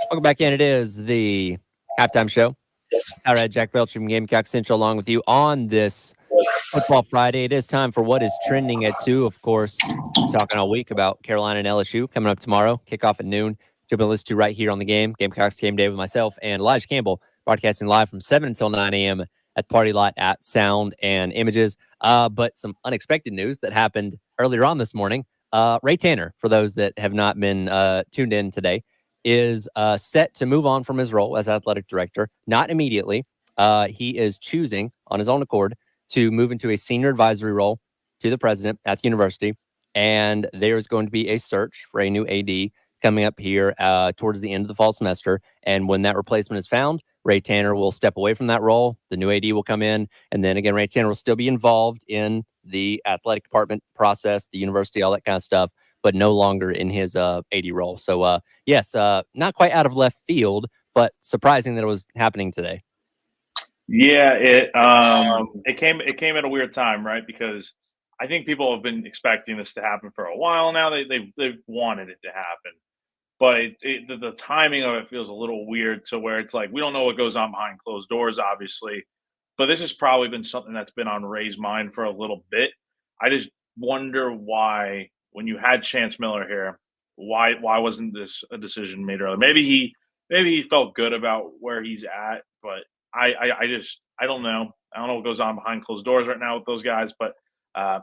Welcome back in. It is the halftime show. All right, Jack Belcher from Gamecock Central along with you on this Football Friday. It is time for what is trending at 2. Of course, we're talking all week about Carolina and LSU coming up tomorrow. Kickoff at noon. You'll be listening to right here on the game. Gamecocks Game Day with myself and Elijah Campbell, broadcasting live from 7 until 9 a.m. at Party Lot at Sound and Images. But some unexpected news that happened earlier on this morning. Ray Tanner, for those that have not been tuned in today, is set to move on from his role as athletic director. Not immediately. He is choosing on his own accord to move into a senior advisory role to the president at the university. And there's going to be a search for a new AD coming up here towards the end of the fall semester. And when that replacement is found, Ray Tanner will step away from that role. The new AD will come in. And then again, Ray Tanner will still be involved in the athletic department process, the university, all that kind of stuff, but no longer in his AD role. So, yes, not quite out of left field, but surprising that it was happening today. Yeah, it came at a weird time, right? Because I think people have been expecting this to happen for a while now. They've wanted it to happen, but the timing of it feels a little weird to where it's like we don't know what goes on behind closed doors, obviously. But this has probably been something that's been on Ray's mind for a little bit. I just wonder why, when you had Chance Miller here, why wasn't this a decision made earlier? Maybe he felt good about where he's at, but I don't know. I don't know what goes on behind closed doors right now with those guys, but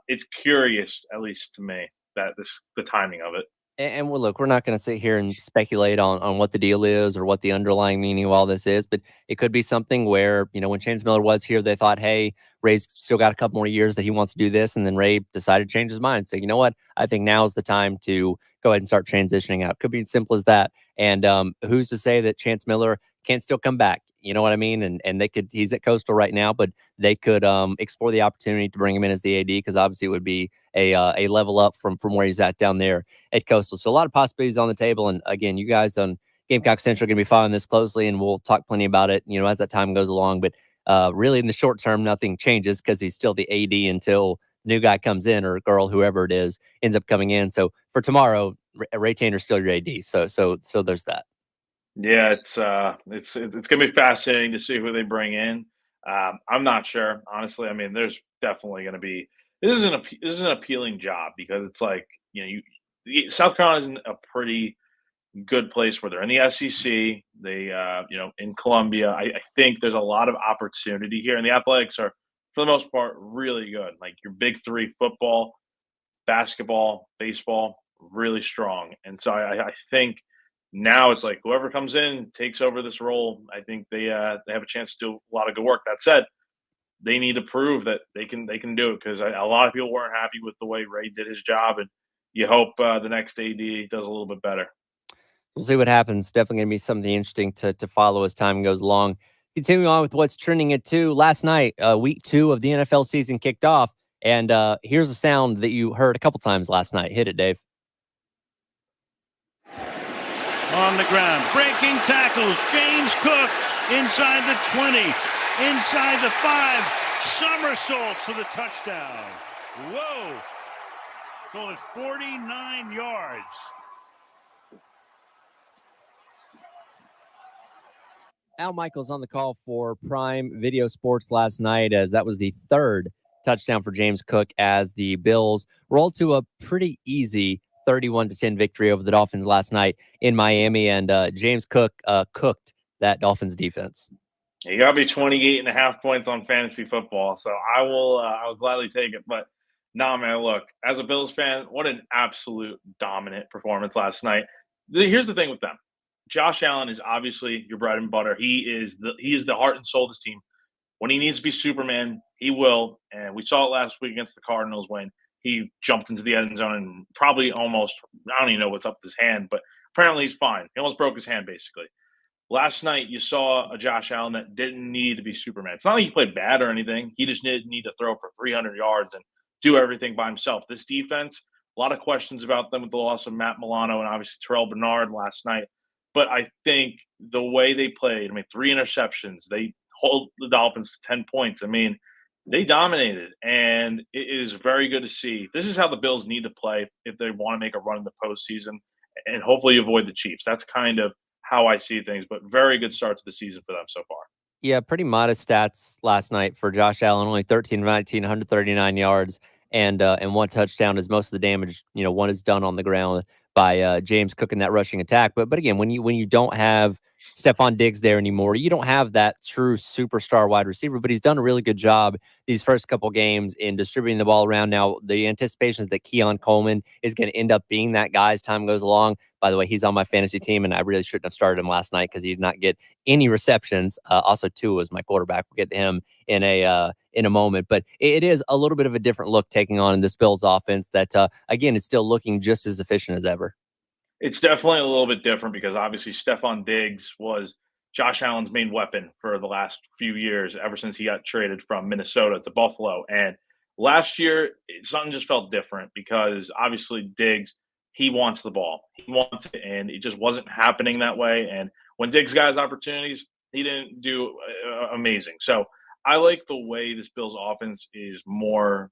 it's curious, at least to me, that the timing of it. And well, look, we're not going to sit here and speculate on what the deal is or what the underlying meaning of all this is, but it could be something where, when Chance Miller was here, they thought, hey, Ray's still got a couple more years that he wants to do this. And then Ray decided to change his mind and say, you know what? I think now is the time to go ahead and start transitioning out. Could be as simple as that. And who's to say that Chance Miller can't still come back? You know what I mean? And they could, he's at Coastal right now, but they could explore the opportunity to bring him in as the AD, because obviously it would be a level up from where he's at down there at Coastal. So a lot of possibilities on the table. And again, you guys on Gamecock Central are going to be following this closely, and we'll talk plenty about it, as that time goes along. But really in the short term, nothing changes because he's still the AD until the new guy comes in, or girl, whoever it is, ends up coming in. So for tomorrow, Ray Tanner's still your AD. So there's that. Yeah, it's gonna be fascinating to see who they bring in. I'm not sure, honestly. I mean, there's definitely gonna be this is an appealing job because it's like South Carolina is in a pretty good place where they're in the SEC. They in Columbia. I think there's a lot of opportunity here, and the athletics are for the most part really good. Like your big three: football, basketball, baseball, really strong. And so I think now it's like whoever comes in takes over this role. I think they have a chance to do a lot of good work. That said, they need to prove that they can do it, because a lot of people weren't happy with the way Ray did his job, and you hope the next AD does a little bit better. We'll see what happens. Definitely going to be something interesting to follow as time goes along. Continuing on with what's trending at 2. Last night, week 2 of the NFL season kicked off, and here's a sound that you heard a couple times last night. Hit it, Dave. On the ground, breaking tackles. James Cook inside the 20, inside the 5, somersaults for the touchdown. Whoa, going 49 yards. Al Michaels on the call for Prime Video Sports last night, as that was the 3rd touchdown for James Cook as the Bills rolled to a pretty easy 31-10 victory over the Dolphins last night in Miami. And James Cook cooked that Dolphins defense. You got me 28.5 points on fantasy football, so I'll gladly take it. But nah, man, look, as a Bills fan, what an absolute dominant performance last night. Here's the thing with them. Josh Allen is obviously your bread and butter. He is the heart and soul of this team. When he needs to be Superman, he will. And we saw it last week against the Cardinals when he jumped into the end zone and probably almost, I don't even know what's up with his hand, but apparently he's fine. He almost broke his hand, basically. Last night, you saw a Josh Allen that didn't need to be Superman. It's not like he played bad or anything. He just didn't need to throw for 300 yards and do everything by himself. This defense, a lot of questions about them with the loss of Matt Milano and obviously Terrell Bernard last night. But I think the way they played, 3 interceptions, they hold the Dolphins to 10 points. They dominated, and it is very good to see. This is how the Bills need to play if they want to make a run in the postseason, and hopefully avoid the Chiefs. That's kind of how I see things. But very good start to the season for them so far. Yeah, pretty modest stats last night for Josh Allen. Only 13 of 19, 139 yards, and one touchdown. As most of the damage, one is done on the ground by James Cook in that rushing attack. But again, when you don't have Stephon Diggs there anymore, you don't have that true superstar wide receiver. But he's done a really good job these first couple games in distributing the ball around. Now the anticipation is that Keon Coleman is going to end up being that guy as time goes along. By the way, he's on my fantasy team, and I really shouldn't have started him last night because he did not get any receptions. Also, Tua was my quarterback. We'll get to him in a moment, but it is a little bit of a different look taking on this Bills offense that again is still looking just as efficient as ever. It's definitely a little bit different because obviously Stephon Diggs was Josh Allen's main weapon for the last few years, ever since he got traded from Minnesota to Buffalo. And last year, something just felt different because obviously Diggs, he wants the ball, he wants it, and it just wasn't happening that way. And when Diggs got his opportunities, he didn't do amazing. So I like the way this Bills offense is more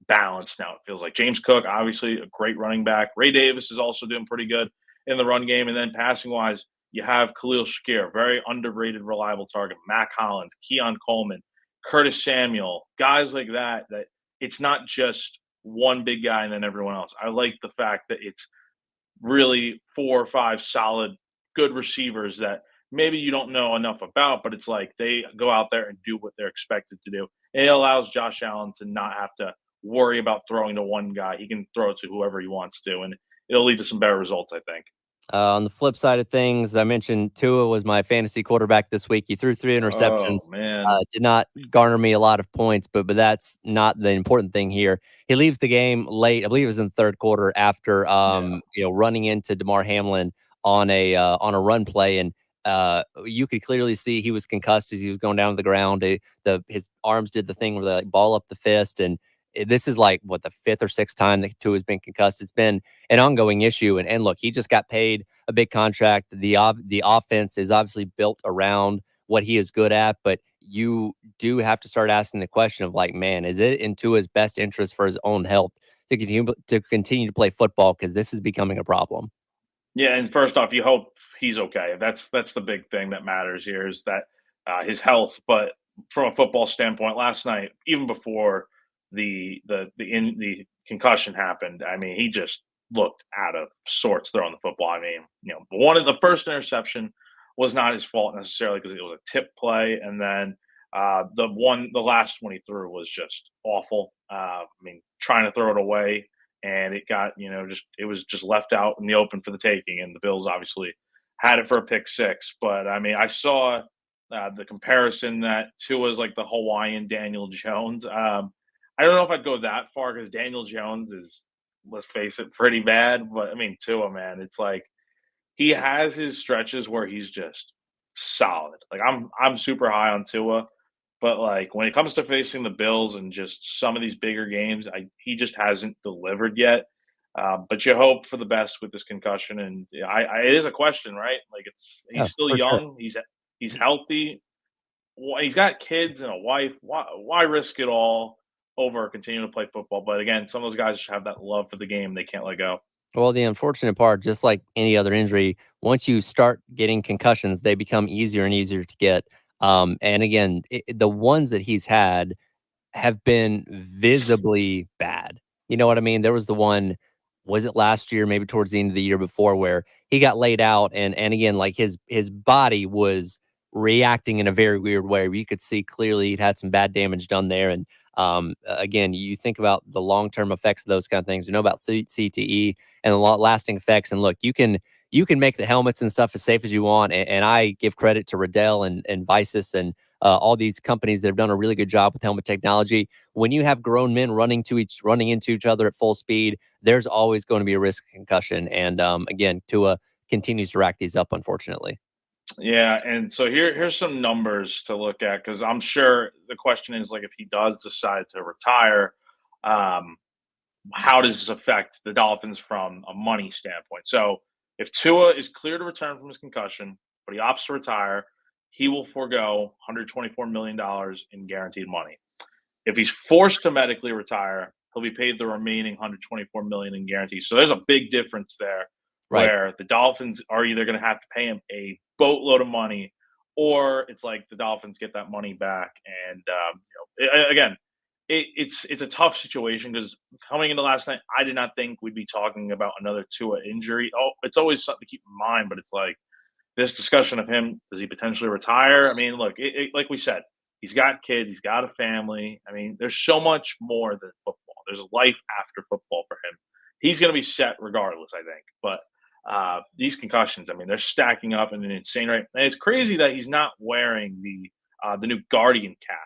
balanced now. It feels like James Cook, obviously a great running back. Ray Davis is also doing pretty good in the run game. And then passing wise, you have Khalil Shakir, very underrated, reliable target. Mac Hollins, Keon Coleman, Curtis Samuel, guys like that. That it's not just one big guy and then everyone else. I like the fact that it's really 4 or 5 solid, good receivers that maybe you don't know enough about, but it's like they go out there and do what they're expected to do. And it allows Josh Allen to not have to worry about throwing to one guy. He can throw it to whoever he wants to, and it'll lead to some better results, I think. On the flip side of things, I mentioned Tua was my fantasy quarterback this week. He threw 3 Oh interceptions. man, Did not garner me a lot of points, but that's not the important thing here. He leaves the game late. I believe it was in the third quarter after running into DeMar Hamlin on a run play, and you could clearly see he was concussed as he was going down to the ground. His arms did the thing where they ball up the fist, and this is like what the 5th or 6th time that Tua has been concussed. It's been an ongoing issue, and look, he just got paid a big contract. The offense is obviously built around what he is good at, but you do have to start asking the question of like, man, is it in Tua's best interest for his own health to continue to play football, because this is becoming a problem. yeah. And first off, you hope he's okay. That's the big thing that matters here is that his health. But from a football standpoint, last night, even before the concussion happened, I mean, he just looked out of sorts throwing the football. I mean, one of the first interception was not his fault necessarily because it was a tip play, and then the last one he threw was just awful. I mean, trying to throw it away, and it got it was just left out in the open for the taking, and the Bills obviously had it for a pick six. But I mean, I saw the comparison that Tua is like the Hawaiian Daniel Jones. I don't know if I'd go that far because Daniel Jones is, let's face it, pretty bad. But I mean, Tua, man, it's like he has his stretches where he's just solid. Like I'm super high on Tua, but like when it comes to facing the Bills and just some of these bigger games, he just hasn't delivered yet. But you hope for the best with this concussion, and it is a question, right? Like he's still For sure. young, he's healthy, he's got kids and a wife. Why risk it all over continuing to play football? But again, some of those guys just have that love for the game; they can't let go. Well, the unfortunate part, just like any other injury, once you start getting concussions, they become easier and easier to get. And again, the ones that he's had have been visibly bad. You know what I mean? There was the one, was it last year, maybe towards the end of the year before, where he got laid out, and again, like his body was reacting in a very weird way, where you could see clearly he'd had some bad damage done there. And again, you think about the long term effects of those kind of things. You know about CTE and the lasting effects. And look, you can make the helmets and stuff as safe as you want. And I give credit to Riddell and Visus and all these companies that have done a really good job with helmet technology. When you have grown men running into each other at full speed, there's always going to be a risk of concussion. And again, Tua continues to rack these up, unfortunately. Yeah, and so here's some numbers to look at because I'm sure the question is like if he does decide to retire, um, how does this affect the Dolphins from a money standpoint? So if Tua is clear to return from his concussion, but he opts to retire, he will forego $124 million in guaranteed money. If he's forced to medically retire, he'll be paid the remaining $124 million in guarantees. So there's a big difference there, Right. where the Dolphins are either going to have to pay him a boatload of money, or it's like the Dolphins get that money back. And again, it's a tough situation, because coming into last night, I did not think we'd be talking about another Tua injury. Oh, it's always something to keep in mind, but it's like this discussion of him, does he potentially retire? I mean, look, like we said, he's got kids, he's got a family. I mean, there's so much more than football. There's a life after football for him. He's going to be set regardless, I think. But these concussions, I mean, they're stacking up in an insane rate. And it's crazy that he's not wearing the new Guardian cap.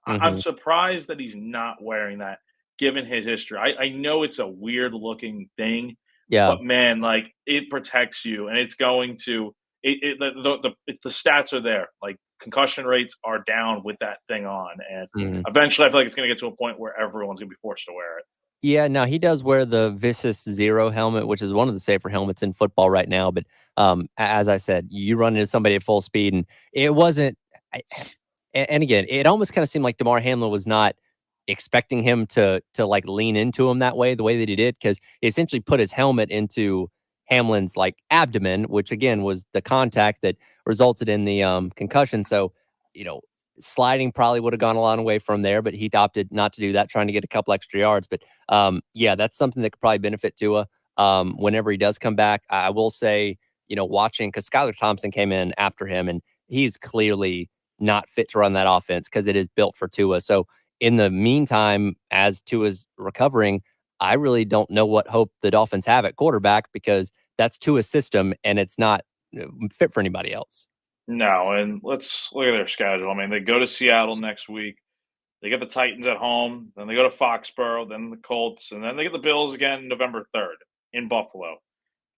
I'm surprised that he's not wearing that, given his history. I know it's a weird looking thing, Yeah. but man, like, it protects you, and it's going to. The stats are there. Like, concussion rates are down with that thing on, and eventually, I feel like it's going to get to a point where everyone's going to be forced to wear it. Yeah, no, he does wear the Visus Zero helmet, which is one of the safer helmets in football right now. But as I said, you run into somebody at full speed, and it wasn't. And again, it almost kind of seemed like DeMar Hamlin was not expecting him to like lean into him that way, the way that he did, because he essentially put his helmet into Hamlin's like abdomen, which again was the contact that resulted in the concussion. So, sliding probably would have gone a long way from there, but he opted not to do that, trying to get a couple extra yards. But yeah, that's something that could probably benefit Tua whenever he does come back. I will say, watching, because Skylar Thompson came in after him, and he's clearly not fit to run that offense because it is built for Tua. So in the meantime, as Tua's recovering, I really don't know what hope the Dolphins have at quarterback, because that's Tua's system and it's not fit for anybody else. No, and let's look at their schedule. I mean, they go to Seattle next week. They get the Titans at home. Then they go to Foxborough. Then the Colts, and then they get the Bills again November 3rd in Buffalo.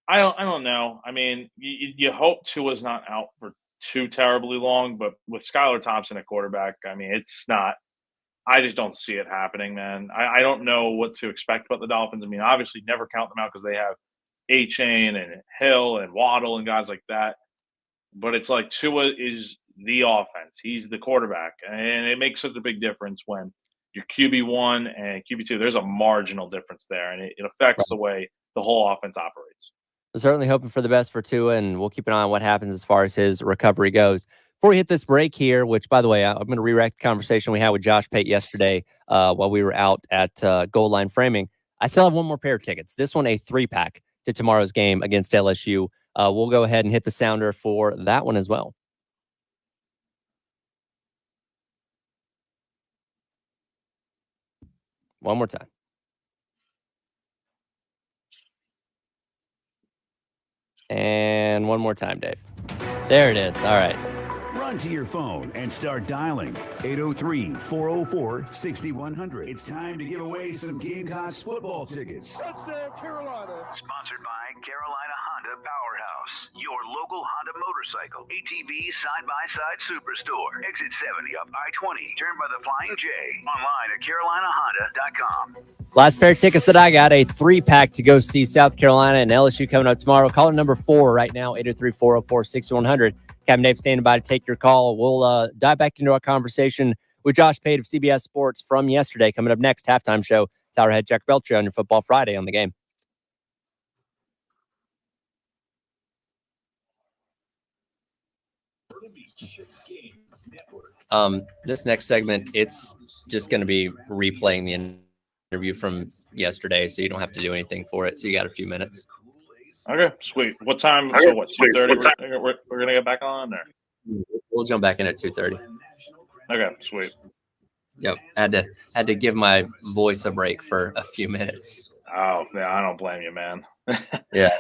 I don't know. I mean, you hope Tua's not out for too terribly long, but with Skylar Thompson at quarterback, I mean, it's not. I just don't see it happening, man. I don't know what to expect about the Dolphins. I mean, obviously, never count them out because they have A-Chain and Hill and Waddle and guys like that. But it's like Tua is the offense. He's the quarterback. And it makes such a big difference when you're QB1 and QB2. There's a marginal difference there, and it affects the way the whole offense operates. We're certainly hoping for the best for Tua, and we'll keep an eye on what happens as far as his recovery goes. Before we hit this break here, which, by the way, I'm going to re-rack the conversation we had with Josh Pate yesterday while we were out at Goal Line Framing. I still have one more pair of tickets. This one, a 3-pack to tomorrow's game against LSU. We'll go ahead and hit the sounder for that one as well. One more time. And one more time, Dave. There it is. All right. Run to your phone and start dialing 803-404-6100. It's time to give away some Gamecocks football tickets. Touchdown, Carolina. Sponsored by Carolina Honda Powerhouse, your local Honda motorcycle, ATV side-by-side superstore. Exit 70 up I-20, turned by the Flying J. Online at carolinahonda.com. Last pair of tickets that I got, a 3-pack to go see South Carolina and LSU coming up tomorrow. Caller number 4 right now, 803-404-6100. Captain Dave standing by to take your call. We'll dive back into our conversation with Josh Pate of CBS Sports from yesterday. Coming up next, halftime show. Tower Head Jack Belcher on your Football Friday on the Game. This next segment, it's just going to be replaying the interview from yesterday, so you don't have to do anything for it. So you got a few minutes. Okay, sweet. What time? So what? 2:30. We're gonna get back on there. We'll jump back in at 2:30. Okay, sweet. Yep, had to give my voice a break for a few minutes. Oh yeah, I don't blame you, man. Yeah.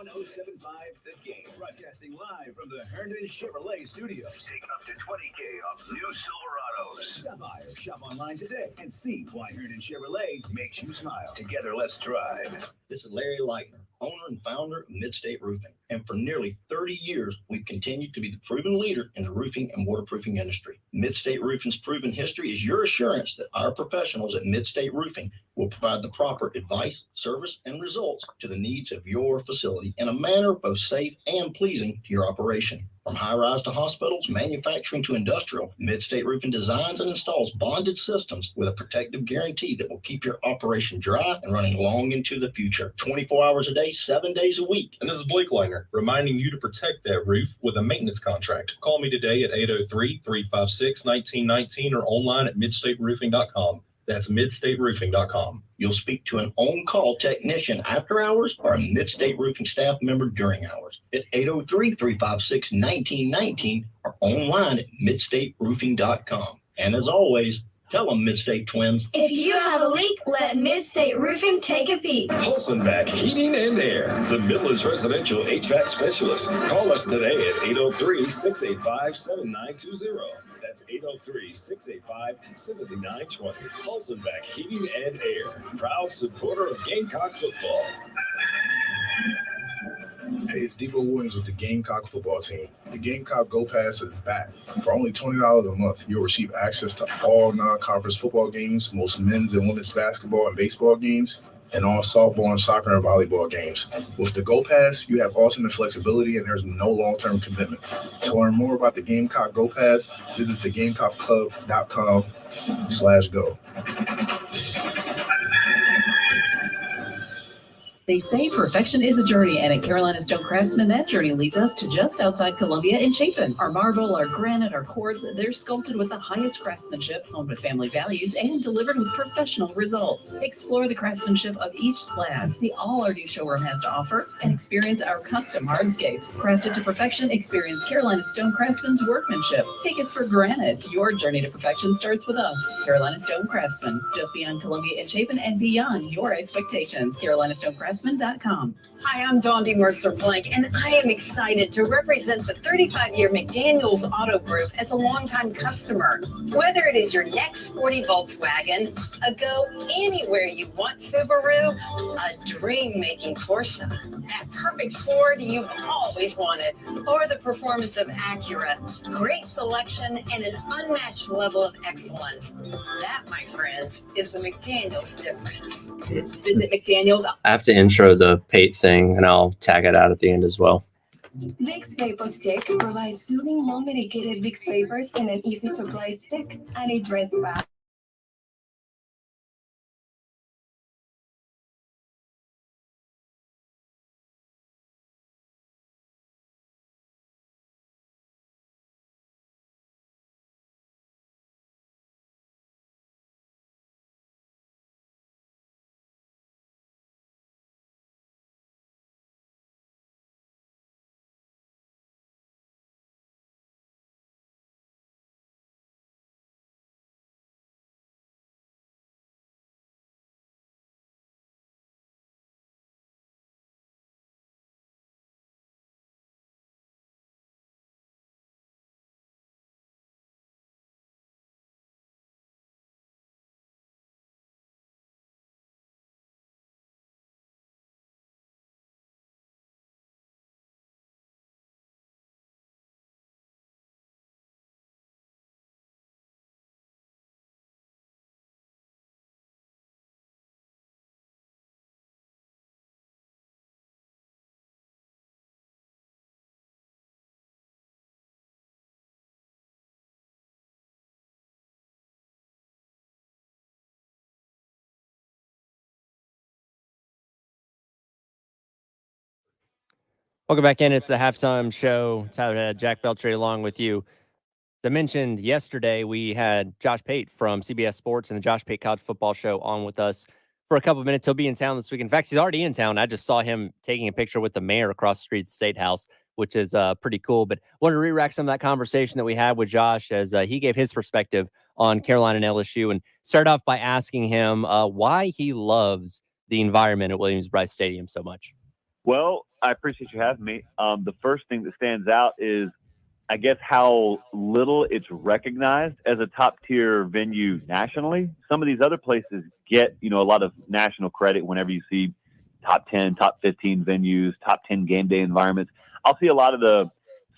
107.5 The Game, broadcasting live from the Herndon Chevrolet Studios. Take up to $20K off new Silverados. Stop by or shop online today and see why Herndon Chevrolet makes you smile. Together, let's drive. This is Larry Lightner. owner and founder of Midstate Roofing. And for nearly 30 years, we've continued to be the proven leader in the roofing and waterproofing industry. Midstate Roofing's proven history is your assurance that our professionals at Midstate Roofing will provide the proper advice, service, and results to the needs of your facility in a manner both safe and pleasing to your operation. From high-rise to hospitals, manufacturing to industrial, Midstate Roofing designs and installs bonded systems with a protective guarantee that will keep your operation dry and running long into the future. 24 hours a day, 7 days a week. And this is Blake Langer, reminding you to protect that roof with a maintenance contract. Call me today at 803-356-1919 or online at midstateroofing.com. That's midstateroofing.com. You'll speak to an on-call technician after hours or a Midstate Roofing staff member during hours at 803-356-1919 or online at midstateroofing.com. And as always, tell them Midstate Twins. If you have a leak, let Midstate Roofing take a peek. Holzenbach Heating and Air, the Midlands residential HVAC specialist. Call us today at 803-685-7920. That's 803-685-7920. Holzenbach Heating and Air, proud supporter of Gamecock football. Hey, it's Debo Williams with the Gamecock football team. The Gamecock Go Pass is back. For only $20 a month, you'll receive access to all non-conference football games, most men's and women's basketball and baseball games, and all softball and soccer and volleyball games. With the Go Pass, you have ultimate flexibility and there's no long-term commitment. To learn more about the Gamecock Go Pass, visit thegamecockclub.com/go. They say perfection is a journey, and at Carolina Stone Craftsman, that journey leads us to just outside Columbia in Chapin. Our marble, our granite, our quartz, they're sculpted with the highest craftsmanship, honed with family values, and delivered with professional results. Explore the craftsmanship of each slab, see all our new showroom has to offer, and experience our custom hardscapes. Crafted to perfection, experience Carolina Stone Craftsman's workmanship. Take us for granted. Your journey to perfection starts with us. Carolina Stone Craftsman, just beyond Columbia in Chapin and beyond your expectations. Carolina Stone Craftsman.com. Hi, I'm Dondi Mercer-Blank, and I am excited to represent the 35-year McDaniels Auto Group as a longtime customer. Whether it is your next sporty Volkswagen, a go anywhere you want Subaru, a dream-making Porsche, that perfect Ford you've always wanted, or the performance of Acura, great selection and an unmatched level of excellence. That, my friends, is the McDaniels difference. Visit McDaniels. I have to intro the Pate thing, and I'll tag it out at the end as well. Vicks Vapor Stick provides soothing, non-medicated Vicks vapors in an easy-to-apply stick, and it dries fast. Welcome back in. It's the halftime show. Tyler, Jack Beltray along with you. As I mentioned yesterday, we had Josh Pate from CBS Sports and the Josh Pate College Football Show on with us for a couple of minutes. He'll be in town this week. In fact, he's already in town. I just saw him taking a picture with the mayor across the street at the State House, which is pretty cool. But wanted to re-rack some of that conversation that we had with Josh as he gave his perspective on Carolina and LSU, and started off by asking him why he loves the environment at Williams-Brice Stadium so much. Well, I appreciate you having me. The first thing that stands out is, I guess, how little it's recognized as a top-tier venue nationally. Some of these other places get, a lot of national credit whenever you see, top 10, top 15 venues, top 10 game day environments. I'll see a lot of the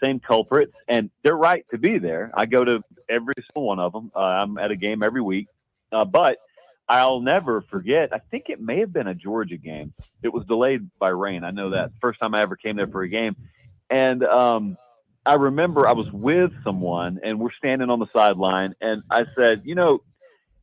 same culprits, and they're right to be there. I go to every single one of them. I'm at a game every week, but I'll never forget. I think it may have been a Georgia game. It was delayed by rain. I know that. First time I ever came there for a game, and I remember I was with someone, and we're standing on the sideline, and I said,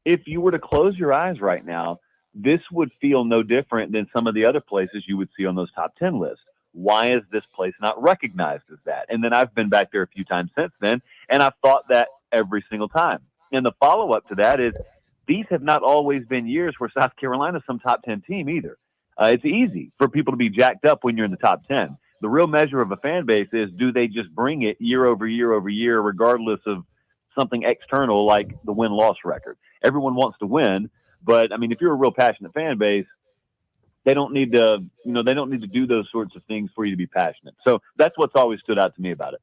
if you were to close your eyes right now, this would feel no different than some of the other places you would see on those top 10 lists. Why is this place not recognized as that? And then I've been back there a few times since then, and I've thought that every single time. And the follow-up to that is these have not always been years where South Carolina's some top 10 team either. It's easy for people to be jacked up when you're in the top 10. The real measure of a fan base is, do they just bring it year over year over year, regardless of something external like the win-loss record? Everyone wants to win, but I mean, if you're a real passionate fan base, they don't need to, they don't need to do those sorts of things for you to be passionate. So that's what's always stood out to me about it.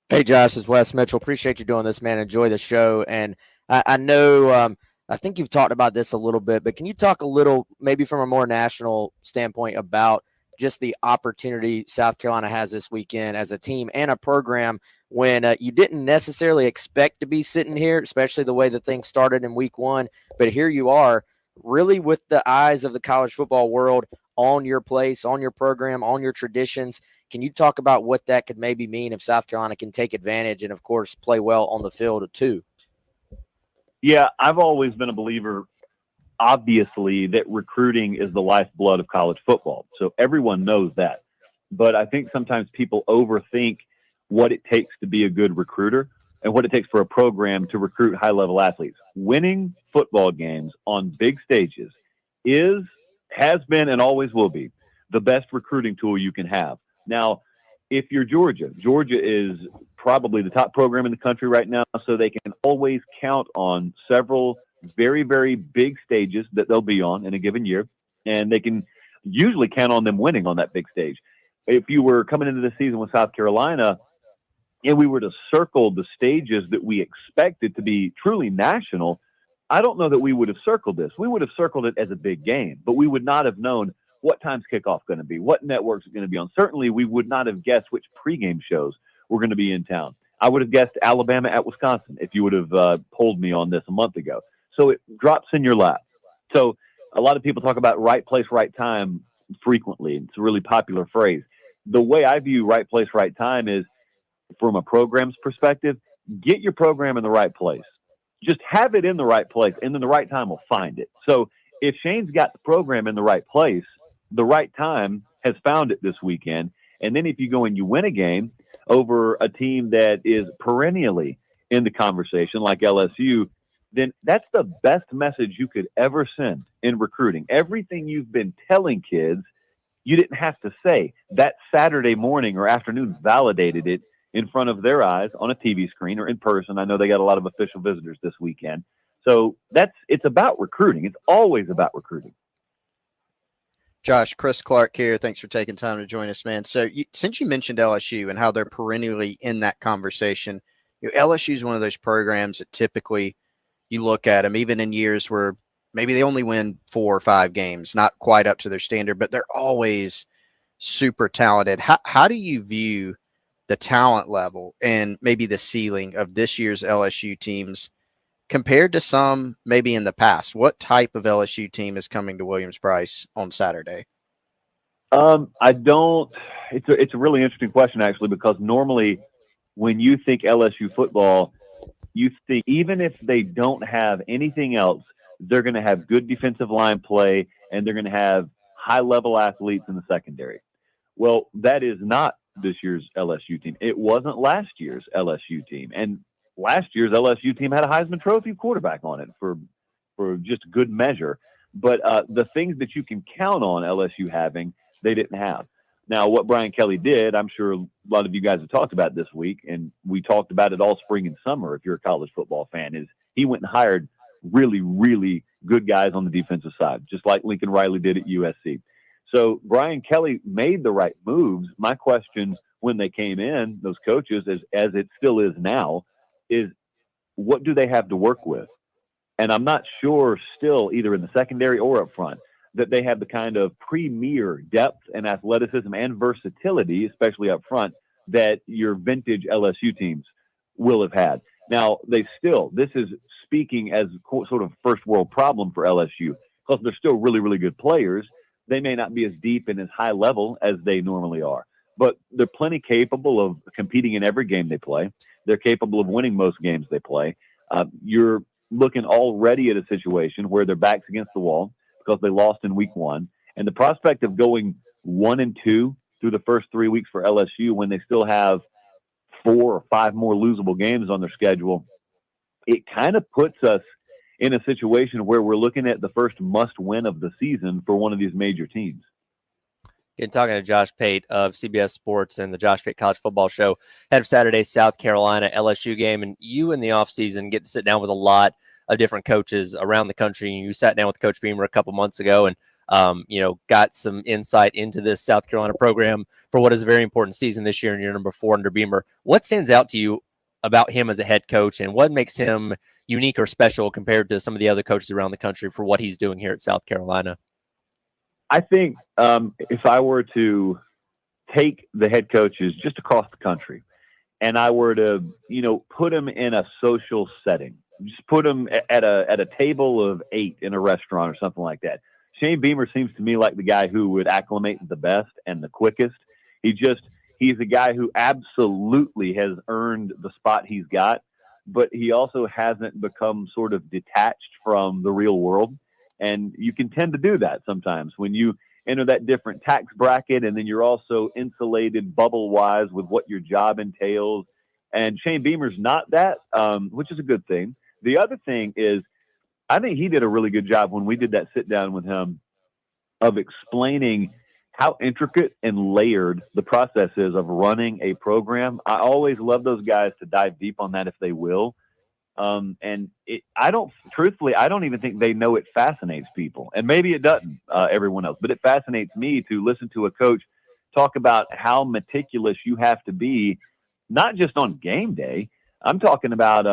Hey, Josh, it's Wes Mitchell. Appreciate you doing this, man. Enjoy the show. And I know, I think you've talked about this a little bit, but can you talk a little, maybe from a more national standpoint, about just the opportunity South Carolina has this weekend as a team and a program when you didn't necessarily expect to be sitting here, especially the way that things started in week one. But here you are, really with the eyes of the college football world on your place, on your program, on your traditions. Can you talk about what that could maybe mean if South Carolina can take advantage and, of course, play well on the field too? Yeah, I've always been a believer, obviously, that recruiting is the lifeblood of college football. So everyone knows that. But I think sometimes people overthink what it takes to be a good recruiter and what it takes for a program to recruit high-level athletes. Winning football games on big stages has been, and always will be the best recruiting tool you can have. Now, if you're Georgia is probably the top program in the country right now, so they can always count on several very, very big stages that they'll be on in a given year, and they can usually count on them winning on that big stage. If you were coming into the season with South Carolina and we were to circle the stages that we expected to be truly national, I don't know that we would have circled this. We would have circled it as a big game, but we would not have known what time's kickoff going to be, what networks are going to be on. Certainly, we would not have guessed which pregame shows were going to be in town. I would have guessed Alabama at Wisconsin if you would have polled me on this a month ago. So it drops in your lap. So a lot of people talk about right place, right time frequently. It's a really popular phrase. The way I view right place, right time is, from a program's perspective, get your program in the right place. Just have it in the right place, and then the right time will find it. So if Shane's got the program in the right place, the right time has found it this weekend. And then if you go and you win a game over a team that is perennially in the conversation like LSU, then that's the best message you could ever send in recruiting. Everything you've been telling kids, you didn't have to say. That Saturday morning or afternoon validated it in front of their eyes on a TV screen or in person. I know they got a lot of official visitors this weekend. So it's about recruiting. It's always about recruiting. Josh, Chris Clark here. Thanks for taking time to join us, man. So since you mentioned LSU and how they're perennially in that conversation, LSU is one of those programs that typically you look at them, even in years where maybe they only win 4 or 5 games, not quite up to their standard, but they're always super talented. How do you view the talent level and maybe the ceiling of this year's LSU teams compared to some maybe in the past? What type of LSU team is coming to Williams-Brice on Saturday? It's a really interesting question, actually, because normally when you think LSU football, you think even if they don't have anything else, they're going to have good defensive line play and they're going to have high-level athletes in the secondary. Well, that is not this year's LSU team. It wasn't last year's LSU team. And last year's LSU team had a Heisman Trophy quarterback on it for just good measure. But the things that you can count on LSU having, they didn't have. Now, what Brian Kelly did, I'm sure a lot of you guys have talked about this week, and we talked about it all spring and summer if you're a college football fan, is he went and hired really, really good guys on the defensive side, just like Lincoln Riley did at USC. So Brian Kelly made the right moves. My question when they came in, those coaches, as it still is now, is what do they have to work with? And I'm not sure still either in the secondary or up front. that they have the kind of premier depth and athleticism and versatility, especially up front, that your vintage LSU teams will have had. Now, this is speaking as sort of first world problem for LSU, because they're still really, really good players. They may not be as deep and as high level as they normally are, but they're plenty capable of competing in every game they play. They're capable of winning most games they play. You're looking already at a situation where their back's against the wall because they lost in week 1. And the prospect of going 1-2 through the first 3 weeks for LSU when they still have 4 or 5 more losable games on their schedule, it kind of puts us in a situation where we're looking at the first must win of the season for one of these major teams. Again, talking to Josh Pate of CBS Sports and the Josh Pate College Football Show, ahead of Saturday's South Carolina LSU game. And you in the offseason get to sit down with a lot of different coaches around the country. You sat down with Coach Beamer a couple months ago and, got some insight into this South Carolina program for what is a very important season this year in year number 4 under Beamer. What stands out to you about him as a head coach, and what makes him unique or special compared to some of the other coaches around the country for what he's doing here at South Carolina? I think if I were to take the head coaches just across the country and I were to, put them in a social setting, just put them at a table of 8 in a restaurant or something like that. Shane Beamer seems to me like the guy who would acclimate the best and the quickest. He's a guy who absolutely has earned the spot he's got, but he also hasn't become sort of detached from the real world. And you can tend to do that sometimes when you enter that different tax bracket, and then you're also insulated bubble-wise with what your job entails. And Shane Beamer's not that, which is a good thing. The other thing is, I think he did a really good job when we did that sit-down with him of explaining how intricate and layered the process is of running a program. I always love those guys to dive deep on that if they will. I don't even think they know it fascinates people, and maybe it doesn't, everyone else, but it fascinates me to listen to a coach talk about how meticulous you have to be, not just on game day. I'm talking about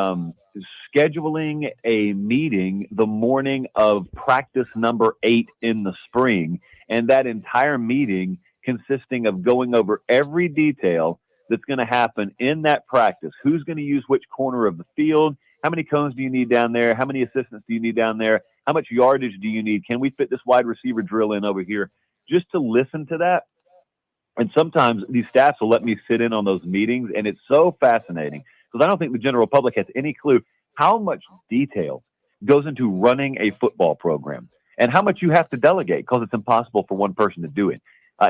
scheduling a meeting the morning of practice number 8 in the spring, and that entire meeting consisting of going over every detail that's going to happen in that practice. Who's going to use which corner of the field? How many cones do you need down there? How many assistants do you need down there? How much yardage do you need? Can we fit this wide receiver drill in over here? Just to listen to that. And sometimes these staffs will let me sit in on those meetings, and it's so fascinating because I don't think the general public has any clue how much detail goes into running a football program and how much you have to delegate because it's impossible for one person to do it.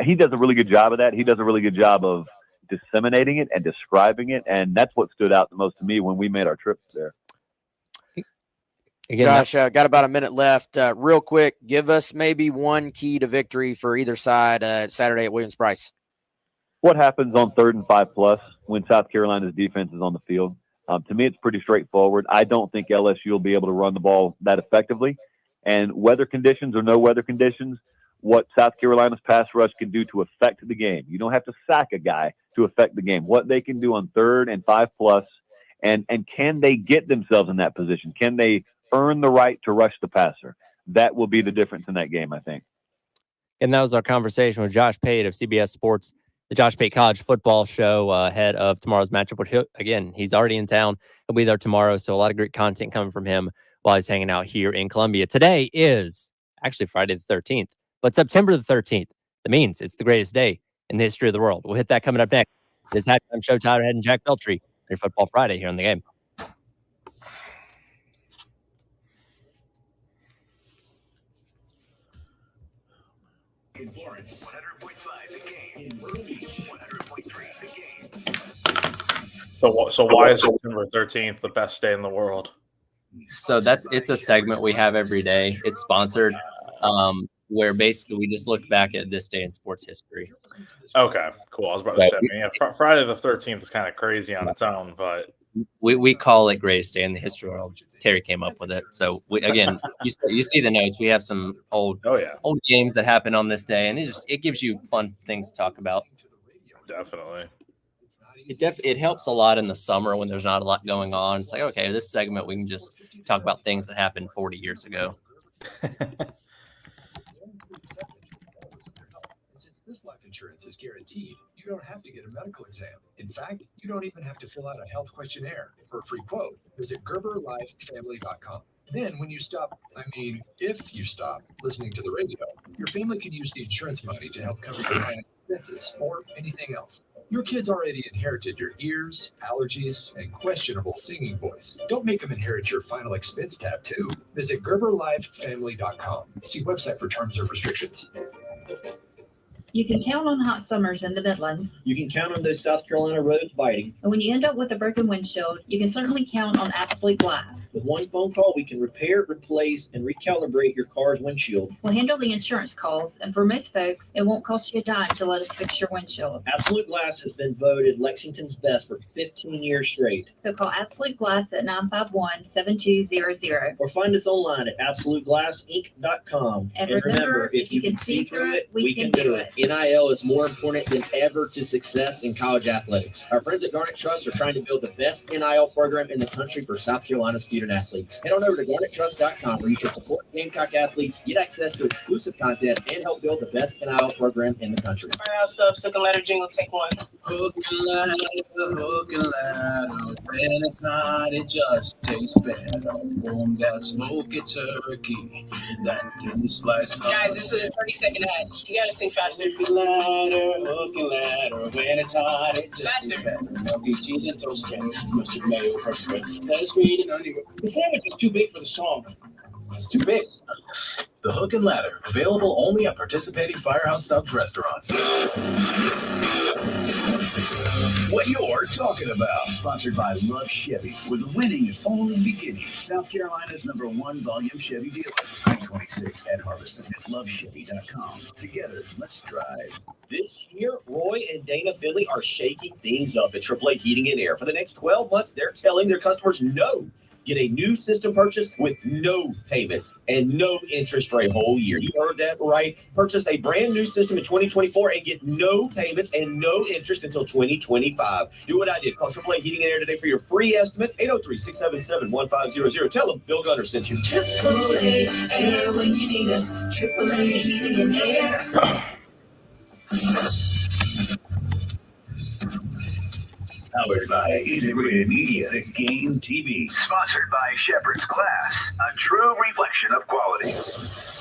He does a really good job of that. He does a really good job of disseminating it and describing it, and that's what stood out the most to me when we made our trips there. Again, Josh, got about a minute left. Real quick, give us maybe one key to victory for either side Saturday at Williams-Brice. What happens on 3rd and 5+ when South Carolina's defense is on the field? To me, it's pretty straightforward. I don't think LSU will be able to run the ball that effectively. And weather conditions or no weather conditions, what South Carolina's pass rush can do to affect the game. You don't have to sack a guy to affect the game. What they can do on 3rd and 5+, and can they get themselves in that position? Can they earn the right to rush the passer? That will be the difference in that game, I think. And that was our conversation with Josh Pate of CBS Sports, the Josh Pate College Football Show, ahead of tomorrow's matchup. But again, he's already in town. He'll be there tomorrow, so a lot of great content coming from him while he's hanging out here in Columbia. Today is actually Friday the 13th, but September the 13th. That means it's the greatest day in the history of the world. We'll hit that coming up next. This halftime show, Tyler Head and Jack Beltry, your Football Friday here on the game. In Florence, 100.5 the game. In Myrtle Beach, 100.3 the game. So why is September 13th the best day in the world? So it's a segment we have every day. It's sponsored, where basically we just look back at this day in sports history. Okay, cool. I was about to say, Friday the 13th is kind of crazy on its own, but we call it greatest day in the history of the world. Terry came up with it. So you see the notes. We have some old games that happened on this day, and it gives you fun things to talk about. Definitely. It helps a lot in the summer when there's not a lot going on. It's like, okay, this segment we can just talk about things that happened 40 years ago. insurance is guaranteed, you don't have to get a medical exam. In fact, you don't even have to fill out a health questionnaire. For a free quote, visit GerberLifeFamily.com. Then when you stop, if you stop listening to the radio, your family can use the insurance money to help cover your high expenses or anything else. Your kids already inherited your ears, allergies, and questionable singing voice. Don't make them inherit your final expense tab too. Visit GerberLifeFamily.com. See website for terms or restrictions. You can count on hot summers in the Midlands. You can count on those South Carolina roads biting. And when you end up with a broken windshield, you can certainly count on Absolute Glass. With one phone call, we can repair, replace, and recalibrate your car's windshield. We'll handle the insurance calls, and for most folks, it won't cost you a dime to let us fix your windshield. Absolute Glass has been voted Lexington's best for 15 years straight. So call Absolute Glass at 951-7200. Or find us online at absoluteglassinc.com. And remember, if you can see through it, we can do it. NIL is more important than ever to success in college athletics. Our friends at Garnet Trust are trying to build the best NIL program in the country for South Carolina student athletes. Head on over to garnettrust.com where you can support Gamecock athletes, get access to exclusive content, and help build the best NIL program in the country. Firehouse Subs, Hook and Ladder jingle, take one. Hook and ladder, when it's not, it just tastes better. Warm that smoky turkey, that thin slice. Guys, this is a 30-second ad. You gotta sing faster. Hook and ladder, when it's hot, it just tastes better. Melty cheese and toast bread, mustard mayo, perfect. Lettuce, green, and onion. The sandwich is too big for the song. It's too big. The Hook and Ladder, available only at participating Firehouse Subs restaurants. What you're talking about. Sponsored by Love Chevy, where the winning is only beginning. South Carolina's #1 volume Chevy dealer. I-26 at Harbison at lovechevy.com. Together, let's drive. This year, Roy and Dana Finley are shaking things up at AAA Heating and Air. For the next 12 months, they're telling their customers no. Get a new system purchase with no payments and no interest for a whole year. You heard that right. Purchase a brand new system in 2024 and get no payments and no interest until 2025. Do what I did. Call AAA Heating and Air today for your free estimate. 803-677-1500. Tell them Bill Gunner sent you. AAA Air when you need us. AAA Heating and Air. Powered by Integrated Media, The Game TV. Sponsored by Shepherd's Glass, a true reflection of quality.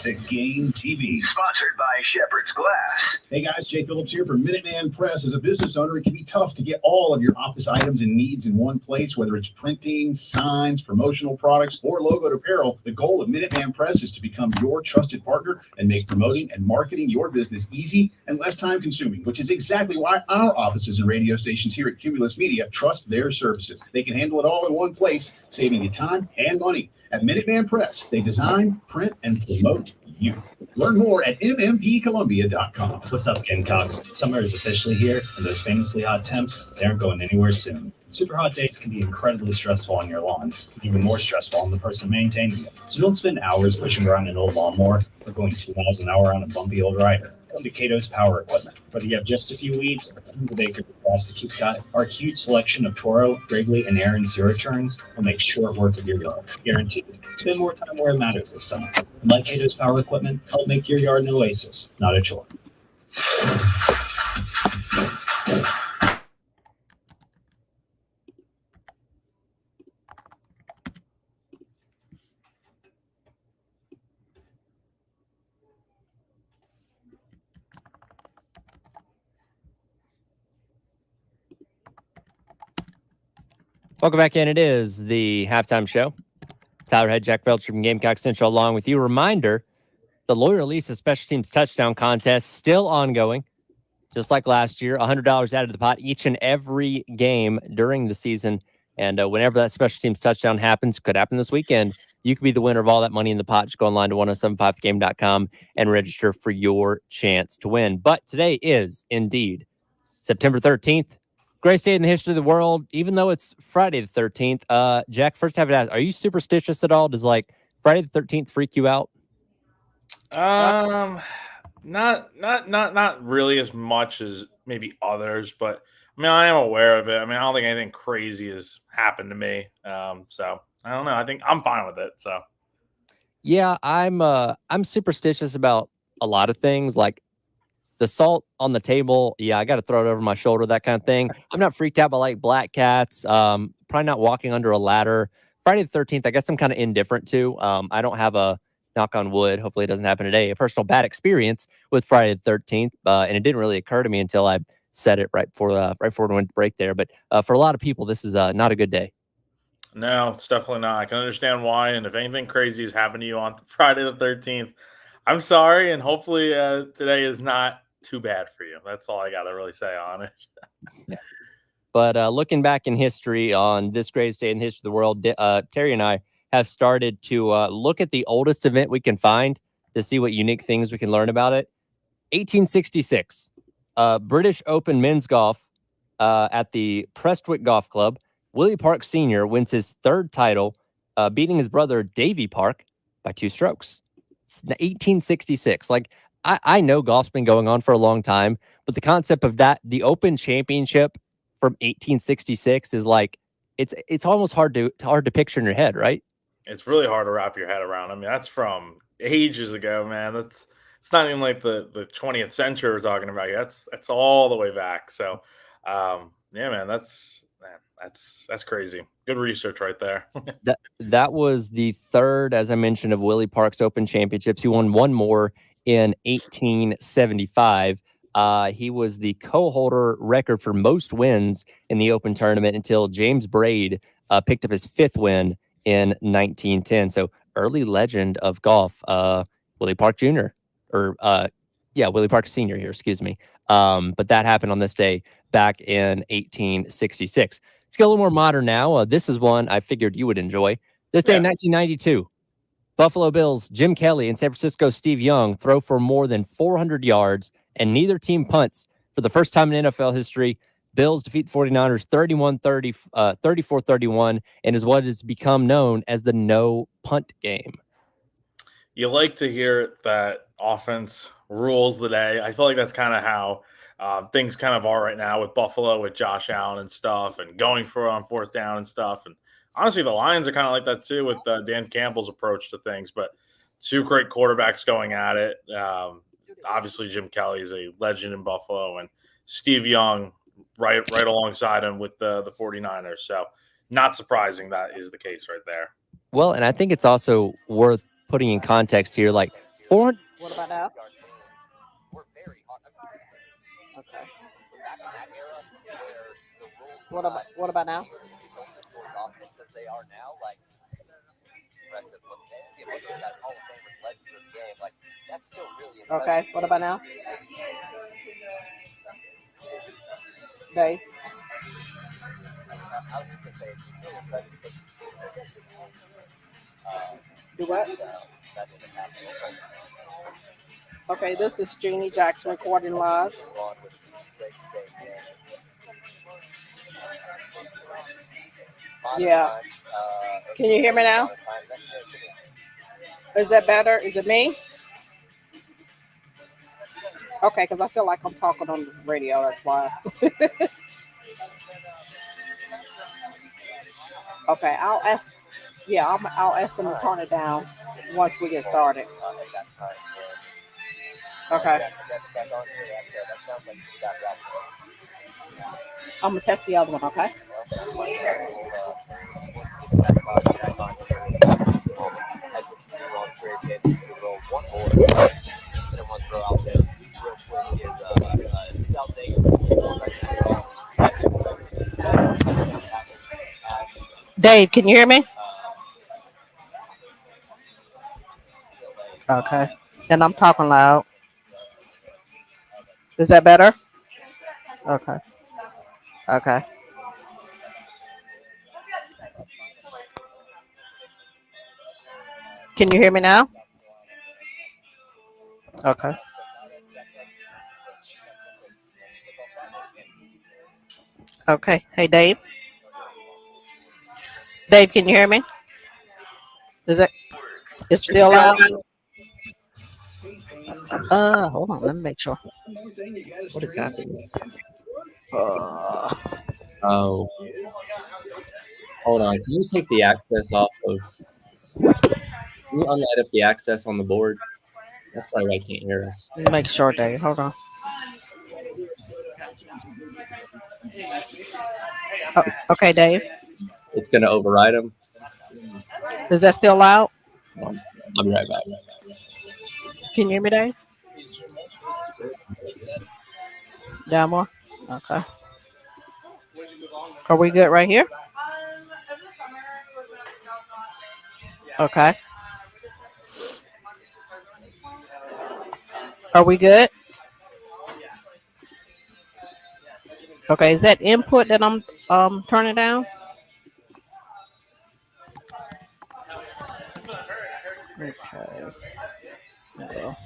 The Game TV. Sponsored by Shepherd's Glass. Hey guys, Jay Phillips here for Minuteman Press. As a business owner, it can be tough to get all of your office items and needs in one place, whether it's printing, signs, promotional products, or logoed apparel. The goal of Minuteman Press is to become your trusted partner and make promoting and marketing your business easy and less time consuming, which is exactly why our offices and radio stations here at Cumulus Media trust their services. They can handle it all in one place, saving you time and money. At Minuteman Press, they design, print, and promote you. Learn more at mmpcolumbia.com. What's up, Gamecocks? Summer is officially here, and those famously hot temps, they aren't going anywhere soon. Super hot days can be incredibly stressful on your lawn, even more stressful on the person maintaining it. So don't spend hours pushing around an old lawnmower or going 2 miles an hour on a bumpy old rider. Come to Cato's Power Equipment. Whether you have just a few weeds or 100 acres of grass to keep cut, our huge selection of Toro, Gravely, and Aaron zero turns will make short work of your yard. Guaranteed. Spend more time where it matters this summer. And like Cato's Power Equipment, help make your yard an oasis, not a chore. Welcome back in. It is the halftime show. Tyler Head, Jack Belcher from Gamecock Central along with you. Reminder, the Lawyer Lisa Special Teams Touchdown Contest still ongoing. Just like last year, $100 out of the pot each and every game during the season. And whenever that Special Teams Touchdown happens, could happen this weekend, you could be the winner of all that money in the pot. Just go online to 1075thegame.com and register for your chance to win. But today is indeed September 13th. Greatest day in the history of the world, even though it's Friday the 13th. Jack, first have to ask, are you superstitious at all? Does like Friday the 13th freak you out? Not really as much as maybe others, but I mean, I am aware of it. I mean, I don't think anything crazy has happened to me. So I don't know. I think I'm fine with it. So yeah, I'm superstitious about a lot of things. Like the salt on the table, yeah, I got to throw it over my shoulder, that kind of thing. I'm not freaked out by like black cats. Probably not walking under a ladder. Friday the 13th, I guess I'm kind of indifferent to. I don't have a knock on wood. Hopefully it doesn't happen today. A personal bad experience with Friday the 13th, and it didn't really occur to me until I said it right before we went to break there. But for a lot of people, this is not a good day. No, it's definitely not. I can understand why. And if anything crazy has happened to you on Friday the 13th, I'm sorry. And hopefully today is not too bad for you. That's all I got to really say on it. Yeah. But looking back in history on this greatest day in the history of the world, Terry and I have started to look at the oldest event we can find to see what unique things we can learn about it. 1866, British Open men's golf at the Prestwick Golf Club. Willie Park Sr. wins his third title, beating his brother Davy Park by 2 strokes. It's 1866. Like, I know golf's been going on for a long time, but the concept of that, the Open Championship from 1866 is like, it's almost hard to picture in your head, right? It's really hard to wrap your head around. I mean, that's from ages ago, man. It's not even like the 20th century we're talking about here. That's all the way back. So, yeah, man, that's crazy. Good research right there. that was the third, as I mentioned, of Willie Park's Open Championships. He won one more in 1875. He was the co-holder record for most wins in the Open tournament until James Braid picked up his 5th win in 1910. So early legend of golf, Willie Park Jr. Willie Park Sr. here, excuse me. But that happened on this day back in 1866. Let's get a little more modern now. This is one I figured you would enjoy. This day in 1992, Buffalo Bills Jim Kelly and San Francisco Steve Young throw for more than 400 yards, and neither team punts for the first time in NFL history. Bills defeat the 49ers 34-31 and is what has become known as the no punt game. You like to hear that offense rules the day. I feel like that's kind of how things kind of are right now with Buffalo, with Josh Allen and stuff, and going for it on 4th down and stuff. And honestly, the Lions are kind of like that too with Dan Campbell's approach to things. But 2 great quarterbacks going at it. Obviously, Jim Kelly is a legend in Buffalo, and Steve Young right alongside him with the 49ers. So not surprising that is the case right there. Well, and I think it's also worth putting in context here, like 400. What about now? Okay. What about now? Okay. What about now? Dave? Do what? Okay, this is Jeannie Jackson recording live. Yeah. Can you hear me now? Is that better? Is it me? Okay, because I feel like I'm talking on the radio. That's why. Okay, I'll ask. Yeah, I'll ask them to turn it down once we get started. Okay. I'm gonna test the other one. Okay. Dave, can you hear me? Okay. And I'm talking loud. Is that better? Okay. Okay. Can you hear me now? Okay. Okay. Hey, Dave. Dave, can you hear me? Is it? It's still loud. Hold on. Let me make sure. What is happening? Uh, Oh. Hold on. Can you take the access off of... Can you unlight up the access on the board? That's probably why I can't hear us. Let me make sure, Dave. Hold on. Okay, Dave. It's going to override him. Is that still loud? I'll be right back. Can you hear me, Dave? Down more? Okay. Are we good right here? Okay. Are we good? Okay, is that input that I'm turning down? Okay. Well.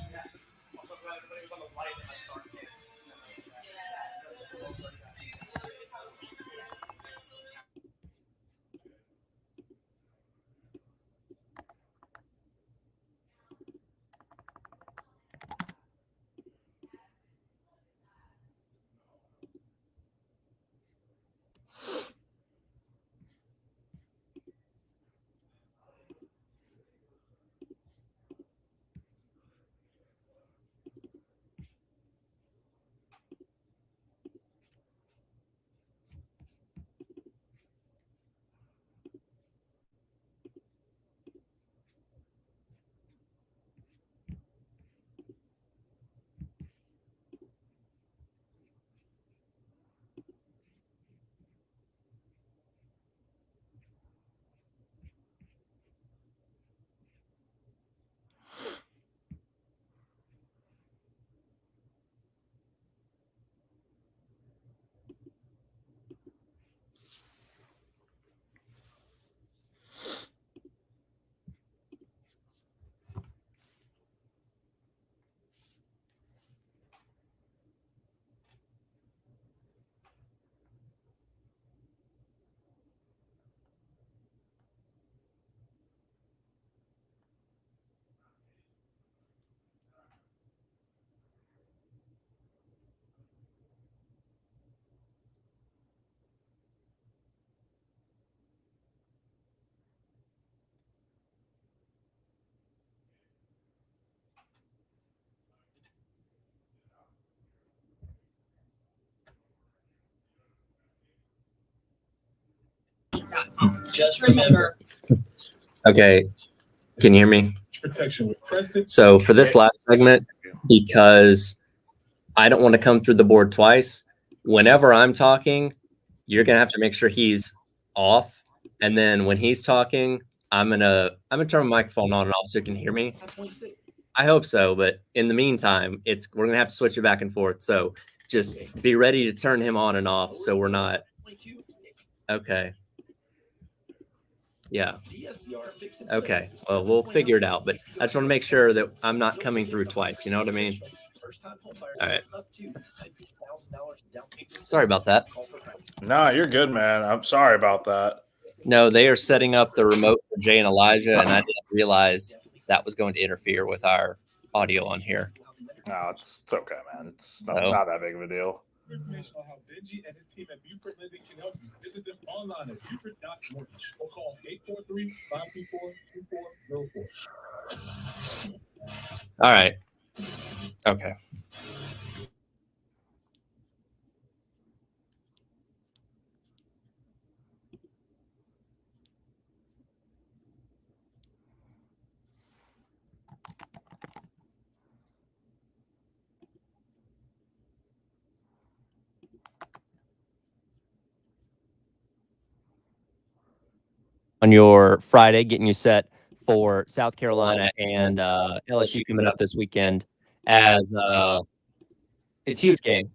Just remember. Okay. Can you hear me? So for this last segment, because I don't want to come through the board twice, whenever I'm talking, you're going to have to make sure he's off. And then when he's talking, I'm gonna turn my microphone on and off so you can hear me. I hope so, but in the meantime, we're gonna have to switch it back and forth. So just be ready to turn him on and off so we're not okay. Yeah. Okay. Well, we'll figure it out, but I just want to make sure that I'm not coming through twice. You know what I mean? All right. Sorry about that. No, you're good, man. I'm sorry about that. No, they are setting up the remote for Jay and Elijah, and I didn't realize that was going to interfere with our audio on here. No, it's okay, man. It's not that big of a deal. Information on how Benji and his team at Buford Lending can help you. Visit them online at Buford.mortgage or call 843-524-2404. All right. Okay. On your Friday, getting you set for South Carolina and LSU coming up this weekend as it's a huge game.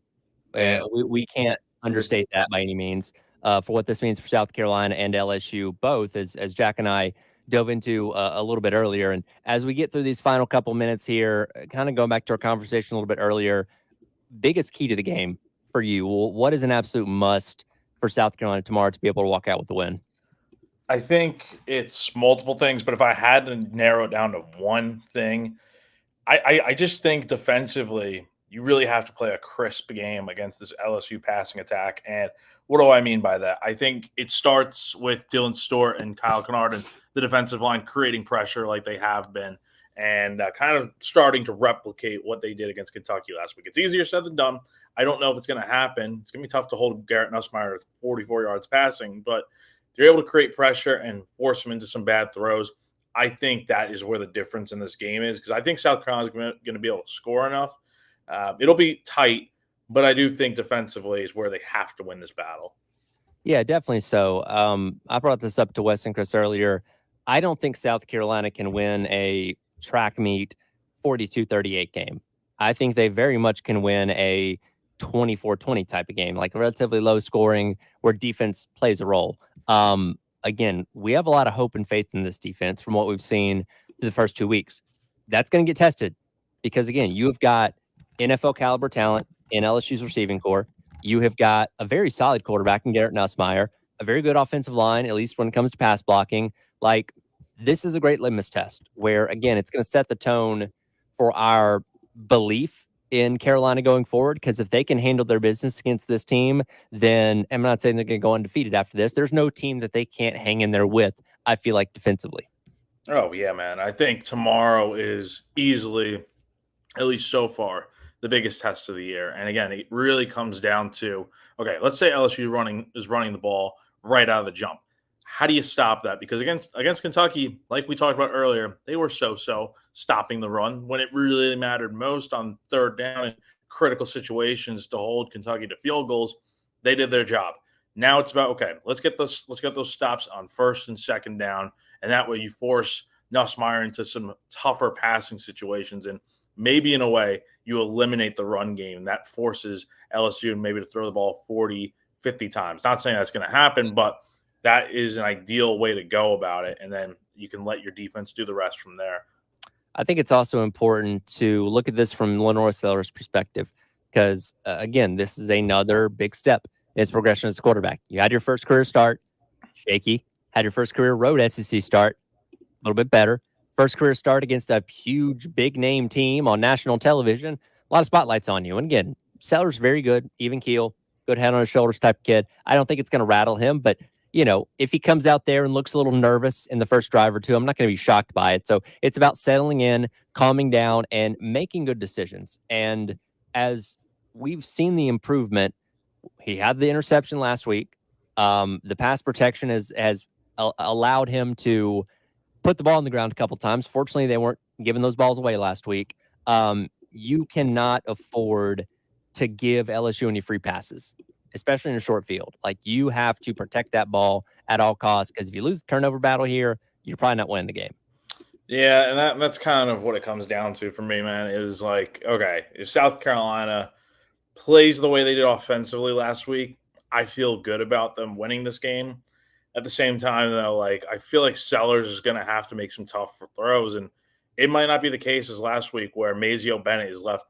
We can't understate that by any means for what this means for South Carolina and LSU both, as Jack and I dove into a little bit earlier. And as we get through these final couple minutes here, kind of going back to our conversation a little bit earlier, biggest key to the game for you, what is an absolute must for South Carolina tomorrow to be able to walk out with the win? I think it's multiple things, but if I had to narrow it down to one thing, I just think defensively, you really have to play a crisp game against this LSU passing attack. And what do I mean by that? I think it starts with Dylan Stewart and Kyle Kennard and the defensive line creating pressure like they have been and kind of starting to replicate what they did against Kentucky last week. It's easier said than done. I don't know if it's going to happen. It's going to be tough to hold Garrett Nussmeier 44 yards passing, but they're able to create pressure and force him into some bad throws. I think that is where the difference in this game is, because I think South Carolina's going to be able to score enough. It'll be tight, but I do think defensively is where they have to win this battle. Yeah, definitely so. I brought this up to Wes and Chris earlier. I don't think South Carolina can win a track meet 42-38 game. I think they very much can win a 24-20 type of game, like relatively low scoring where defense plays a role. Again, we have a lot of hope and faith in this defense from what we've seen through the first 2 weeks. That's going to get tested because, again, you have got NFL caliber talent in LSU's receiving core. You have got a very solid quarterback in Garrett Nussmeier, a very good offensive line, at least when it comes to pass blocking. Like, this is a great litmus test where, again, it's going to set the tone for our belief in Carolina going forward, because if they can handle their business against this team, then I'm not saying they're going to go undefeated after this. There's no team that they can't hang in there with, I feel like, defensively. Oh, yeah, man. I think tomorrow is easily, at least so far, the biggest test of the year. And again, it really comes down to, okay, let's say LSU is running the ball right out of the jump. How do you stop that? Because against Kentucky, like we talked about earlier, they were so stopping the run when it really mattered most on third down in critical situations to hold Kentucky to field goals. They did their job. Now it's about, okay, let's get those stops on first and second down, and that way you force Nussmeier into some tougher passing situations, and maybe in a way you eliminate the run game. That forces LSU maybe to throw the ball 40, 50 times. Not saying that's going to happen, but that is an ideal way to go about it. And then you can let your defense do the rest from there. I think it's also important to look at this from Lenore Seller's perspective, because, again, this is another big step in his progression as a quarterback. You had your first career start, shaky. Had your first career road SEC start, a little bit better. First career start against a huge, big-name team on national television. A lot of spotlights on you. And, again, Seller's very good, even keel, good head on his shoulders type of kid. I don't think it's going to rattle him, but if he comes out there and looks a little nervous in the first drive or two, I'm not going to be shocked by it. So it's about settling in, calming down, and making good decisions. And as we've seen the improvement, he had the interception last week. The pass protection has allowed him to put the ball on the ground a couple times. Fortunately, they weren't giving those balls away last week. You cannot afford to give LSU any free passes, especially in a short field. Like, you have to protect that ball at all costs, because if you lose the turnover battle here, you're probably not winning the game. Yeah, and that's kind of what it comes down to for me, man, is like, okay, if South Carolina plays the way they did offensively last week, I feel good about them winning this game. At the same time, though, like, I feel like Sellers is going to have to make some tough throws, and it might not be the case as last week where Mazio Bennett is left,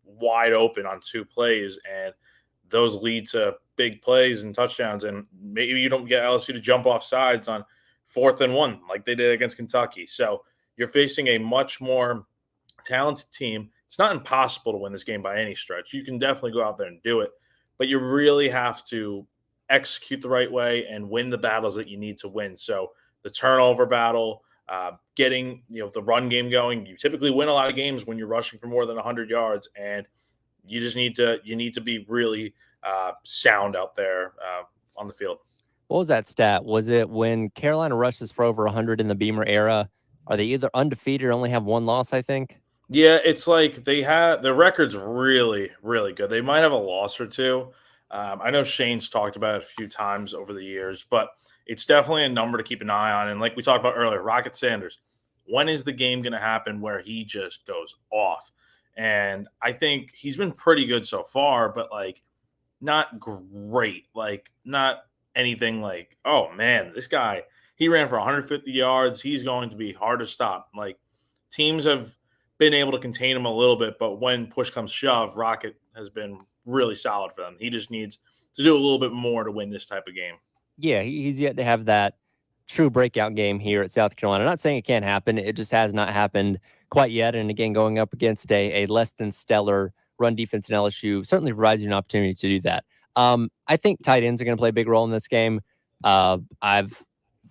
wide open on 2 plays, and those lead to big plays and touchdowns, and maybe you don't get LSU to jump off sides on 4th and 1 like they did against Kentucky. So you're facing a much more talented team. It's not impossible to win this game by any stretch. You can definitely go out there and do it, but you really have to execute the right way and win the battles that you need to win. So the turnover battle, getting the run game going. You typically win a lot of games when you're rushing for more than 100 yards, and you just need to be really sound out there on the field. What was that stat? Was it when Carolina rushes for over 100 in the Beamer era? Are they either undefeated or only have 1 loss, I think? Yeah, it's like their record's really, really good. They might have a loss or 2. I know Shane's talked about it a few times over the years, but it's definitely a number to keep an eye on. And like we talked about earlier, Rocket Sanders, when is the game going to happen where he just goes off? And I think he's been pretty good so far, but like not great. Like not anything like, oh man, this guy, he ran for 150 yards. He's going to be hard to stop. Like, teams have been able to contain him a little bit, but when push comes shove, Rocket has been really solid for them. He just needs to do a little bit more to win this type of game. Yeah, he's yet to have that true breakout game here at South Carolina. I'm not saying it can't happen. It just has not happened quite yet. And again, going up against a less than stellar run defense in LSU certainly provides you an opportunity to do that. I think tight ends are going to play a big role in this game. I've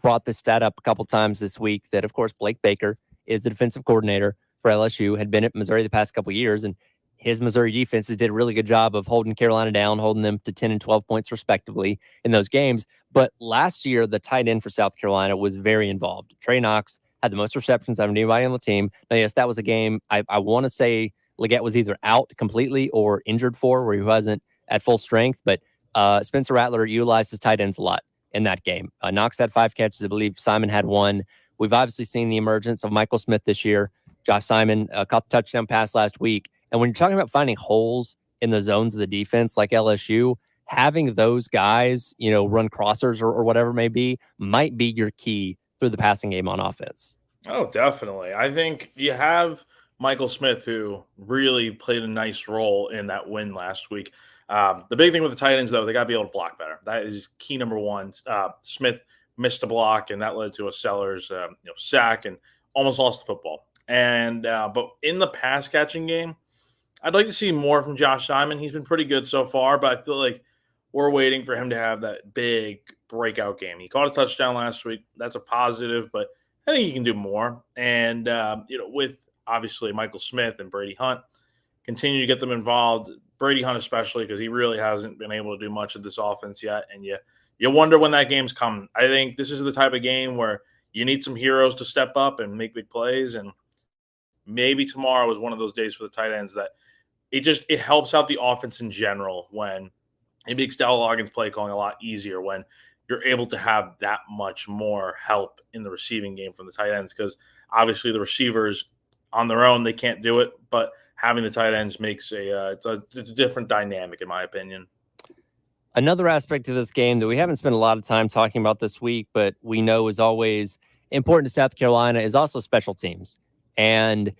brought this stat up a couple times this week that, of course, Blake Baker is the defensive coordinator for LSU, had been at Missouri the past couple of years, and his Missouri defenses did a really good job of holding Carolina down, holding them to 10 and 12 points respectively in those games. But last year, the tight end for South Carolina was very involved. Trey Knox had the most receptions out of anybody on the team. Now, yes, that was a game I want to say Leggett was either out completely or injured for, where he wasn't at full strength. But Spencer Rattler utilized his tight ends a lot in that game. Knox had 5 catches. I believe Simon had 1. We've obviously seen the emergence of Michael Smith this year. Josh Simon caught the touchdown pass last week. And when you're talking about finding holes in the zones of the defense like LSU, having those guys, run crossers or whatever it may be, might be your key through the passing game on offense. Oh, definitely. I think you have Michael Smith, who really played a nice role in that win last week. The big thing with the tight ends, though, they got to be able to block better. That is key number one. Smith missed a block, and that led to a Sellers sack and almost lost the football. And but in the pass catching game, I'd like to see more from Josh Simon. He's been pretty good so far, but I feel like we're waiting for him to have that big breakout game. He caught a touchdown last week. That's a positive, but I think he can do more. And, with obviously Michael Smith and Brady Hunt, continue to get them involved. Brady Hunt especially, because he really hasn't been able to do much of this offense yet. And you wonder when that game's coming. I think this is the type of game where you need some heroes to step up and make big plays. And maybe tomorrow is one of those days for the tight ends that it helps out the offense in general when it makes Dell Loggins' play calling a lot easier when you're able to have that much more help in the receiving game from the tight ends, because obviously the receivers on their own, they can't do it, but having the tight ends makes it's a different dynamic, in my opinion. Another aspect of this game that we haven't spent a lot of time talking about this week, but we know is always important to South Carolina, is also special teams. And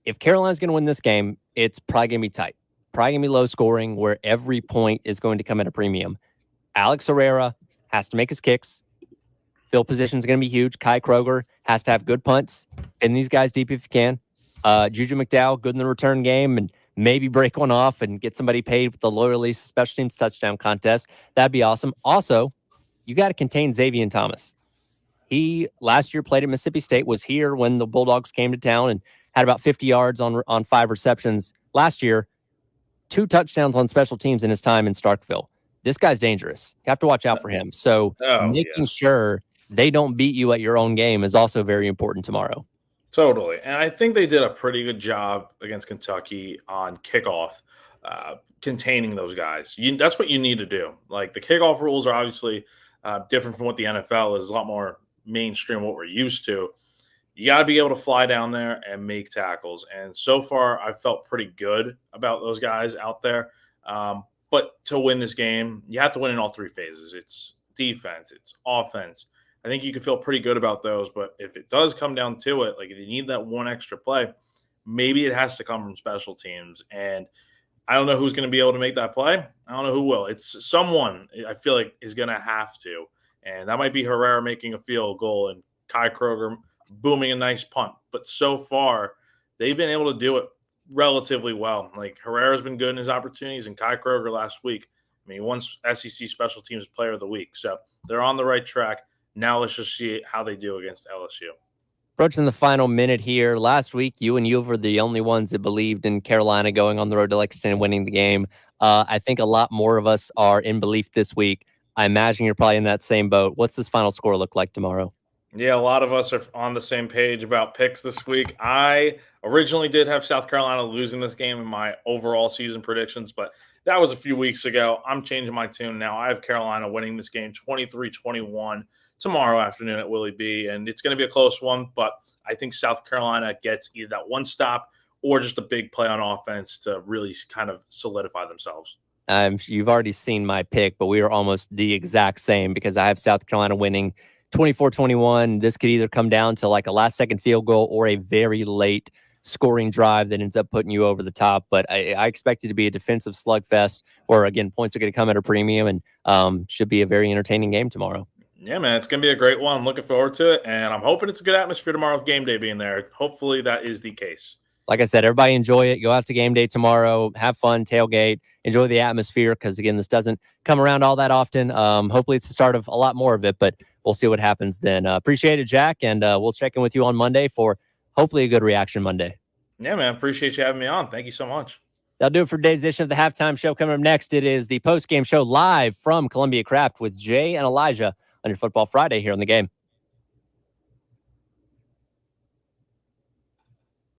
if Carolina's going to win this game, it's probably going to be tight. Probably going to be low scoring, where every point is going to come at a premium. Alex Herrera has to make his kicks. Field position is going to be huge. Kai Kroger has to have good punts. Pin these guys deep if you can. Juju McDowell, good in the return game, and maybe break one off and get somebody paid with the lower release special teams touchdown contest. That'd be awesome. Also, you got to contain Xavier Thomas. He last year played at Mississippi State, was here when the Bulldogs came to town, and had about 50 yards on 5 receptions last year. 2 touchdowns on special teams in his time in Starkville. This guy's dangerous. You have to watch out for him. So making sure they don't beat you at your own game is also very important tomorrow. Totally. And I think they did a pretty good job against Kentucky on kickoff, containing those guys. That's what you need to do. Like, the kickoff rules are obviously different from what the NFL is, a lot more mainstream, what we're used to. You got to be able to fly down there and make tackles. And so far, I felt pretty good about those guys out there. But to win this game, you have to win in all 3 phases. It's defense, it's offense. I think you can feel pretty good about those. But if it does come down to it, like if you need that one extra play, maybe it has to come from special teams. And I don't know who's going to be able to make that play. I don't know who will. It's someone I feel like is going to have to. And that might be Herrera making a field goal and Kai Kroger booming a nice punt. But so far, they've been able to do it relatively well. Like, Herrera's been good in his opportunities, and Kai Kroger last week, I mean, he won SEC Special Teams Player of the Week. So they're on the right track. Now let's just see how they do against LSU. Approaching the final minute here. Last week, you and you were the only ones that believed in Carolina going on the road to Lexington and winning the game. I think a lot more of us are in belief this week. I imagine you're probably in that same boat. What's this final score look like tomorrow? Yeah, a lot of us are on the same page about picks this week. I originally did have South Carolina losing this game in my overall season predictions, but that was a few weeks ago. I'm changing my tune now. I have Carolina winning this game 23-21 tomorrow afternoon at Willie B, and it's going to be a close one, but I think South Carolina gets either that one stop or just a big play on offense to really kind of solidify themselves. You've already seen my pick, but we are almost the exact same, because I have South Carolina winning 24-21. This could either come down to like a last-second field goal or a very late scoring drive that ends up putting you over the top. But I expect it to be a defensive slugfest where, again, points are going to come at a premium, and should be a very entertaining game tomorrow. Yeah, man, it's going to be a great one. I'm looking forward to it, and I'm hoping it's a good atmosphere tomorrow with game day being there. Hopefully that is the case. Like I said, everybody enjoy it. Go out to game day tomorrow. Have fun, tailgate, enjoy the atmosphere, because, again, this doesn't come around all that often. Hopefully it's the start of a lot more of it, but we'll see what happens then. Appreciate it, Jack, and we'll check in with you on Monday for hopefully a good reaction Monday. Yeah, man, appreciate you having me on. Thank you so much. That'll do it for today's edition of the Halftime Show. Coming up next, it is the post-game show live from Columbia Craft with Jay and Elijah on your Football Friday here on The Game.